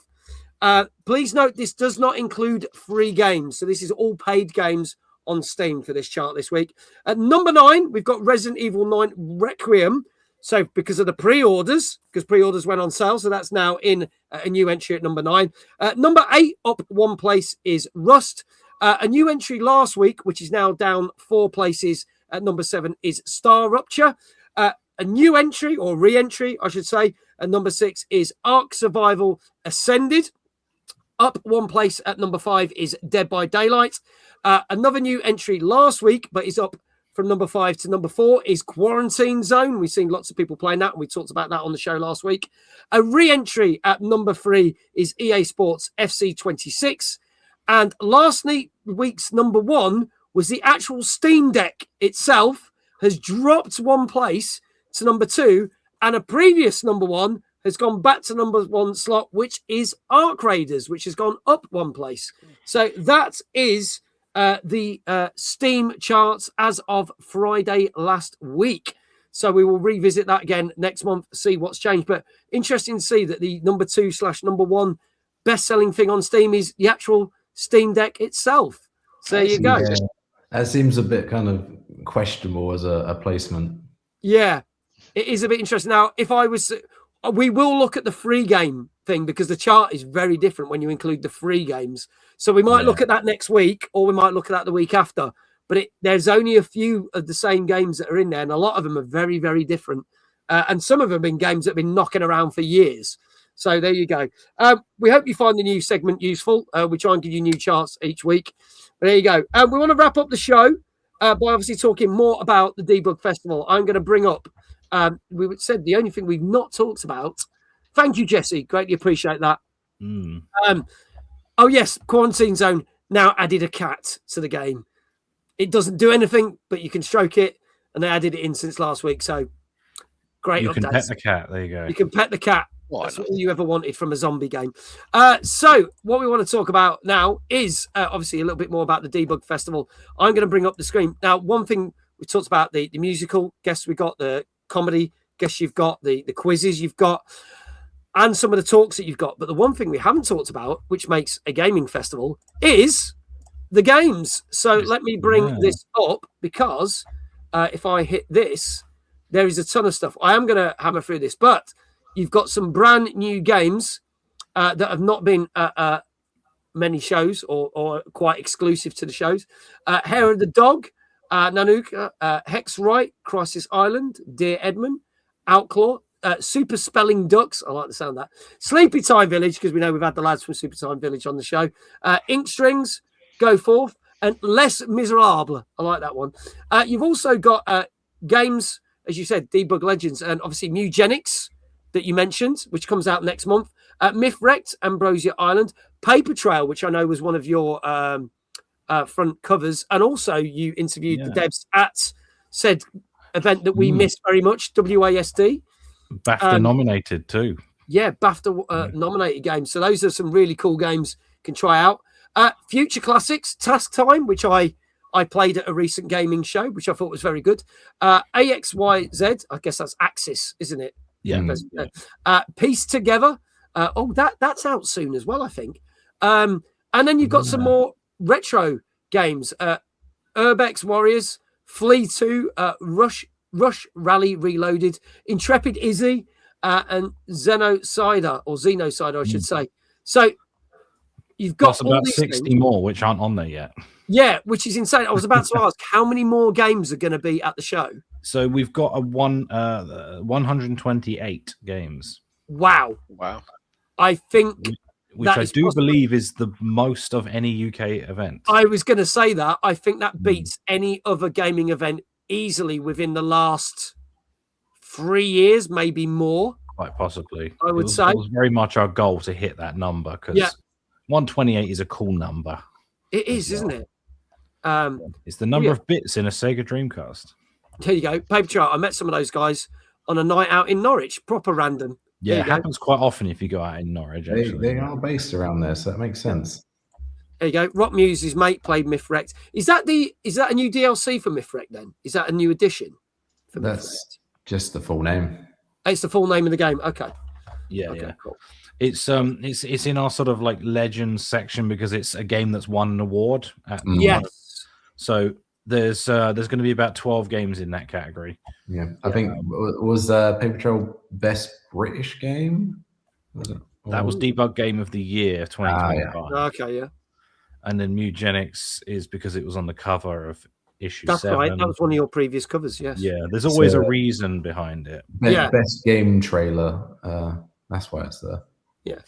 Please note this does not include free games. So this is all paid games on Steam for this chart this week. At number 9, we've got Resident Evil 9 Requiem. So because of the pre-orders, because pre-orders went on sale, so that's now in a new entry at number 9. Number 8, up 1 place, is Rust. A new entry last week, which is now down 4 places at number 7, is Star Rupture. A new entry, or re-entry, I should say, at number 6 is Ark Survival Ascended. Up 1 place at number 5 is Dead by Daylight. Another new entry last week, but is up from number 5 to number 4, is Quarantine Zone. We've seen lots of people playing that, and we talked about that on the show last week. A re-entry at number 3 is EA Sports FC 26. And last week's number 1 was the actual Steam Deck itself has dropped 1 place to number 2, and a previous number 1 has gone back to number 1 slot, which is Ark Raiders, which has gone up 1 place. So that is the Steam charts as of Friday last week. So we will revisit that again next month, see what's changed. But interesting to see that the number 2/number 1 best-selling thing on Steam is the actual Steam Deck itself. So there you go. Yeah. That seems a bit kind of questionable as a placement. Yeah, it is a bit interesting. Now, if I was... We will look at the free game thing because the chart is very different when you include the free games. So we might look at that next week, or we might look at that the week after. But there's only a few of the same games that are in there, and a lot of them are very, very different. And some of them have been games that have been knocking around for years. So there you go. We hope you find the new segment useful. We try and give you new charts each week. But there you go. We want to wrap up the show by obviously talking more about the Debug Festival. I'm going to bring up... we said the only thing we've not talked about. Thank you, Jesse. Greatly appreciate that. Oh yes, Quarantine Zone now added a cat to the game. It doesn't do anything, but you can stroke it, and they added it in since last week. So great. You updates. can pet the cat. There you go. You can pet the cat. That's all you ever wanted from a zombie game. So what we want to talk about now is obviously a little bit more about the Debug Festival. I'm going to bring up the screen now. One thing we talked about the musical guests we got, the comedy guests you've got, the quizzes you've got, and some of the talks that you've got. But the one thing we haven't talked about, which makes a gaming festival, is the games. So let me bring this up because if I hit this, there is a ton of stuff. I am going to hammer through this, but you've got some brand new games that have not been many shows or quite exclusive to the shows. Hair of the Dog, Nanook, Hex Right, Crisis Island, Dear Edmund, Outlaw, Super Spelling Ducks. I like the sound of that. Sleepy Time Village, because we know we've had the lads from Super Time Village on the show. Ink Strings, Go Forth, and Les Miserables. I like that one. You've also got games, as you said, Debug Legends, and obviously Mugenics that you mentioned, which comes out next month. Myth Wrecked, Ambrosia Island, Paper Trail, which I know was one of your front covers, and also you interviewed the devs at said event that we missed very much, WASD. BAFTA nominated too. Yeah, BAFTA nominated games. So those are some really cool games you can try out. Future Classics, Task Time, which I played at a recent gaming show, which I thought was very good. AXYZ, I guess that's Axis, isn't it? Yeah. Piece Together. That's out soon as well, I think. And then you've got some more retro games. Urbex Warriors, Flea 2, Rush Rally Reloaded, Intrepid Izzy, and Xenocider, I should say. So you've got Plus about 60 things more, which aren't on there yet. Yeah, which is insane. I was about to ask, how many more games are going to be at the show? So we've got 128 games. Wow. I think which I do believe is the most of any UK event. I was going to say that. I think that beats any other gaming event easily within the last 3 years, maybe more. Quite possibly. I would say. It was very much our goal to hit that number because 128 is a cool number. It is, isn't it? It's the number of bits in a Sega Dreamcast. There you go. Paper Trail. I met some of those guys on a night out in Norwich. Proper random. Yeah, it happens quite often if you go out in Norwich. They are based around there, so that makes sense. There you go. Rock Muse's mate played Myth Wrecked. Is that a new DLC for Myth Wrecked then? Is that a new addition? That's just the full name. It's the full name of the game. Okay. Yeah. Cool. It's in our sort of like legends section because it's a game that's won an award. Yes. So there's going to be about 12 games in that category. Yeah, I think was Paper Trail best British game. That was Debug Game of the Year 2025. Okay, yeah. And then Mugenics is because it was on the cover of issue 7. That's right. That was one of your previous covers. Yes. Yeah. There's always a reason behind it. Best game trailer. That's why it's there. Yeah.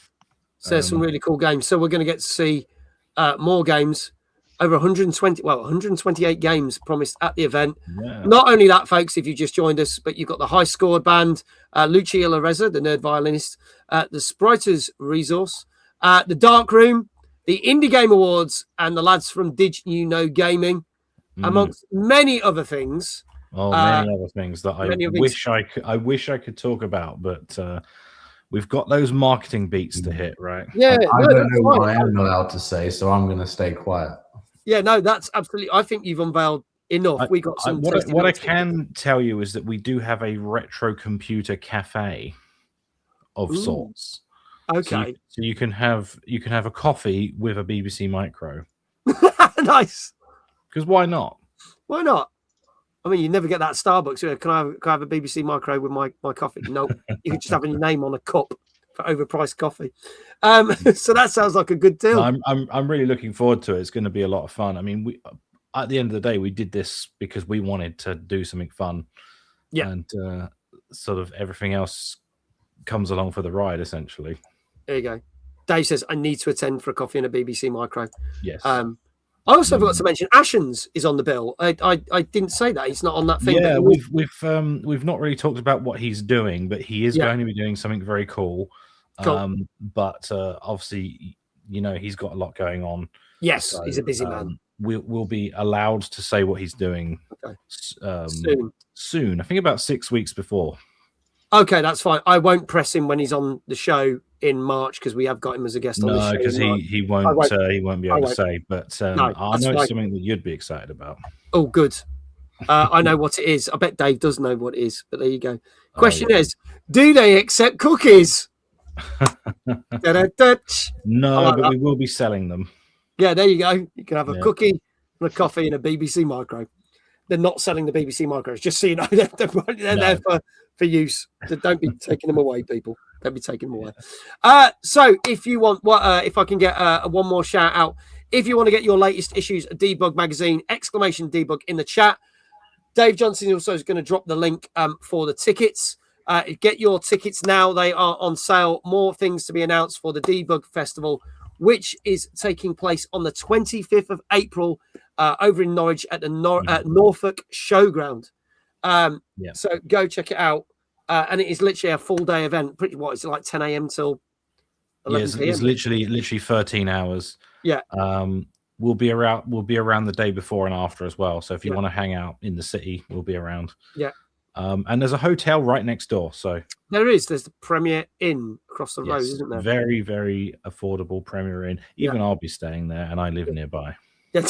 So there's some really cool games. So we're going to get to see more games. Over 128 games promised at the event. Yeah. Not only that, folks, if you just joined us, but you've got the high scored band, Lucia Lareza, the nerd violinist, the Spriters Resource, the Dark Room, the Indie Game Awards, and the lads from Did You Know Gaming, amongst many other things. Oh, many other things that I wish I could talk about, but we've got those marketing beats to hit, right? Yeah, I don't know what I am allowed to say, so I'm going to stay quiet. Yeah, no, that's absolutely. I think you've unveiled enough. We got some. What I can tell you is that we do have a retro computer cafe of sorts. Okay, so you can have a coffee with a BBC Micro. Nice. Because why not? Why not? I mean, you never get that at Starbucks. Can I have a BBC Micro with my coffee? No, you can just have your name on a cup for overpriced coffee. So that sounds like a good deal. No, I'm really looking forward to it. It's going to be a lot of fun. I mean, we at the end of the day, we did this because we wanted to do something fun. Yeah, and sort of everything else comes along for the ride, essentially. There you go. Dave says I need to attend for a coffee and a BBC Micro. Yes. I also forgot to mention Ashens is on the bill. I didn't say that. He's not on that thing. Yeah, we've not really talked about what he's doing, but he is going to be doing something very cool. But obviously, he's got a lot going on. Yes, so, he's a busy man. We'll be allowed to say what he's doing soon. I think about 6 weeks before. Okay, that's fine. I won't press him when he's on the show in March because we have got him as a guest on the show. No, because he won't be able to say. But I know it's something that you'd be excited about. Oh, good. I know what it is. I bet Dave does know what it is. But there you go. Question is, do they accept cookies? No, but we will be selling them. Yeah, there you go. You can have a cookie, and a coffee, and a BBC Micro. They're not selling the BBC Micros, just so you know. They're there for use. So don't be taking them away, people. Don't be taking them away. So if you want, if I can get one more shout out, if you want to get your latest issues of Debug magazine, !Debug in the chat. Dave Johnson also is going to drop the link for the tickets. Get your tickets now. They are on sale. More things to be announced for the Debug Festival, which is taking place on the 25th of April over in Norwich at the Norfolk Showground. So go check it out. And it is literally a full day event. Pretty what is it, like 10 a.m. till 11 p.m.? It's literally 13 hours. Yeah. We'll be around the day before and after as well. So if you want to hang out in the city, we'll be around. Yeah. And there's a hotel right next door. So there's the Premier Inn across the road, isn't there? Very, very affordable Premier Inn. Even I'll be staying there, and I live nearby. Yeah,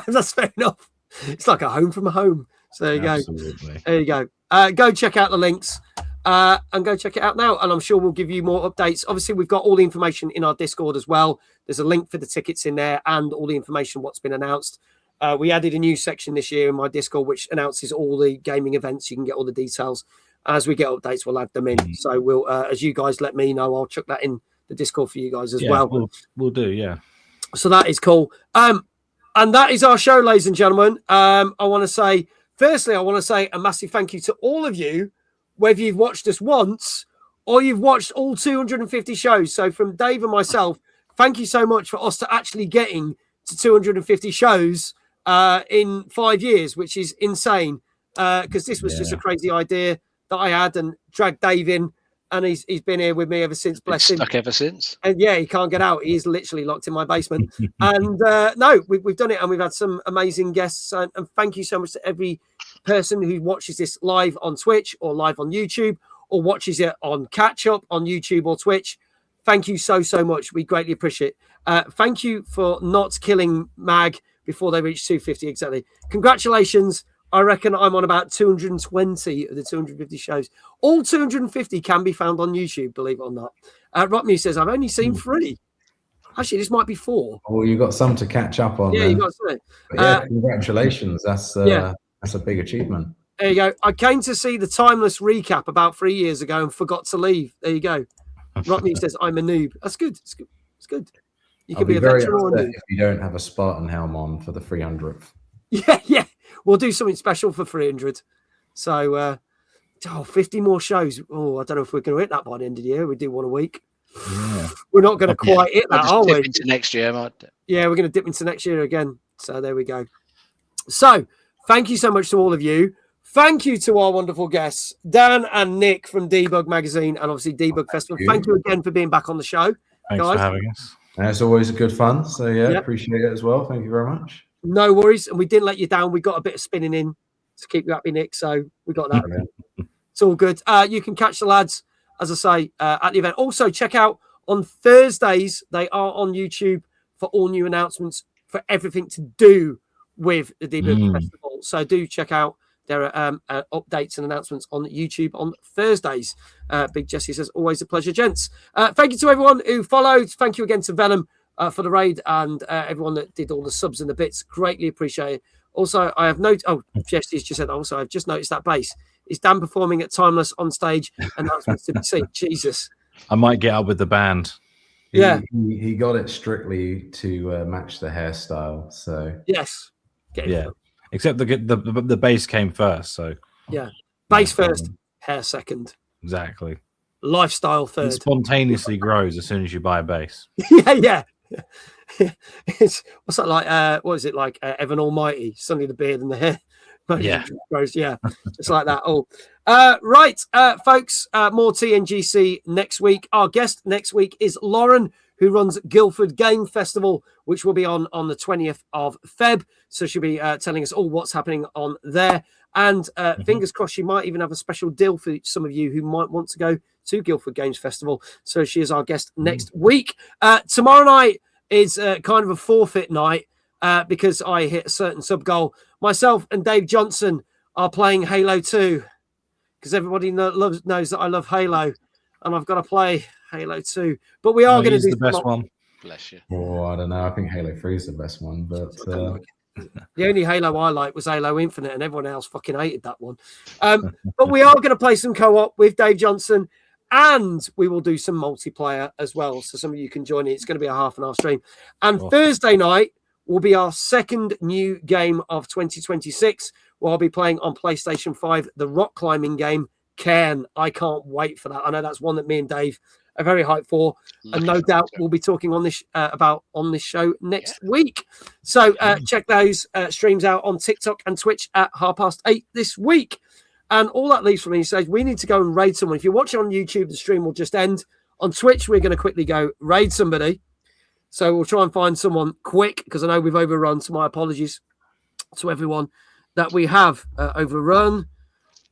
that's fair enough. It's like a home from home. So there you Absolutely. go. There you go. Go check out the links and go check it out now. And I'm sure we'll give you more updates. Obviously, we've got all the information in our Discord as well. There's a link for the tickets in there and all the information what's been announced. We added a new section this year in my Discord, which announces all the gaming events. You can get all the details. As we get updates, we'll add them in. So we'll, as you guys let me know, I'll chuck that in the Discord for you guys as well. We'll do, yeah. So that is cool. And that is our show, ladies and gentlemen. I want to say, firstly, I want to say a massive thank you to all of you, whether you've watched us once or you've watched all 250 shows. So from Dave and myself, thank you so much for us to actually getting to 250 shows in 5 years, which is insane. Because this was just a crazy idea that I had and dragged Dave in, and he's been here with me ever since. Bless him. Stuck ever since. And yeah, he can't get out. He's literally locked in my basement. And no, we've done it, and we've had some amazing guests. And thank you so much to every person who watches this live on Twitch or live on YouTube or watches it on catch up on YouTube or Twitch. Thank you so much. We greatly appreciate it. Thank you for not killing Mag before they reach 250 exactly. Congratulations. I reckon I'm on about 220 of the 250 shows. All 250 can be found on YouTube, believe it or not. Rockme says, I've only seen 3. Actually, this might be 4. Well, you've got some to catch up on. Yeah, then. you got some. But yeah, congratulations. That's a big achievement. There you go. I came to see the Timeless recap about 3 years ago and forgot to leave. There you go. Rockme says, I'm a noob. That's good. It's good. It's good. You can be a very veteran or a noob. if you don't have a Spartan helm on for the 300th. Yeah. We'll do something special for 300. So, 50 more shows. Oh, I don't know if we're going to hit that by the end of the year. We do one a week. Yeah. We're not going to quite hit that, are we? Into next year, yeah, we're going to dip into next year again. So there we go. So thank you so much to all of you. Thank you to our wonderful guests, Dan and Nick from Debug Magazine and obviously Debug Festival. Thank you again for being back on the show. Thanks guys. for having us. And it's always good fun. So appreciate it as well. Thank you very much. No worries. And we didn't let you down. We got a bit of spinning in to keep you happy, Nick. So we got that. It's all good. You can catch the lads, as I say, at the event. Also, check out on Thursdays, they are on YouTube for all new announcements for everything to do with the Debug Festival. So do check out their updates and announcements on YouTube on Thursdays. Big Jesse says, always a pleasure, gents. Thank you to everyone who followed. Thank you again to Venom for the raid and everyone that did all the subs and the bits. Greatly appreciate it. Also, I have noticed, Jesse's just said, also, I've just noticed that bass. Is Dan performing at Timeless on stage? Announcements to be seen. Jesus. I might get up with the band. He got it strictly to match the hairstyle. So yes. Except the bass came first. So bass first, hair second. Exactly. Lifestyle third. It spontaneously grows as soon as you buy a bass. Yeah. What's that like? What is it like? Evan Almighty, suddenly the beard and the hair. Grows, just like that. Right, folks. More TNGC next week. Our guest next week is Lauren, who runs Guildford Game Festival, which will be on the 20th of Feb. So she'll be telling us all what's happening on there. And fingers crossed, she might even have a special deal for some of you who might want to go to Guildford Games Festival. So she is our guest next week. Tomorrow night is kind of a forfeit night because I hit a certain sub goal. Myself and Dave Johnson are playing Halo 2 because everybody knows that I love Halo and I've got to play Halo 2. But we are going to do the best one. Bless you. Oh, I don't know. I think Halo 3 is the best one, but the only Halo I like was Halo Infinite, and everyone else fucking hated that one. But we are going to play some co-op with Dave Johnson And we will do some multiplayer as well. So some of you can join it. It's going to be a half-an-hour stream. And Thursday night will be our second new game of 2026, where I'll be playing on PlayStation 5, the rock climbing game, Cairn. I can't wait for that. I know that's one that me and Dave are very hyped for. And no doubt we'll be talking on this on this show next week. So check those streams out on TikTok and Twitch at 8:30 this week. And all that leaves for me says we need to go and raid someone. If you're watching on YouTube, the stream will just end. On Twitch, we're going to quickly go raid somebody. So we'll try and find someone quick because I know we've overrun. So my apologies to everyone that we have overrun.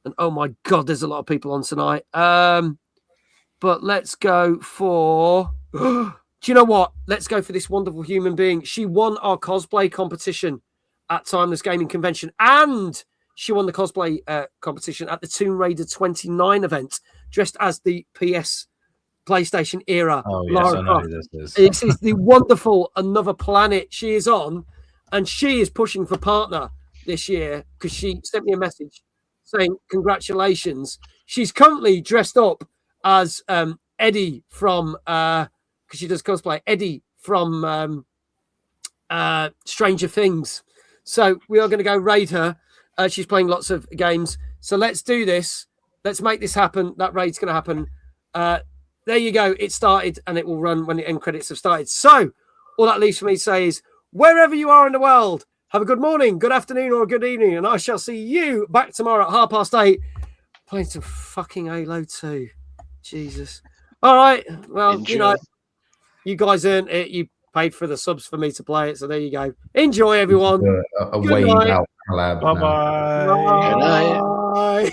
And oh my God, there's a lot of people on tonight. But let's go for... Do you know what? Let's go for this wonderful human being. She won our cosplay competition at Timeless Gaming Convention. And she won the cosplay competition at the Tomb Raider 29 event, dressed as the PlayStation era. Oh, yes, Lara I know Croft. who this is. This is the wonderful Another Planet she is on, and she is pushing for partner this year because she sent me a message saying congratulations. She's currently dressed up as Eddie from, because she does cosplay, Eddie from Stranger Things. So we are going to go raid her. She's playing lots of games. So let's do this. Let's make this happen. That raid's going to happen. There you go. It started and it will run when the end credits have started. So all that leaves for me to say is wherever you are in the world, have a good morning, good afternoon, or good evening. And I shall see you back tomorrow at 8:30 playing some fucking Halo 2. Jesus. All right. Well, Enjoy. you know, you guys earned it. You paid for the subs for me to play it. So there you go. Enjoy, everyone. A wave out collab. Bye-bye. Good night. Bye.